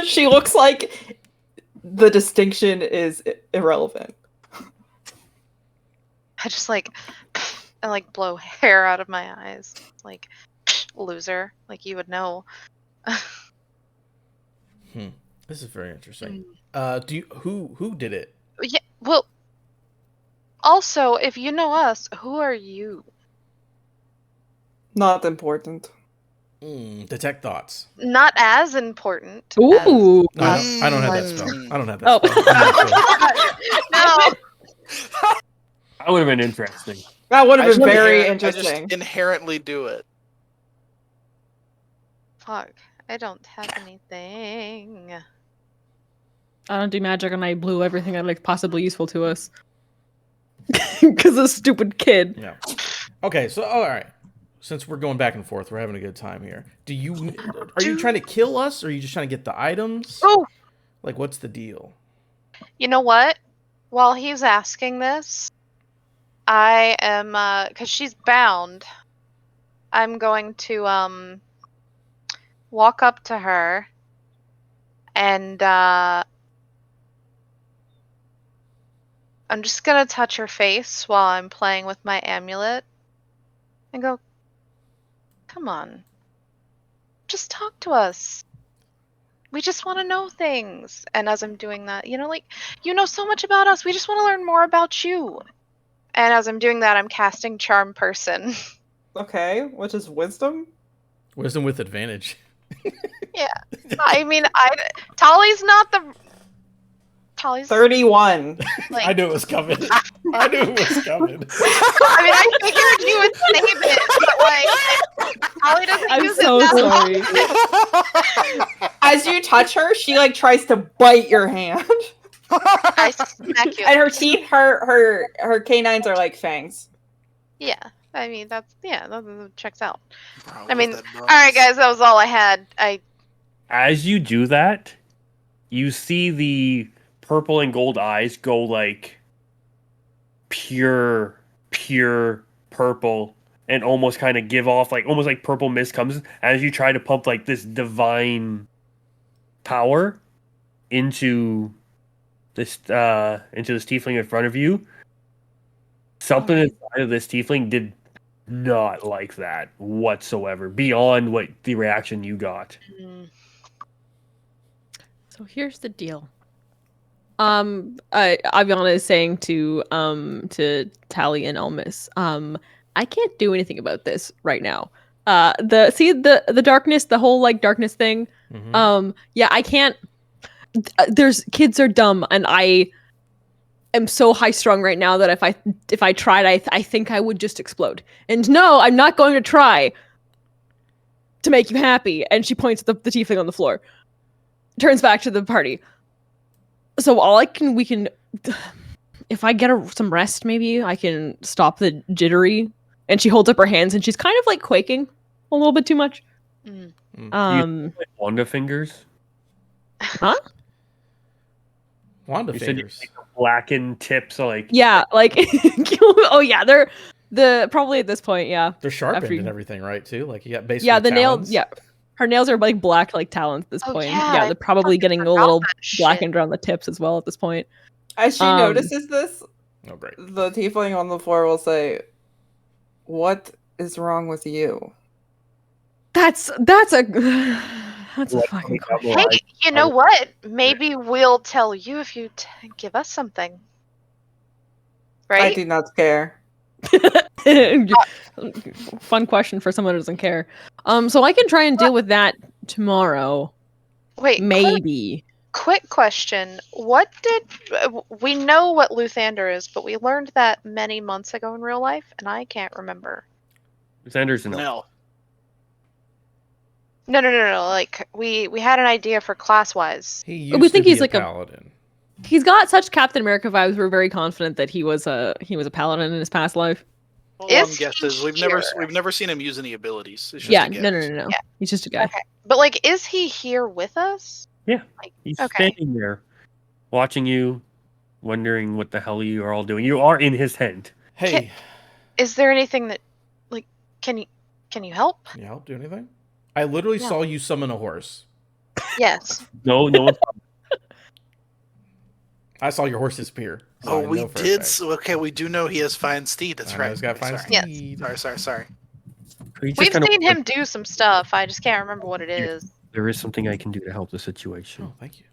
She looks like the distinction is irrelevant. I just I blow hair out of my eyes. Like, loser. Like you would know. This is very interesting. Do you who did it? Yeah. Well. Also, if you know us, who are you? Not important. Detect thoughts. Not as important. Ooh. I don't have that spell. I don't have that Oh. spell. No. That would have been interesting. That would have been I very just interesting. inherently do it. Fuck. I don't have anything. I don't do magic and I blew everything that like possibly useful to us. Because a stupid kid. Yeah. Okay, so all right. Since we're going back and forth, we're having a good time here. Are you trying to kill us, or are you just trying to get the items? Oh. Like, what's the deal? You know what? While he's asking this, I am because she's bound. I'm going to walk up to her and I'm just gonna touch her face while I'm playing with my amulet and go, "Come on. Just talk to us. We just want to know things." And as I'm doing that, you know so much about us. We just want to learn more about you. And as I'm doing that, I'm casting Charm Person. Okay, which is wisdom? Wisdom with advantage. Yeah. I mean, Tali's not the... Tali's... 31. Like, I knew it was coming. I knew it was coming. I mean, I figured you would save it, but, like, Tali doesn't I'm use so it that sorry. As you touch her, she like tries to bite your hand. I smack you. And her teeth, her canines are like fangs. Yeah. I mean, that checks out. Bro, I mean, that all right, guys, that was all I had. As you do that, you see the purple and gold eyes go like pure purple and almost kind of give off like almost like purple mist comes as you try to pump like this divine power into this tiefling in front of you. Something inside of this tiefling did not like that whatsoever, beyond what the reaction you got. So here's the deal. Aviana is saying to Tali and Elmis, I can't do anything about this right now. The darkness, the whole like darkness thing. Mm-hmm. Yeah, I can't. There's kids are dumb, and am so high strung right now that if I tried, I think I would just explode. And no, I'm not going to try to make you happy. And she points at the tiefling on the floor. Turns back to the party. So we can, if I get some rest, maybe I can stop the jittery. And she holds up her hands, and she's kind of like quaking a little bit too much. Wanda fingers. Huh? Wanda You said you fingers. make the blackened tips, like Yeah, like oh yeah, they're probably at this point, yeah. They're sharpened After- and everything, right? Too. Like you got basically. Yeah, the talons. nails. Yeah, her nails are like black, like talons at this Oh, point. yeah, Yeah, I they're probably fucking getting a forgot little that shit. blackened around the tips as well at this point. As she notices this, Oh great. the tiefling on the floor will say, "What is wrong with you?" That's a that's a fucking question. Hey, you know what? Maybe we'll tell you if you give us something. I Right? do not care. Fun question for someone who doesn't care. So I can try and deal with that tomorrow. Wait, Maybe. quick question. What did we know what Luthander is, but we learned that many months ago in real life, and I can't remember. Sanders and No. No. Like we had an idea for class wise. He used We think to be he's a like a- paladin. He's got such Captain America vibes. We're very confident that he was a paladin in his past life. Hold Is on, guesses. he We've never seen him use any abilities. It's just Yeah, a guess. no. Yeah. He's just a guy. Okay. But like, is he here with us? Yeah. Like, He's okay. standing there, watching you, wondering what the hell you are all doing. You are in his tent. Hey, Is there anything that, like, can you help? can you help do anything? I literally No. saw you summon a horse. Yes. No one. I saw your horse disappear. So Oh, I we know for a did. fact. Okay, we do know he has fine steed. That's I know right. He's got fine Sorry. Yes. steed. Sorry. He just We've kinda- seen him do some stuff. I just can't remember what it is. There is something I can do to help the situation. Oh, thank you.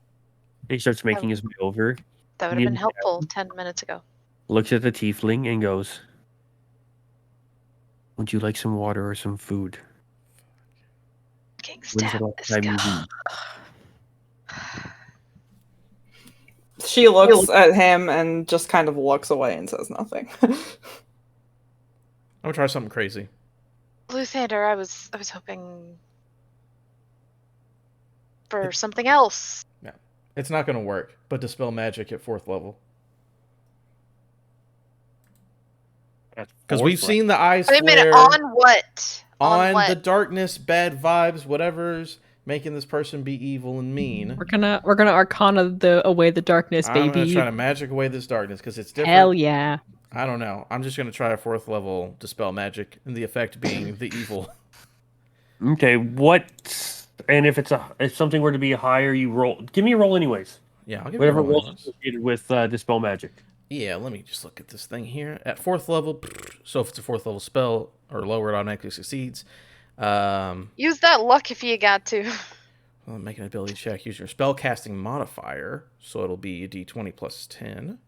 He starts making his way over, That would have been Yeah. helpful 10 minutes ago. looks at the tiefling, and goes, "Would you like some water or some food? Getting When's the stabbed. last This time you guy. eat?" She looks at him and just kind of looks away and says nothing. I'm gonna try something crazy. Luthander, I was hoping for something else. It's not gonna work, but dispel magic at 4th level. Because we've seen the eyes Wait a minute, flare on what? on what? the darkness, bad vibes, whatever's making this person be evil and mean. We're gonna arcana away the darkness, I'm gonna baby. try to magic away this darkness because it's different. Hell yeah. I don't know. I'm just gonna try a 4th level dispel magic, and the effect being the evil. Okay, what? And if something were to be higher, you roll. Give me a roll, anyways. Yeah, I'll give Whatever it a roll. rolls associated with dispel magic. Yeah, let me just look at this thing here. At 4th level, so if it's a 4th level spell or lower, it automatically succeeds. Use that luck if you got to. Well, make an ability check. Use your spell casting modifier, so it'll be a d20 plus 10.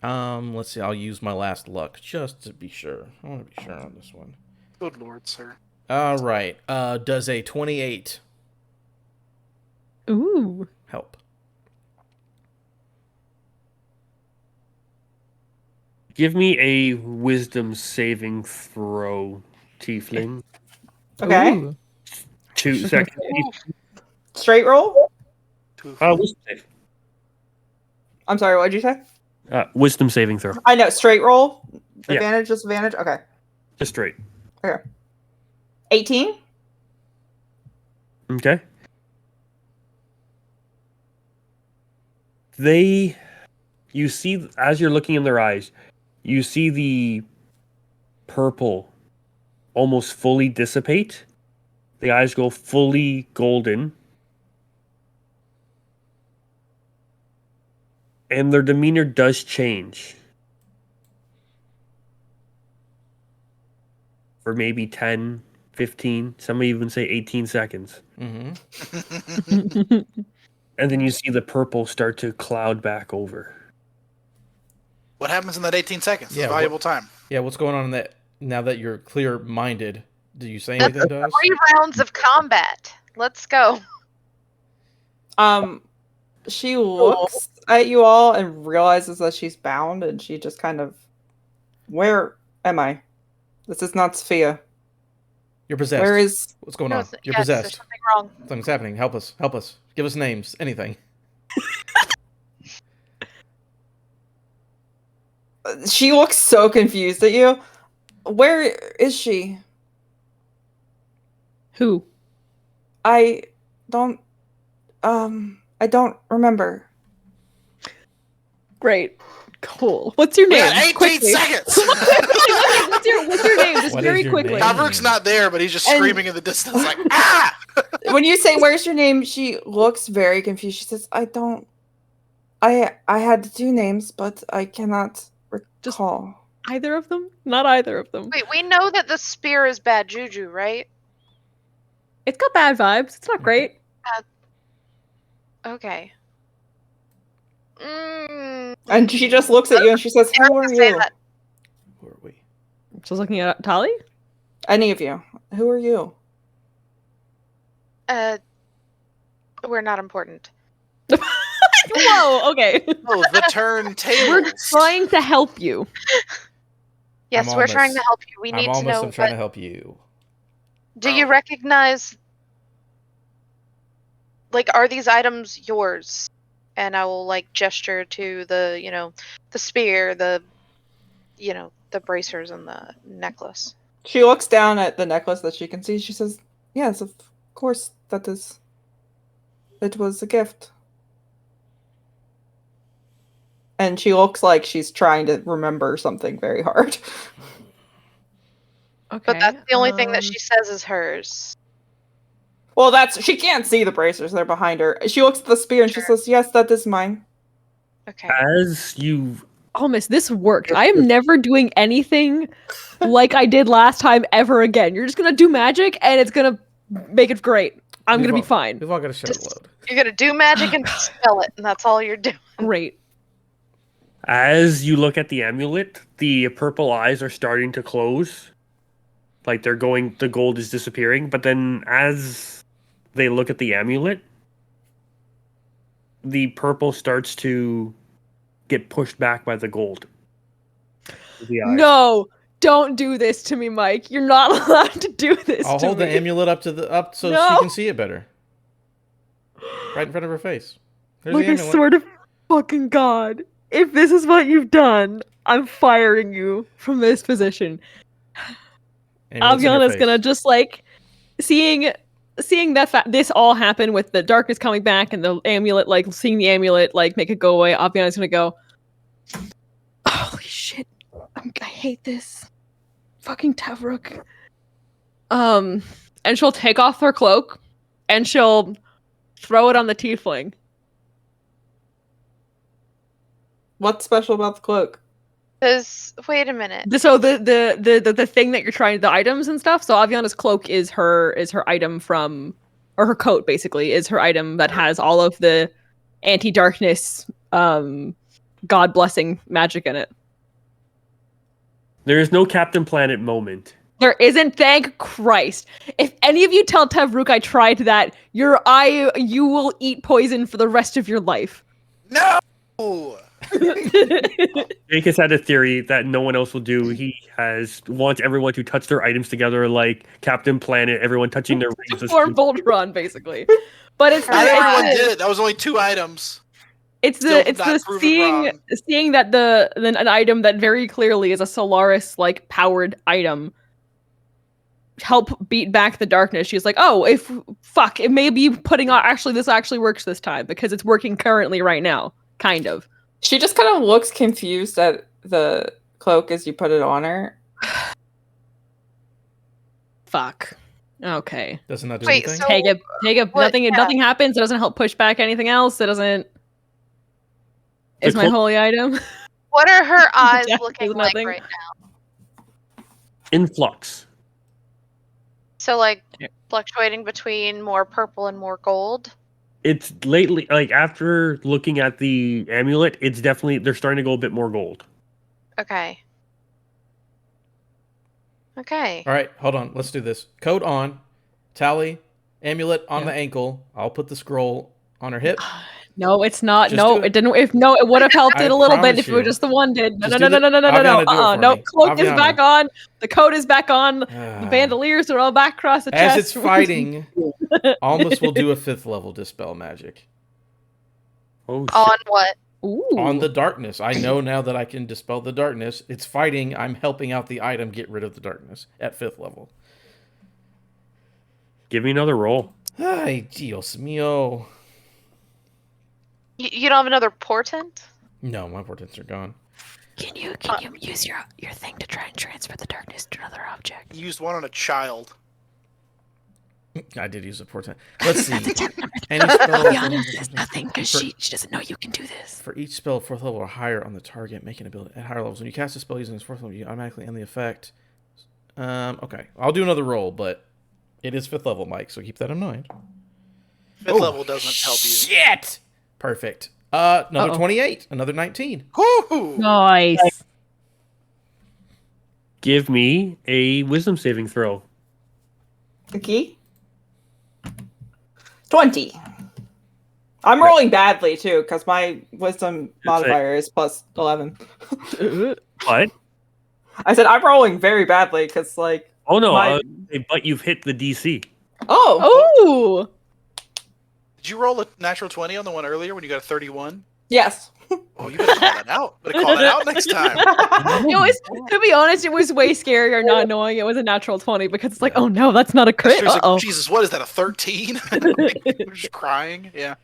Let's see. I'll use my last luck just to be sure. I want to be sure on this one. Good lord, sir. All right. Does a 28 Ooh. help? Give me a wisdom saving throw, tiefling. Okay. Ooh. 2 seconds. Straight roll? Wisdom save. I'm sorry, what did you say? Wisdom saving throw. I know, straight roll? Yeah. Advantage, disadvantage? Okay. Just straight. Okay. 18? Okay. You see, as you're looking in their eyes, you see the purple almost fully dissipate. The eyes go fully golden. And their demeanor does change. For maybe 10, 15, some may even say 18 seconds. Mm-hmm. And then you see the purple start to cloud back over. What happens in that 18 seconds? Yeah, It's valuable time. Yeah, what's going on in that? Now that you're clear-minded, do you say anything to us? 3 rounds of combat. Let's go. She looks at you all and realizes that she's bound, and she just kind of, where am I? This is not Sophia. You're possessed. Where is? What's going No, on? it's- You're yes, there's possessed. something wrong. Something's happening. Help us. Help us. Give us names. Anything. She looks so confused at you. Where is she? Who? I don't remember. Great. Cool. What's your We name? got 18 Quickly. seconds. what's your name? Just What very is your quickly. name? Tavrook's not there, but he's just And- screaming in the distance like, ah! When you say where's your name, she looks very confused. She says, I had 2 names, but I cannot recall. Either of them? Not either of them. Wait, we know that the spear is bad juju, right? It's got bad vibes. It's not great. Okay. And she just looks at you and she says, Who are Say you? that. Who are we? Just looking at Tali? Any of you. Who are you? We're not important. Whoa, okay. Oh, the turntable. We're trying to help you. Yes, I'm we're trying to almost- help you. We need to know. I'm trying to What, help you. do you recognize? Like, are these items yours? And I will like gesture to the spear, the bracers and the necklace. She looks down at the necklace that she can see. She says, Yes, of course, that is. It was a gift. And she looks like she's trying to remember something very hard. Okay. But that's the only thing that she says is hers. Well, she can't see the bracers, they're behind her. She looks at the spear and she says, Yes, that is mine. Okay. As you Oh, miss, this worked. I am never doing anything like I did last time ever again. You're just gonna do magic and it's gonna make it great. I'm gonna be fine. We've all got to share the load. You're gonna do magic and spell it, and that's all you're doing. Great. As you look at the amulet, the purple eyes are starting to close. Like the gold is disappearing. But then as they look at the amulet, the purple starts to get pushed back by the gold. The eyes. No, don't do this to me, Mike. You're not allowed to do this I'll to hold me. the amulet up so No. she can see it better. Right in front of her face. There's Like the I amulet. swear to fucking God, if this is what you've done, I'm firing you from this position. Amulet's in her Aviana's face. gonna just like seeing that this all happen with the darkness coming back and the amulet, like seeing the amulet like make it go away. Aviana's gonna go, holy shit, I hate this, fucking Tavrook. And she'll take off her cloak and she'll throw it on the tiefling. What's special about the cloak? Because wait a minute. So the thing that you're trying, the items and stuff. So Aviana's cloak is her item from, or her coat basically is her item that has all of the anti-darkness, god blessing magic in it. There is no Captain Planet moment. There isn't, thank Christ. If any of you tell Tavrook I tried that, you will eat poison for the rest of your life. No! Jake has had a theory that no one else will do. He wants everyone to touch their items together like Captain Planet, everyone touching their rings. Or Voltron, basically. But it's Not everyone the, did it. That was only 2 items. it's Still the not proven wrong. seeing that an item that very clearly is a Solaris like powered item help beat back the darkness. She's like, oh, it may be putting on, actually this actually works this time because it's working currently right now, kind of. She just kind of looks confused at the cloak as you put it on her. Fuck. Okay. Doesn't that do Wait, anything? so- Take it. What- Nothing. yeah. Nothing happens. It doesn't help push back anything else. It doesn't. Is my cloak- holy item? What are her eyes Jack looking does like nothing. right now? Influx. So like Yeah. fluctuating between more purple and more gold. It's lately, like after looking at the amulet, it's definitely, they're starting to go a bit more gold. Okay. Okay. All right, hold on. Let's do this. Coat on. Tally. Amulet on Yeah. the ankle. I'll put the scroll on her hip. No, it's not. Just no, do it. it didn't. It would have helped I it a little bit promise if it were you. just the one did. No, Just no, do no, no, no, no, no, no. Aviana, do it for No, me. cloak is Aviana. back on. The coat is back on. The bandoliers are all back across the chest. As it's fighting, Almost will do a 5th level Dispel Magic. Oh shit. On what? Ooh. On the darkness. I know now that I can dispel the darkness. It's fighting. I'm helping out the item get rid of the darkness at 5th level. Give me another roll. Ay, Dios mío. You don't have another portent? No, my portents are gone. Can you use your thing to try and transfer the darkness to another object? You used one on a child. I did use a portent. Let's see. Any Aviana spell says nothing because she doesn't know you can do this. for each spell 4th level or higher on the target, make an ability at higher levels. When you cast a spell using its 4th level, you automatically end the effect. Okay. I'll do another roll, but it is 5th level, Mike, so keep that in mind. 5th level doesn't help you. Shit! Perfect. Another Uh-oh. 28. Another 19. Woo-hoo! Nice. Give me a wisdom saving throw. The key? 20. I'm rolling badly too, because my wisdom modifier is plus 11. What? I said I'm rolling very badly because, like. Oh no, My- but you've hit the DC. Oh. Did you roll a natural 20 on the one earlier when you got a 31? Yes. Oh, you better call that out. Better call that out next time. To be honest, it was way scarier not knowing it was a natural 20 because it's like, oh no, that's not a crit. She was like, Uh-oh. Jesus, what is that, a 13? We're just crying. Yeah.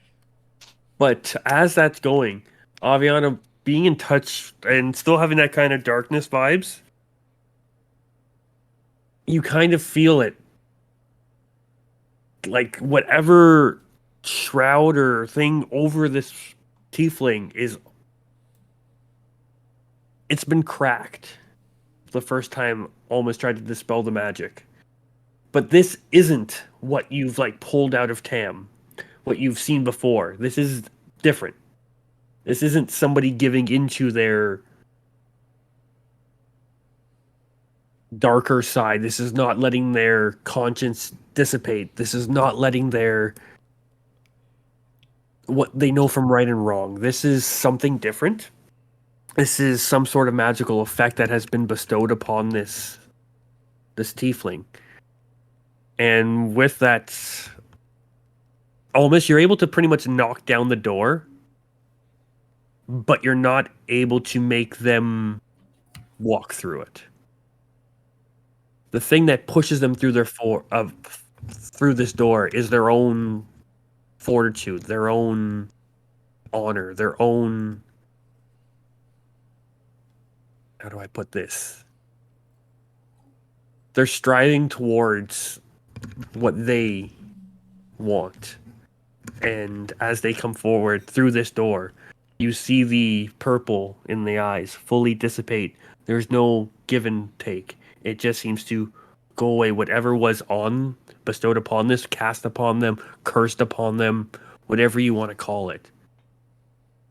But as that's going, Aviana being in touch and still having that kind of darkness vibes, you kind of feel it. Like whatever shroud or thing over this tiefling it's been cracked. The first time almost tried to dispel the magic. But this isn't what you've like pulled out of Tam. What you've seen before. This is different. This isn't somebody giving into their darker side. This is not letting their conscience dissipate. This is not letting their what they know from right and wrong. This is something different. This is some sort of magical effect that has been bestowed upon this tiefling. And with that, almost you're able to pretty much knock down the door, but you're not able to make them walk through it. The thing that pushes them through through this door is their own fortitude, their own honor, their own. How do I put this? They're striving towards what they want. And as they come forward through this door, you see the purple in the eyes fully dissipate. There's no give and take. It just seems to go away. Whatever was bestowed upon this, cast upon them, cursed upon them, whatever you want to call it,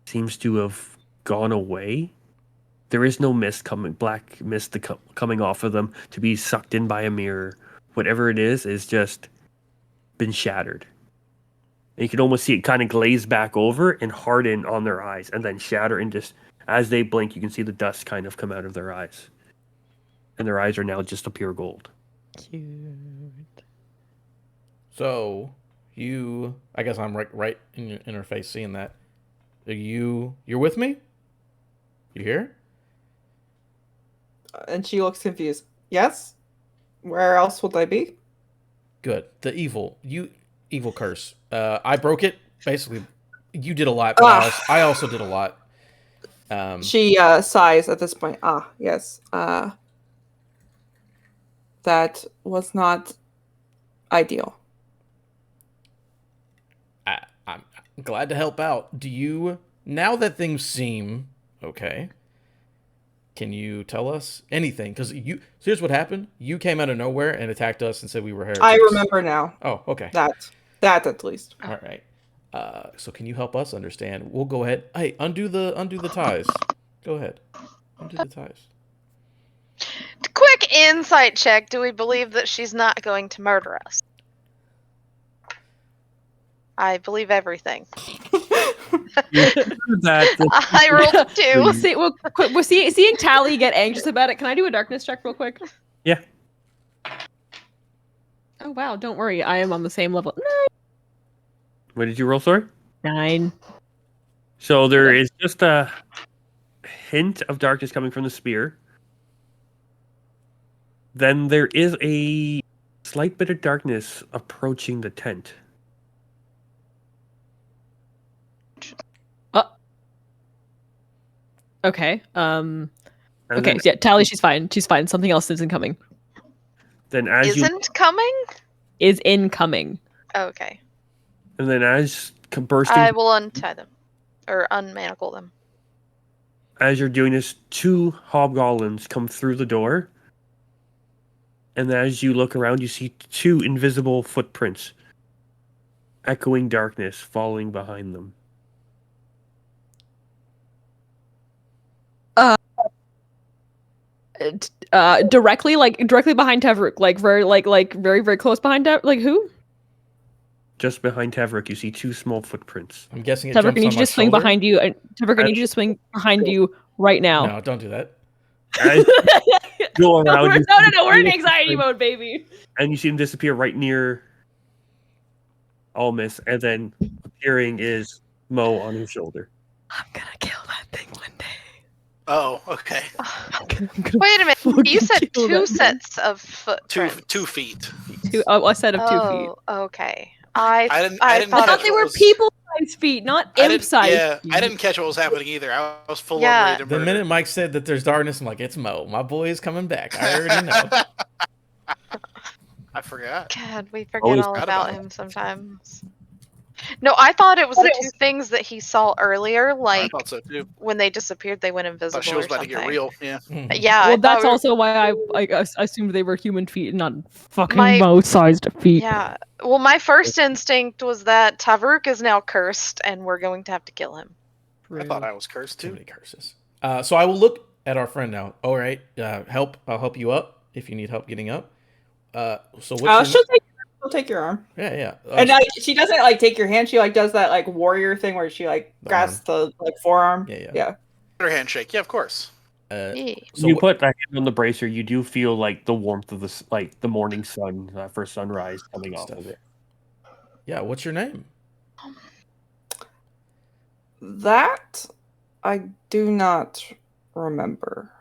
seems to have gone away. There is no black mist coming off of them to be sucked in by a mirror. Whatever it is just been shattered. And you can almost see it kind of glaze back over and harden on their eyes and then shatter, and just as they blink, you can see the dust kind of come out of their eyes. And their eyes are now just a pure gold. Cute. So, I guess I'm right in her face seeing that. You're with me? You here? And she looks confused. Yes? Where else would I be? Good. The evil curse. I broke it. Basically, you did a lot, but I also did a lot. She sighs at this point. Yes. That was not ideal. I'm glad to help out. Now that things seem okay, can you tell us anything? Because so here's what happened. You came out of nowhere and attacked us and said we were heretics. I remember now. Oh, okay. That at least. All right. So can you help us understand? We'll go ahead. Hey, undo the ties. Go ahead. Undo the ties. Quick insight check. Do we believe that she's not going to murder us? I believe everything. that I rolled a 2. We're seeing Tally get anxious about it. Can I do a darkness check real quick? Yeah. Oh wow! Don't worry, I am on the same level. What did you roll, sorry? 9. So there is just a hint of darkness coming from the spear. Then there is a slight bit of darkness approaching the tent. Okay. And Okay. then, Yeah, Tally, she's fine. She's fine. Something else isn't coming. then as Isn't coming? Is incoming. Okay. and then as bursting I will untie them. Or unmanacle them. as you're doing this, 2 hobgoblins come through the door. And as you look around, you see 2 invisible footprints, echoing darkness, falling behind them. Directly behind Tavrook, very, very close behind like who? Just behind Tavrook, you see 2 small footprints. I'm guessing it Tavrook, jumps I need on you my to swing shoulder. behind you. Tavrook, I need you to swing behind you right now. No, don't do that. As you go No, around, we're in anxiety mode, baby. and you see him disappear right near Almus, and then appearing is Mo on his shoulder. I'm gonna kill that thing one day. Oh, okay. Wait a minute. You said kill 2 that sets of Two footprints. 2 feet. A set of 2 feet. Oh, okay. I didn't I catch thought they what were was- people-sized feet, not I didn't, imp-sized. yeah, feet. I didn't catch what was happening either. I was full Yeah. on ready to The murder. minute Mike said that there's darkness, I'm like, it's Mo. My boy is coming back. I already know. I forgot. God, we forget Always all forgot about about him sometimes. No, I thought it was the 2 things that he saw earlier, I like thought so too. when they disappeared, they went invisible Thought she was or about to something. get real. Yeah. Mhm. Yeah, I Well, thought that's we were- also why I assumed they were human feet and not fucking My- mouse-sized feet. Yeah. Well, my first instinct was that Tavrook is now cursed, and we're going to have to kill him. I thought I was cursed Too too. many curses. So I will look at our friend now. All right, help. I'll help you up if you need help getting up. So what's your... She'll take your arm. Yeah. And she doesn't like take your hand. She like does that like warrior thing where she like The grasps the like forearm. Yeah. Her handshake. Yeah, of course. Yeah. So you wh- put that hand on the bracer, you do feel like the warmth of the morning sun, first sunrise coming off Stuff. of it. Yeah, what's your name? That I do not remember.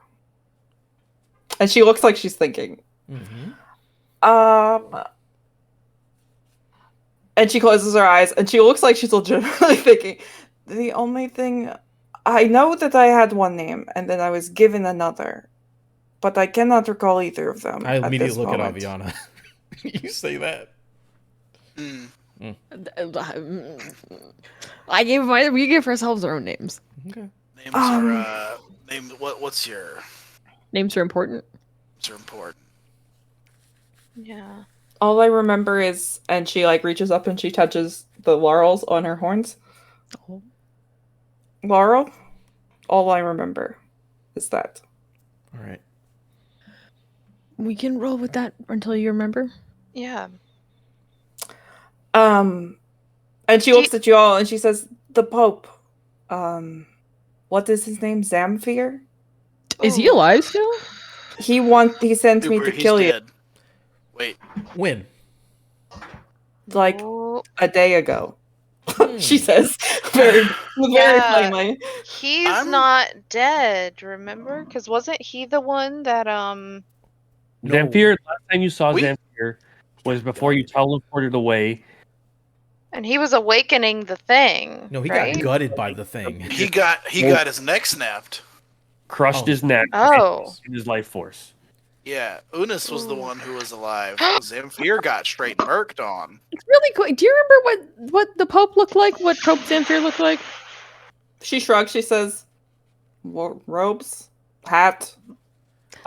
And she looks like she's thinking. Mm-hmm. And she closes her eyes and she looks like she's legitimately thinking. The only thing I know that I had one name and then I was given another, but I cannot recall either of them. I immediately look moment. at Aviana. You say that. Mm. We give ourselves our own names. Okay. Names are named. What's your Names are important. names are important. Yeah. All I remember is, and she like reaches up and she touches the laurels on her horns. Oh. Laurel? All I remember is that. All right. We can roll with that until you remember. Yeah. And she looks at you all and she says, "The Pope. What is his name? Zamfir? Is he alive still? He sent me Super, to he's kill you dead. Wait. When? like Oh, a day ago." Hmm. She says very Yeah. plainly. he's I'm- not dead, remember? Because wasn't he the one that No. Zamfir, last time you saw We- Zamfir was before you teleported away. and he was awakening the thing. No, he right? got gutted by the thing. He got his neck snapped. Crushed Oh. his neck Oh. in his life force. Yeah, Unis was the Ooh. one who was alive. Zamfir got straight murked on. Really quick, do you remember what the Pope looked like? What Pope Zamfir looked like? She shrugs. She says, "Robes, hat,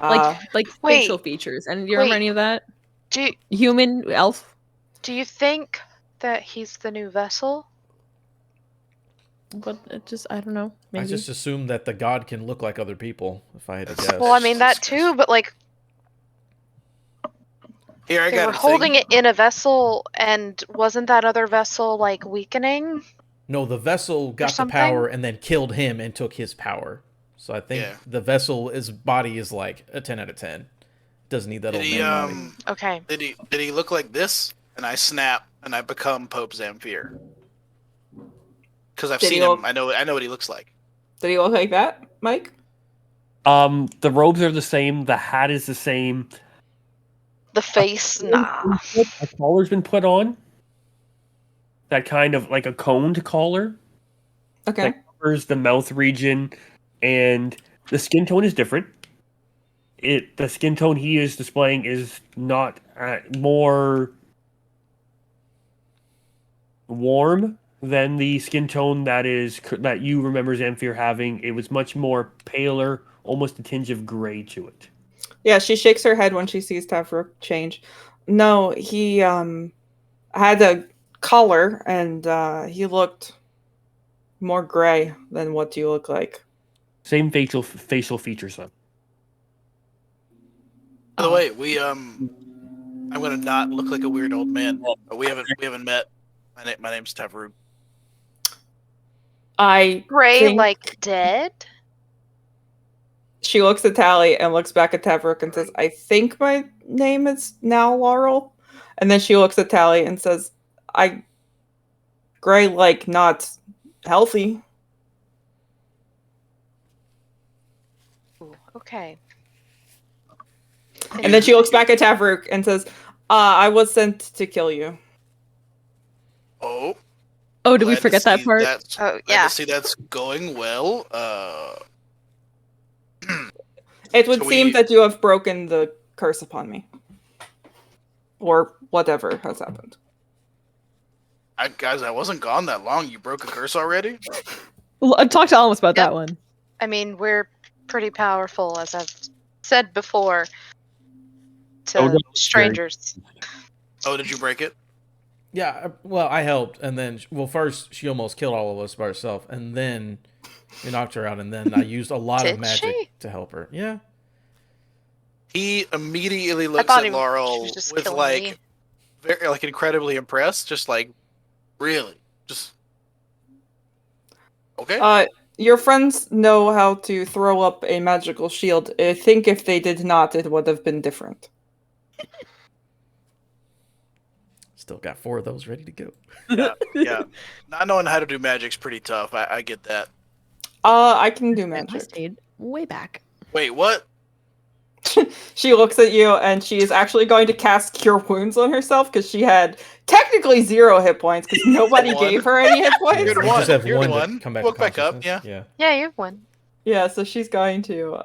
Like Wait. facial features. And do you remember Wait. any of that? Do Human, elf? Do you think that he's the new vessel? But it just, I don't know. Maybe. I just assumed that the god can look like other people, if I had to That's- guess. Well, I mean that too, but like Here, I they got were a holding thing. it in a vessel, and wasn't that other vessel like weakening? No, the vessel got the something? power and then killed him and took his power. So I think Yeah. the vessel's body is like a 10 out of 10. Doesn't need that Did old he man body. Okay. did he look like this? And I snap and I become Pope Zamfir. Because I've Did he seen him. look- I know what he looks like. Did he look like that, Mike? The robes are the same. The hat is the same. The face, nah. A collar's been put on. That kind of like a coned collar Okay. that covers the mouth region, and the skin tone is different. The skin tone he is displaying is not more warm than the skin tone that you remember Zamfir having. It was much more paler, almost a tinge of gray to it. Yeah, she shakes her head when she sees Tavrook change. No, he had a collar and he looked more gray than what you look like. Same facial features though. By the way, I'm gonna not look like a weird old man. We haven't met. My name's Tavrub. I Gray, think like dead? she looks at Tally and looks back at Tavrook and says, I think my name is now Laurel. And then she looks at Tally and says, Gray, like, not healthy. Ooh, okay. And then she looks back at Tavrook and says, I was sent to kill you. Oh. Oh, did we glad to forget that see part? Glad yeah. to see that's going well. It would So seem that you have broken the curse upon me. Or whatever has happened. Guys, I wasn't gone that long. You broke a curse already? Talk to Almas about Yep. that one. I mean, we're pretty powerful, as I've said before, to no, strangers. Oh, did you break it? Yeah, well, I helped, and then, first she almost killed all of us by herself, and then we knocked her out, and then I used a lot of Did magic she? to help her. Yeah. He immediately looks thought at she Laurel was just with killing me. very incredibly impressed, just like, really, just okay. Your friends know how to throw up a magical shield. I think if they did not, it would have been different. Still got 4 of those ready to go. Yeah, not knowing how to do magic's pretty tough. I get that. I can do I magic. stayed way back. Wait, what? She looks at you and she is actually going to cast Cure Wounds on herself because she had technically 0 hit points because nobody One. gave her any hit points. You're the You one. just have You're the 1 one. to come back Woke to back up, consciousness. Yeah, you've won. Yeah, so she's going to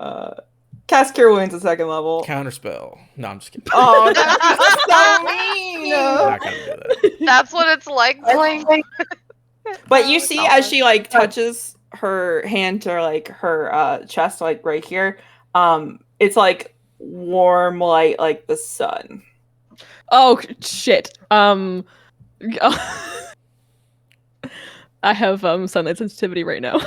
cast Cure Wounds at 2nd level. Counterspell. No, I'm just kidding. Oh, that's so mean! I'm not gonna do that. That's what it's like doing. But you see as she like touches her hand to like her chest, like right here, it's like warm light like the sun. Oh shit. I have sunlight sensitivity right now.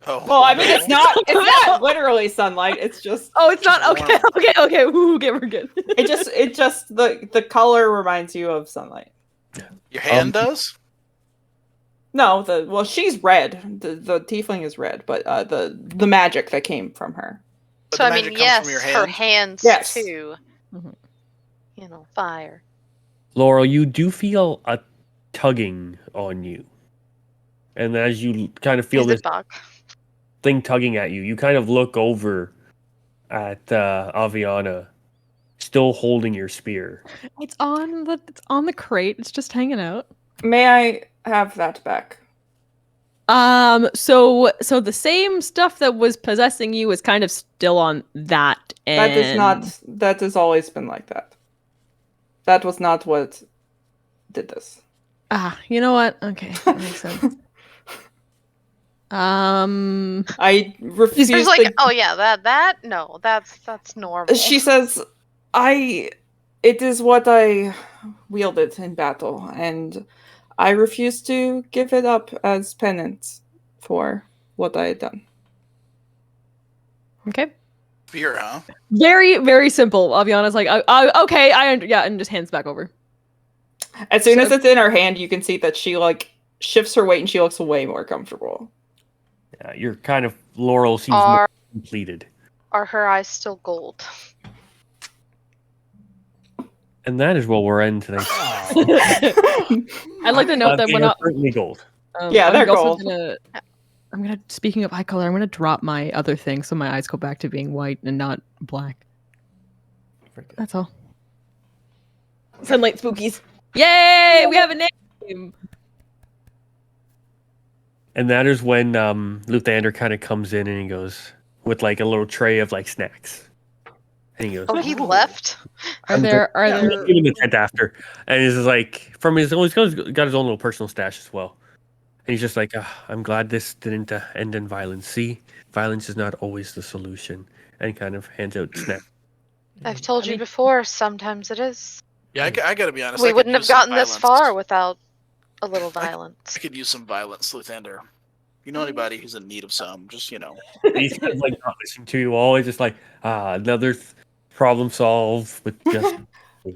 Oh, Well, I mean it's not literally sunlight, it's just Oh, it's not Just okay. Okay. Ooh, okay, we're good. it just the color reminds you of sunlight. Your hand does? No, she's red. The tiefling is red, but the magic that came from her. But So the I mean, magic comes yes, from your her hand? hands Yes. too. Mhm. You know, fire. Laurel, you do feel a tugging on you. And as you kind of feel Is this it Bach? thing tugging at you, you kind of look over at Aviana, still holding your spear. It's on the crate. It's just hanging out. May I have that back? So the same stuff that was possessing you is kind of still on that, and That has always been like that. That was not what did this. you know what? Okay, that makes sense. I refuse She's like, to... oh yeah, that's normal. She says, it is what I wielded in battle, and I refuse to give it up as penance for what I had done. Okay. Fear, huh? Very, very simple. Aviana's like, okay, and just hands back over. As soon as it's in her hand, you can see that she like shifts her weight and she looks way more comfortable. Yeah, your kind of Laurel seems more completed. Are her eyes still gold? And that is what we're ending tonight. I'd like to note that They we're are not. certainly gold. Yeah, they're also gold. I'm gonna. Speaking of eye color, I'm gonna drop my other thing so my eyes go back to being white and not black. That's all. Sunlight spookies. Yay! We have a name. And that is when Luthander kind of comes in and he goes with like a little tray of like snacks. And he goes, Oh, he left? Are there give him the tent after. And he's just like from his got his own little personal stash as well. And he's just like, I'm glad this didn't end in violence. See, violence is not always the solution. And kind of hands out snacks. I've told you before, sometimes it is. Yeah, I gotta be honest. We I could wouldn't have use some gotten this violence. far without a little violence. I could use some violence, Luthander. You know anybody who's in need of some? Just And he's kind of like not listening to you all. He's just like, another problem solved with just.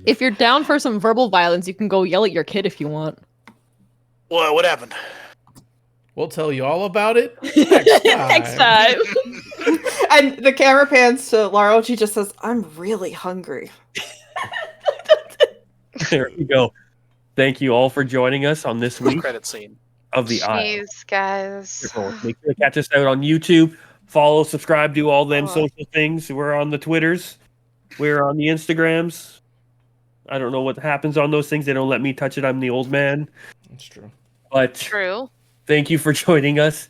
If you're down for some verbal violence, you can go yell at your kid if you want. What happened? We'll tell you all about it Next time. And the camera pans to Laurel. She just says, "I'm really hungry." There you go. Thank you all for joining us on this week Credit scene of the Isle. Jeez, guys. Make sure to catch us out on YouTube. Follow, subscribe, do all them social things. We're on the Twitters. We're on the Instagrams. I don't know what happens on those things. They don't let me touch it. I'm the old man. That's true. But True. thank you for joining us.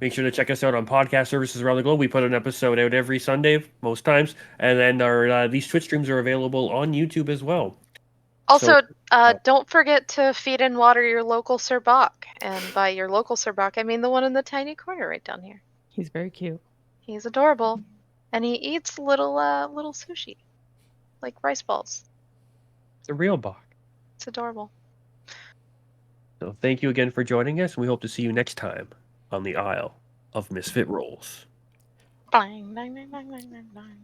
Make sure to check us out on podcast services around the globe. We put an episode out every Sunday, most times. And then our these Twitch streams are available on YouTube as well. Also, don't forget to feed and water your local Sir Bach. And by your local Sir Bach, I mean the one in the tiny corner right down here. He's very cute. He's adorable. And he eats little sushi. Like rice balls. It's a real Bach. It's adorable. So thank you again for joining us. We hope to see you next time on the Isle of Misfit Rolls. Bang, bang, bang, bang, bang, bang, bang.